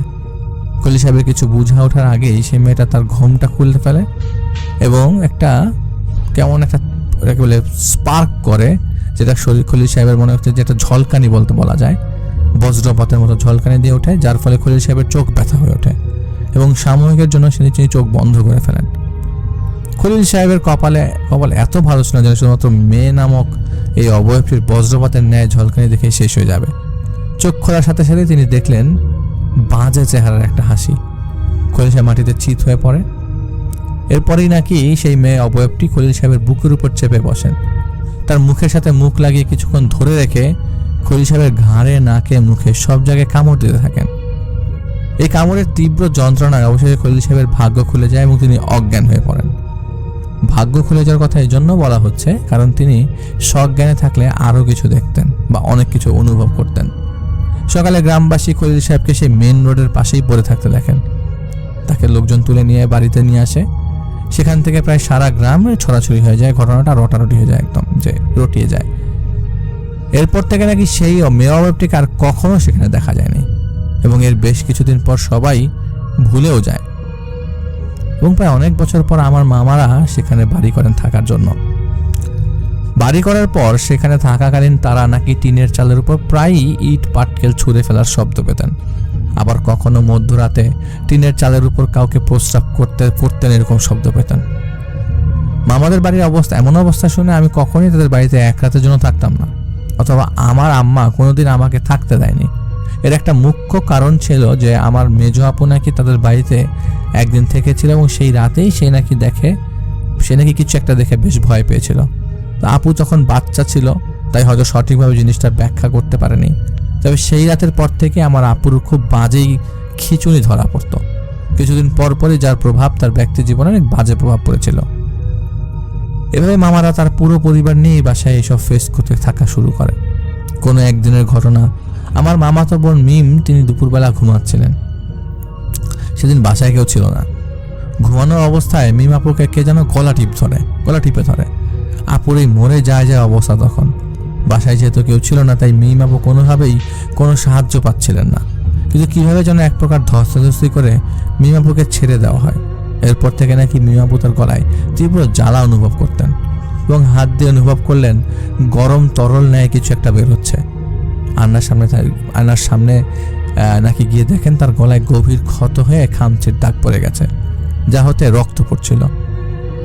খলিল সাহেবের কিছু বুঝা ওঠার আগেই সেই মেয়েটা তার ঘোমটা খুলতে ফেলে এবং কেমন একটা বলে স্পার্ক করে, যেটা খলিল সাহেবের মনে হচ্ছে যেটা ঝলকানি বলা যায়, বজ্রপাতের মতো ঝলকানি দিয়ে ওঠে, যার ফলে খলিল সাহেবের চোখ ব্যথা হয়ে ওঠে এবং সাময়িকের জন্য তিনি চোখ বন্ধ করে ফেলেন। খলিল সাহেবের কপাল এত ভালো ছিল যে শুধুমাত্র মেয়ে নামক এই অবয়বটির বজ্রপাতের ন্যায় ঝলকানি দেখে শেষ হয়ে যাবে। চোখ খোলার সাথে সাথে তিনি দেখলেন বাজে চেহারার একটা হাসি। খলিল সাহেব মাটিতে চিত হয়ে পড়ে। এরপরেই নাকি সেই মেয়ে অবয়বটি খলিল সাহেবের বুকের উপর চেপে বসেন। তার মুখের সাথে মুখ লাগিয়ে কিছুক্ষণ ধরে রেখে খলিল সাহেবের ঘাড়ে, নাকে, মুখে সব জায়গায় কামড় দিতে থাকেন। এই কামড়ের তীব্র যন্ত্রণায় অবশেষে খলিল সাহেবের ভাগ্য খুলে যায় এবং তিনি অজ্ঞান হয়ে পড়েন। ভাগ্য খুলে যাওয়ার কথা এই জন্য বলা হচ্ছে কারণ তিনি সজ্ঞানে থাকলে আরও কিছু দেখতেন বা অনেক কিছু অনুভব করতেন। সকালে গ্রামবাসী খলিল সাহেবকে সেই মেন রোডের পাশেই পড়ে থাকতে দেখেন। তাকে লোকজন তুলে নিয়ে বাড়িতে নিয়ে আসে সেখান থেকে প্রায় সারা গ্রামে ছড়াছড়ি হয়ে যায়, ঘটনাটা রটারটি হয়ে যায়, একদম যে রটিয়ে যায়। এরপর থেকে নাকি সেই মেয়ে অভাবটিকে আর কখনো সেখানে দেখা যায়নি এবং এর বেশ কিছুদিন পর সবাই ভুলেও যায় এবং প্রায় অনেক বছর পর আমার মামারা সেখানে বাড়ি করেন থাকার জন্য। বাড়ি করার পর সেখানে থাকাকালীন তারা নাকি টিনের চালের উপর প্রায়ই ইট পাটকেল ছুঁড়ে ফেলার শব্দ পেতেন। আবার কখনো মধ্যরাতে টিনের চালের উপর কাউকে প্রস্রাব করতেন এরকম শব্দ পেতেন। মামাদের বাড়ির অবস্থা এমন অবস্থা শুনে আমি কখনোই তাদের বাড়িতে এক রাতের জন্য থাকতাম না, অথবা আমার আম্মা কোনোদিন আমাকে থাকতে দেয়নি। এর একটা মুখ্য কারণ ছিল যে আমার মেজো আপু নাকি তাদের বাড়িতে একদিন থেকেছিল এবং সেই রাতেই সে নাকি কিছু একটা দেখে বেশ ভয় পেয়েছিল। তো আপু যখন বাচ্চা ছিল তাই হয়তো সঠিকভাবে জিনিসটা ব্যাখ্যা করতে পারেনি, তবে সেই রাতের পর থেকে আমার আপুর খুব বাজেই খিঁচুনি ধরা পড়তো। কিছুদিন পরপরই যার প্রভাব তার ব্যক্তি জীবনে অনেক বাজে প্রভাব পড়েছিল। এভাবে মামারা তার পুরো পরিবার নিয়ে বাসায় এসব ফেস করতে থাকা শুরু করে। কোনো একদিনের ঘটনা, আমার মামাতো বোন মিম তিনি দুপুরবেলা ঘুমাচ্ছিলেন। সেদিন বাসায় কেউ ছিল না। ঘুমানোর অবস্থায় মিম আপুকে কে যেন গলা টিপে ধরে। আপুর এই মরে যায় অবস্থা তখন। বাসায় যেহেতু কেউ ছিল না তাই মিম আপু কোনোভাবেই কোনো সাহায্য পাচ্ছিলেন না, কিন্তু কীভাবে যেন এক প্রকার ধস্তাধস্তি করে মিম আপুকে ছেড়ে দেওয়া হয়। এরপর থেকে নাকি মিম আপু তার গলায় তীব্র জ্বালা অনুভব করতেন এবং হাত দিয়ে অনুভব করলেন গরম তরল ন্যায় কিছু একটা বের হচ্ছে। আয়নার সামনে নাকি গিয়ে দেখেন তার গলায় গভীর ক্ষত হয়ে খামচির দাগ পড়ে গেছে, যা হতে রক্ত পড়ছিল।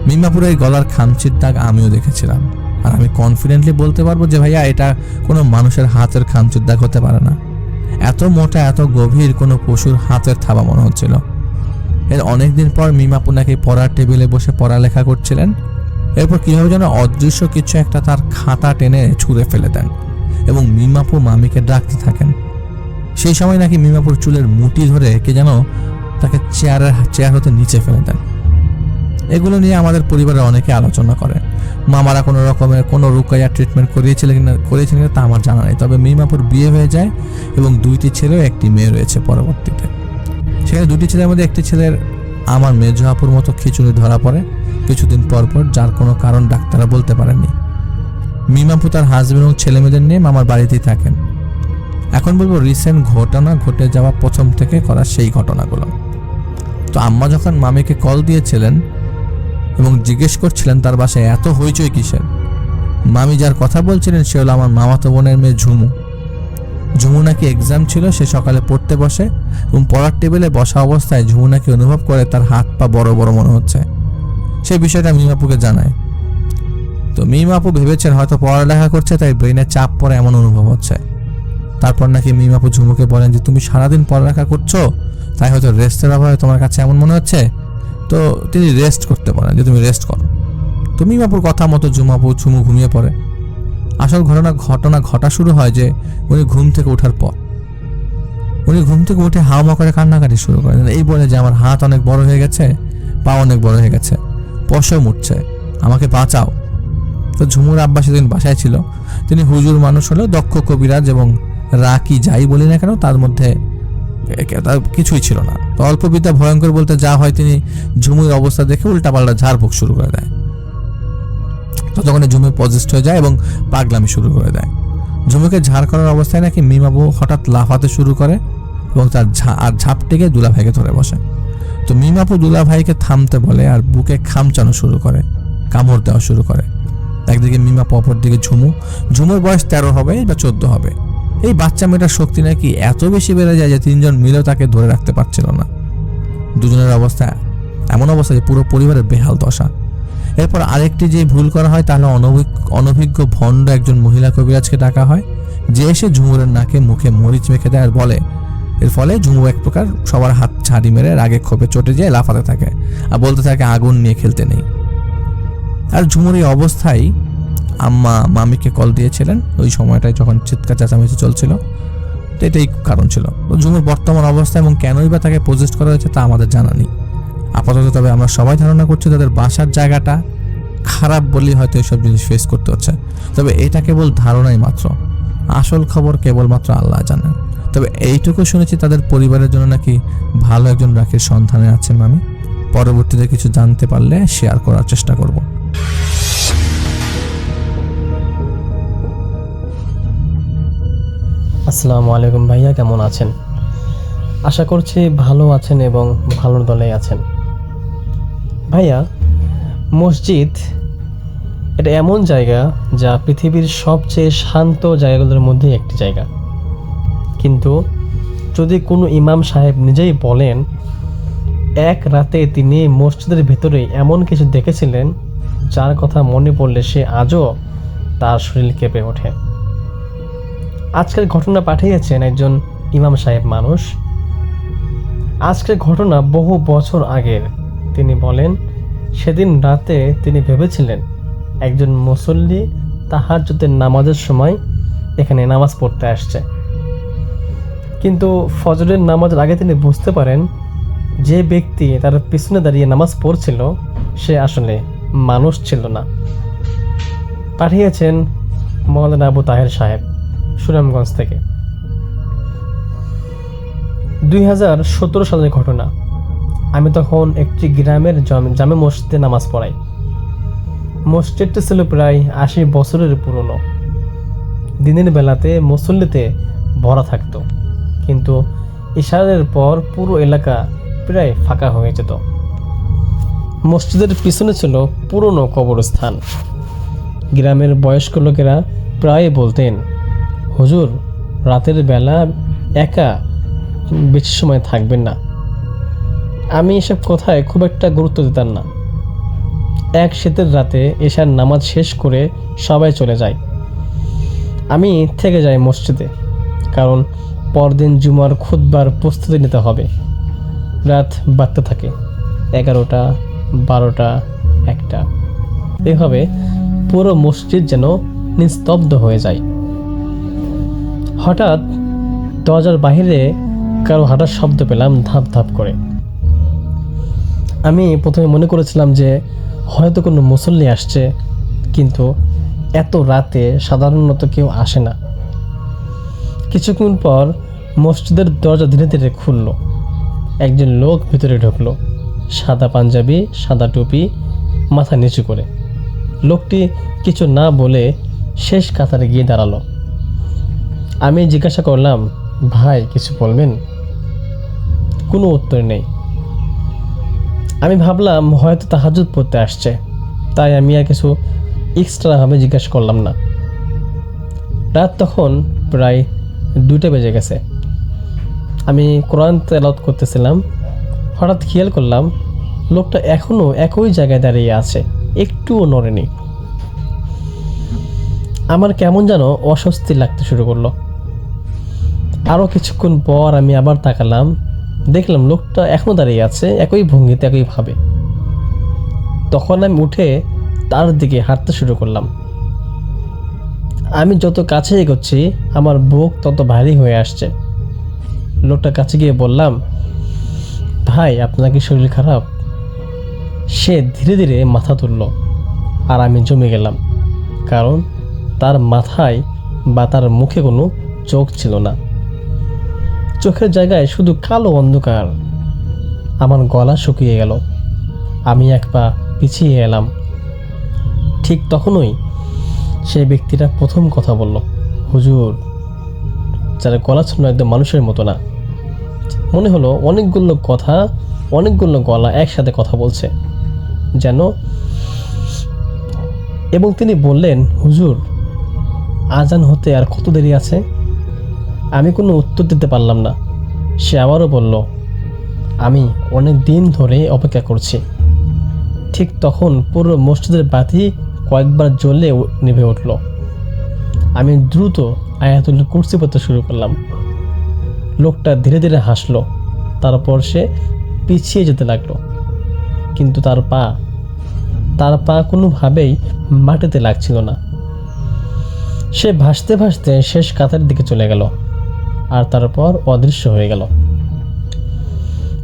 মিমাপুরের গলার খামচির দাগ আমিও দেখেছিলাম, আর আমি কনফিডেন্টলি বলতে পারবো যে ভাইয়া এটা কোনো মানুষের হাতের খামচির দাগ হতে পারে না। এত মোটা এত গভীর কোনো পশুর হাতের থাবা মনে হচ্ছিল। এর অনেকদিন পর মিমাপু নাকি পড়ার টেবিলে বসে পড়ালেখা করছিলেন। এরপর কীভাবে যেন অদৃশ্য কিছু একটা তার খাতা টেনে ছুঁড়ে ফেলে দেন এবং মিমাপু মামিকে ডাকতে থাকেন। সেই সময় নাকি মিমাপুর চুলের মুঠি ধরে কে যেন তাকে চেয়ার হতে নিচে ফেলে দেন। এগুলো নিয়ে আমাদের পরিবারের অনেকে আলোচনা করে। মামারা কোনো রকমের কোনো রুকাইয়া ট্রিটমেন্ট করিয়েছিলেন কিনা তা আমার জানা নেই, তবে মিমাপুর বিয়ে হয়ে যায় এবং 2টি ছেলে ও 1টি মেয়ে রয়েছে পরবর্তীতে। সেখানে 2টি ছেলের মধ্যে একটি ছেলের আমার মেজো আপুর মতো খিচুড়ি ধরা পড়ে কিছুদিন পর, যার কোনো কারণ ডাক্তাররা বলতে পারেননি। মিমাপু তার হাজবেন্ড এবং ছেলে মেয়েদের নিয়ে মামার বাড়িতেই থাকেন। এখন বলবো রিসেন্ট ঘটনা ঘটে যাওয়া প্রথম থেকে করা সেই ঘটনাগুলো। তো আম্মা যখন মামিকে কল দিয়েছিলেন এবং জিজ্ঞেস করছিলেন তার বাসায় এত হইচই কিসের, মামি যার কথা বলছিলেন সে হলো আমার মামাতো বোনের মেয়ে ঝুমু নাকি এক্সাম ছিল, সে সকালে পড়তে বসে এবং পড়ার টেবিলে বসা অবস্থায় ঝুমু নাকি অনুভব করে তার হাত পা বড় বড় মনে হচ্ছে। সেই বিষয়টা মিমাপুকে জানায়। তো মিমাপু ভেবেছেন হয়তো পড়ালেখা করছে তাই ব্রেনে চাপ পড়ে এমন অনুভব হচ্ছে। তারপর নাকি মিমাপু ঝুমুকে বলেন যে তুমি সারাদিন পড়ালেখা করছো তাই হয়তো রেস্টের অভাবে তোমার কাছে এমন মনে হচ্ছে। তো তিনি রেস্ট করতে বলেন যে তুমি রেস্ট করো। তো মিমাপুর কথা মতো ঝুমু ঘুমিয়ে পড়ে। আসল ঘটনা ঘটা শুরু হয় যে উনি ঘুম থেকে ওঠার পর ঘুম থেকে উঠে হাওয়া করে কান্নাকাটি শুরু করেন। এই বলে যে আমার হাত অনেক বড় হয়ে গেছে, পা অনেক বড় হয়ে গেছে, পশম উঠছে, আমাকে বাঁচাও। তো ঝুমুর আব্বা সেদিন বাসায় ছিল। তিনি হুজুর মানুষ হলেও দক্ষ কবিরাজ এবং রাকি যাই বলি না কেন তার মধ্যে তার কিছুই ছিল না। তো অল্প বিদ্যা ভয়ঙ্কর বলতে যা হয় তিনি ঝুমুর অবস্থা দেখে উল্টাপাল্টা ঝাড়ফুঁক শুরু করে দেয়। তো তখন ঝুমু পজেস্ট হয়ে যায় এবং পাগলামি শুরু করে দেয়। ঝুমুকে ঝাড় করার অবস্থায় নাকি মিমাবু হঠাৎ লাফাতে শুরু করে এবং তার ঝাপটিকে দুলাভাইকে ধরে বসে। তো মিমাপু দুলাভাইকে থামতে বলে আর বুকে খামচানো শুরু করে, কামড় দেওয়া শুরু করে। একদিকে মিমাপু অপরদিকে ঝুমুর বয়স 13 হবে বা 14 হবে। এই বাচ্চা মেয়েটার শক্তি নাকি এত বেশি বেড়ে যায় যে 3জন মিলেও তাকে ধরে রাখতে পারছিল না। দুজনের অবস্থা এমন অবস্থা যে পুরো পরিবারের বেহাল দশা। এরপর আরেকটি যে ভুল করা হয় তাহলে অনভিজ্ঞ ভণ্ড একজন মহিলা কবিরাজকে ডাকা হয়, যে এসে ঝুমুরের নাকে মুখে মরিচ মেখে দেয় আর বলে। এর ফলে ঝুমু এক প্রকার সবার হাত ছাড়ি মেরে রাগে ক্ষোভে চটে যায়, লাফাতে থাকে আর বলতে থাকে আগুন নিয়ে খেলতে নেই। আর ঝুমুর এই অবস্থায় আম্মা মামিকে কল দিয়েছিলেন ওই সময়টায় যখন চিৎকার চেঁচামেচি চলছিল। তো এটাই কারণ ছিল। ঝুমুর বর্তমান অবস্থা এবং কেনই বা তাকে পজেস্ট করা হয়েছে তা আমাদের জানা নেই আপাতত। তবে আমরা সবাই ধারণা করছি তাদের বাসার জায়গাটা খারাপ বলেই হয়তো এইসব জিনিস ফেস করতে হচ্ছে। তবে এটা কেবল ধারণাই মাত্র, আসল খবর কেবলমাত্র আল্লাহ জানেন। তবে এইটুকু শুনেছি তাদের পরিবারের জন্য নাকি ভালো একজন রাখির সন্ধানে আছে মামি। পরবর্তীতে কিছু জানতে পারলে শেয়ার করার চেষ্টা করব। আসসালামু আলাইকুম ভাইয়া, কেমন আছেন? আশা করছি ভালো আছেন এবং ভালো দলেই আছেন। ভাইয়া, মসজিদ এটা এমন জায়গা যা পৃথিবীর সবচেয়ে শান্ত জায়গাগুলোর মধ্যে একটি জায়গা। কিন্তু যদি কোনো ইমাম সাহেব নিজেই বলেন এক রাতে তিনি মসজিদের ভেতরে এমন কিছু দেখেছিলেন যার কথা মনে পড়লে সে আজও তার শরীর কেঁপে ওঠে। আজকের ঘটনা পাঠিয়েছেন একজন ইমাম সাহেব মানুষ। আজকের ঘটনা বহু বছর আগের। তিনি বলেন সেদিন রাতে তিনি ভেবেছিলেন একজন মুসল্লি তাহাজ্জুদের নামাজের সময় এখানে নামাজ পড়তে আসছে, কিন্তু ফজরের নামাজের আগে তিনি বুঝতে পারেন যে ব্যক্তি তার পিছনে দাঁড়িয়ে নামাজ পড়ছিল সে আসলে মানুষ ছিল না। পাঠিয়েছেন মওলানা আবু তাহের সাহেব, সুনামগঞ্জ থেকে। 2017 সালের ঘটনা। আমি তখন একটি গ্রামের জামে মসজিদে নামাজ পড়াই। মসজিদটি ছিল প্রায় 80 বছরের পুরনো। দিনের বেলাতে মুসল্লিতে ভরা থাকতো, কিন্তু ইশারের পর পুরো এলাকা প্রায় ফাঁকা হয়ে যেত। মসজিদের পিছনে ছিল পুরনো কবরস্থান। গ্রামের বয়স্ক লোকেরা প্রায় বলতেন, হুজুর রাতের বেলা একা বেশি সময় থাকবেন না। আমি এসব কথায় খুব একটা গুরুত্ব দিতাম না। এক শীতের রাতে এশার নামাজ শেষ করে সবাই চলে যায়। আমি থেকে যাই মসজিদে, কারণ পরদিন জুমার খুতবার প্রস্তুতি নিতে হবে। রাত বাড়তে থাকে, 11টা, 12টা, 1টা। এভাবে পুরো মসজিদ যেন নিস্তব্ধ হয়ে যায়। হঠাৎ দরজার বাহিরে কারো হাঁটার শব্দ পেলাম, ধাপ ধাপ করে। আমি প্রথমে মনে করেছিলাম যে হয়তো কোনো মুসল্লি আসছে, কিন্তু এত রাতে সাধারণত কেউ আসে না। কিছুক্ষণ পর মসজিদের দরজা ধীরে ধীরে খুলল। একজন লোক ভিতরে ঢুকলো, সাদা পাঞ্জাবি, সাদা টুপি, মাথা নিচু করে। লোকটি কিছু না বলে শেষ কাতারে গিয়ে দাঁড়ালো। আমি জিজ্ঞাসা করলাম, ভাই কিছু বলবেন? কোনো উত্তর নেই। আমি ভাবলাম হয়তো তাহাজ্জুদ পড়তে আসছে, তাই আমি আর কিছু এক্সট্রাভাবে জিজ্ঞাসা করলাম না। রাত তখন প্রায় 2টা বেজে গেছে। আমি কোরআন তেলাওয়াত করতেছিলাম। হঠাৎ খেয়াল করলাম লোকটা এখনও একই জায়গায় দাঁড়িয়ে আছে, একটুও নড়েনি। আমার কেমন যেন অস্বস্তি লাগতে শুরু করলো। আরও কিছুক্ষণ পর আমি আবার তাকালাম, দেখলাম লোকটা এখনও দাঁড়িয়ে আছে, একই ভঙ্গিতে, একইভাবে। তখন আমি উঠে তার দিকে হাঁটতে শুরু করলাম। আমি যত কাছে এগোচ্ছি আমার বুক তত ভারী হয়ে আসছে। লোকটার কাছে গিয়ে বললাম, ভাই আপনার কি শরীর খারাপ? সে ধীরে ধীরে মাথা তুলল, আর আমি জমে গেলাম, কারণ তার মাথায় বা তার মুখে কোনো চোখ ছিল না। চোখের জায়গায় শুধু কালো অন্ধকার। আমার গলা শুকিয়ে গেল। আমি এক পা পিছিয়ে এলাম। ঠিক তখনই সেই ব্যক্তিটা প্রথম কথা বলল, হুজুর। যার গলা ছিল একদম মানুষের মতো না। মনে হলো অনেকগুলো কথা, অনেকগুলো গলা একসাথে কথা বলছে যেন। এবং তিনি বললেন, হুজুর আজান হতে আর কত দেরি আছে? আমি কোনো উত্তর দিতে পারলাম না। সে আবারও বলল, আমি অনেক দিন ধরে অপেক্ষা করছি। ঠিক তখন পুরো মসজিদের বাতি কয়েকবার জ্বলে নিভে উঠল। আমি দ্রুত আয়াতুল কুরসি পড়তে শুরু করলাম। লোকটা ধীরে ধীরে হাসলো, তারপর সে পিছিয়ে যেতে লাগলো, কিন্তু তার পা কোনোভাবেই মাটিতে লাগছিল না। সে ভাসতে ভাসতে শেষ কাতারের দিকে চলে গেল, আর তারপর অদৃশ্য হয়ে গেল।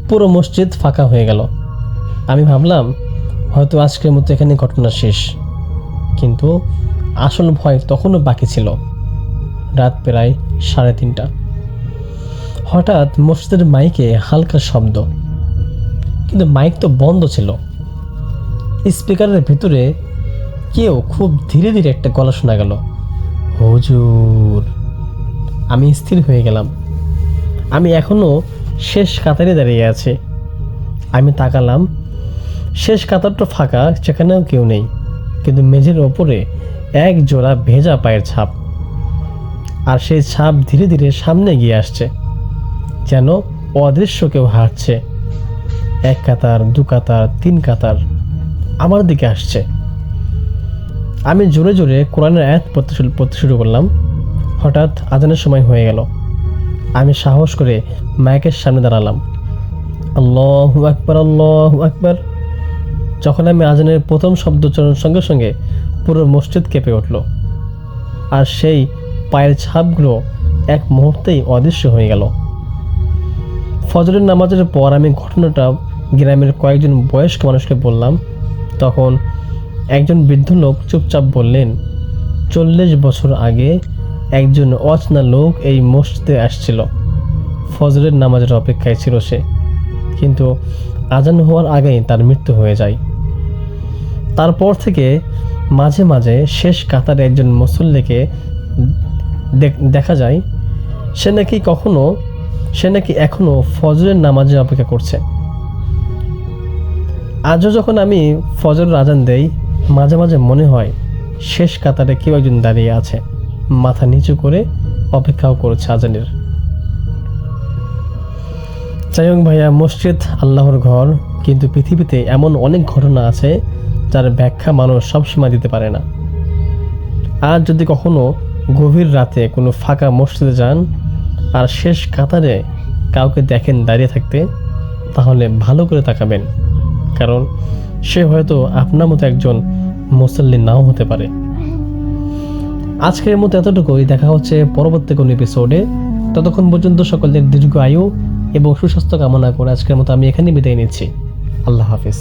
পুরো মসজিদ ফাঁকা হয়ে গেল। আমি ভাবলাম হয়তো আজকের মতো এখানে ঘটনা শেষ, কিন্তু আসল ভয় তখনও বাকি ছিল। রাত প্রায় 3:30। হঠাৎ মসজিদের মাইকে হালকা শব্দ, কিন্তু মাইক তো বন্ধ ছিল। স্পিকারের ভিতরে কেউ খুব ধীরে ধীরে একটা গলা শোনা গেল, হুজুর। আমি স্থির হয়ে গেলাম। আমি এখনো শেষ কাতারে দাঁড়িয়ে আছি। আমি তাকালাম, শেষ কাতারটা ফাঁকা, সেখানেও কেউ নেই, কিন্তু মেঝের ওপরে এক জোড়া ভেজা পায়ের ছাপ। আর সেই ছাপ ধীরে ধীরে সামনে গিয়ে আসছে, যেন অদৃশ্য কেউ হাঁটছে। 1 কাতার, 2 কাতার, 3 কাতার আমার দিকে আসছে। আমি জোরে জোরে কোরআনের আয়াত পড়তে শুরু করলাম। হঠাৎ আজানের সময় হয়ে গেল। আমি সাহস করে মাইকের সামনে দাঁড়ালাম। আল্লাহু আকবার, আল্লাহু আকবার। যখন আমি আজানের প্রথম শব্দ উচ্চারণের সঙ্গে সঙ্গে পুরো মসজিদ কেঁপে উঠল, আর সেই পায়ের ছাপগুলো এক মুহূর্তেই অদৃশ্য হয়ে গেল। ফজরের নামাজের পর আমি ঘটনাটা গ্রামের কয়েকজন বয়স্ক মানুষকে বললাম। তখন একজন বৃদ্ধ লোক চুপচাপ বললেন, 40 বছর আগে একজন অচেনা লোক এই মসজিদে আসছিল। ফজরের নামাজের অপেক্ষায় ছিল সে, কিন্তু আজান হওয়ার আগেই তার মৃত্যু হয়ে যায়। তারপর থেকে মাঝে মাঝে শেষ কাতারে একজন মুসল্লিকে দেখা যায়। সে নাকি এখনো ফজরের নামাজের অপেক্ষা করছে। আজও যখন আমি ফজরের আজান দেই, মাঝে মাঝে মনে হয় শেষ কাতারে কেউ একজন দাঁড়িয়ে আছে, মাথা নিচু করে অপেক্ষাও করছে আজানের। যাই হোক ভাইয়া, মসজিদ আল্লাহর ঘর, কিন্তু পৃথিবীতে এমন অনেক ঘটনা আছে যার ব্যাখ্যা মানুষ সবসময় দিতে পারে না। আজ যদি কখনো গভীর রাতে কোনো ফাঁকা মসজিদে যান আর শেষ কাতারে কাউকে দেখেন দাঁড়িয়ে থাকতে, তাহলে ভালো করে তাকাবেন, কারণ সে হয়তো আপনার মতো একজন মুসল্লি নাও হতে পারে। আজকের মতো এতটুকুই। দেখা হচ্ছে পরবর্তী কোনো এপিসোডে। ততক্ষণ পর্যন্ত সকলের দীর্ঘ আয়ু এবং সুস্বাস্থ্য কামনা করে আজকের মতো আমি এখানেই বিদায় নিচ্ছি। আল্লাহ হাফিজ।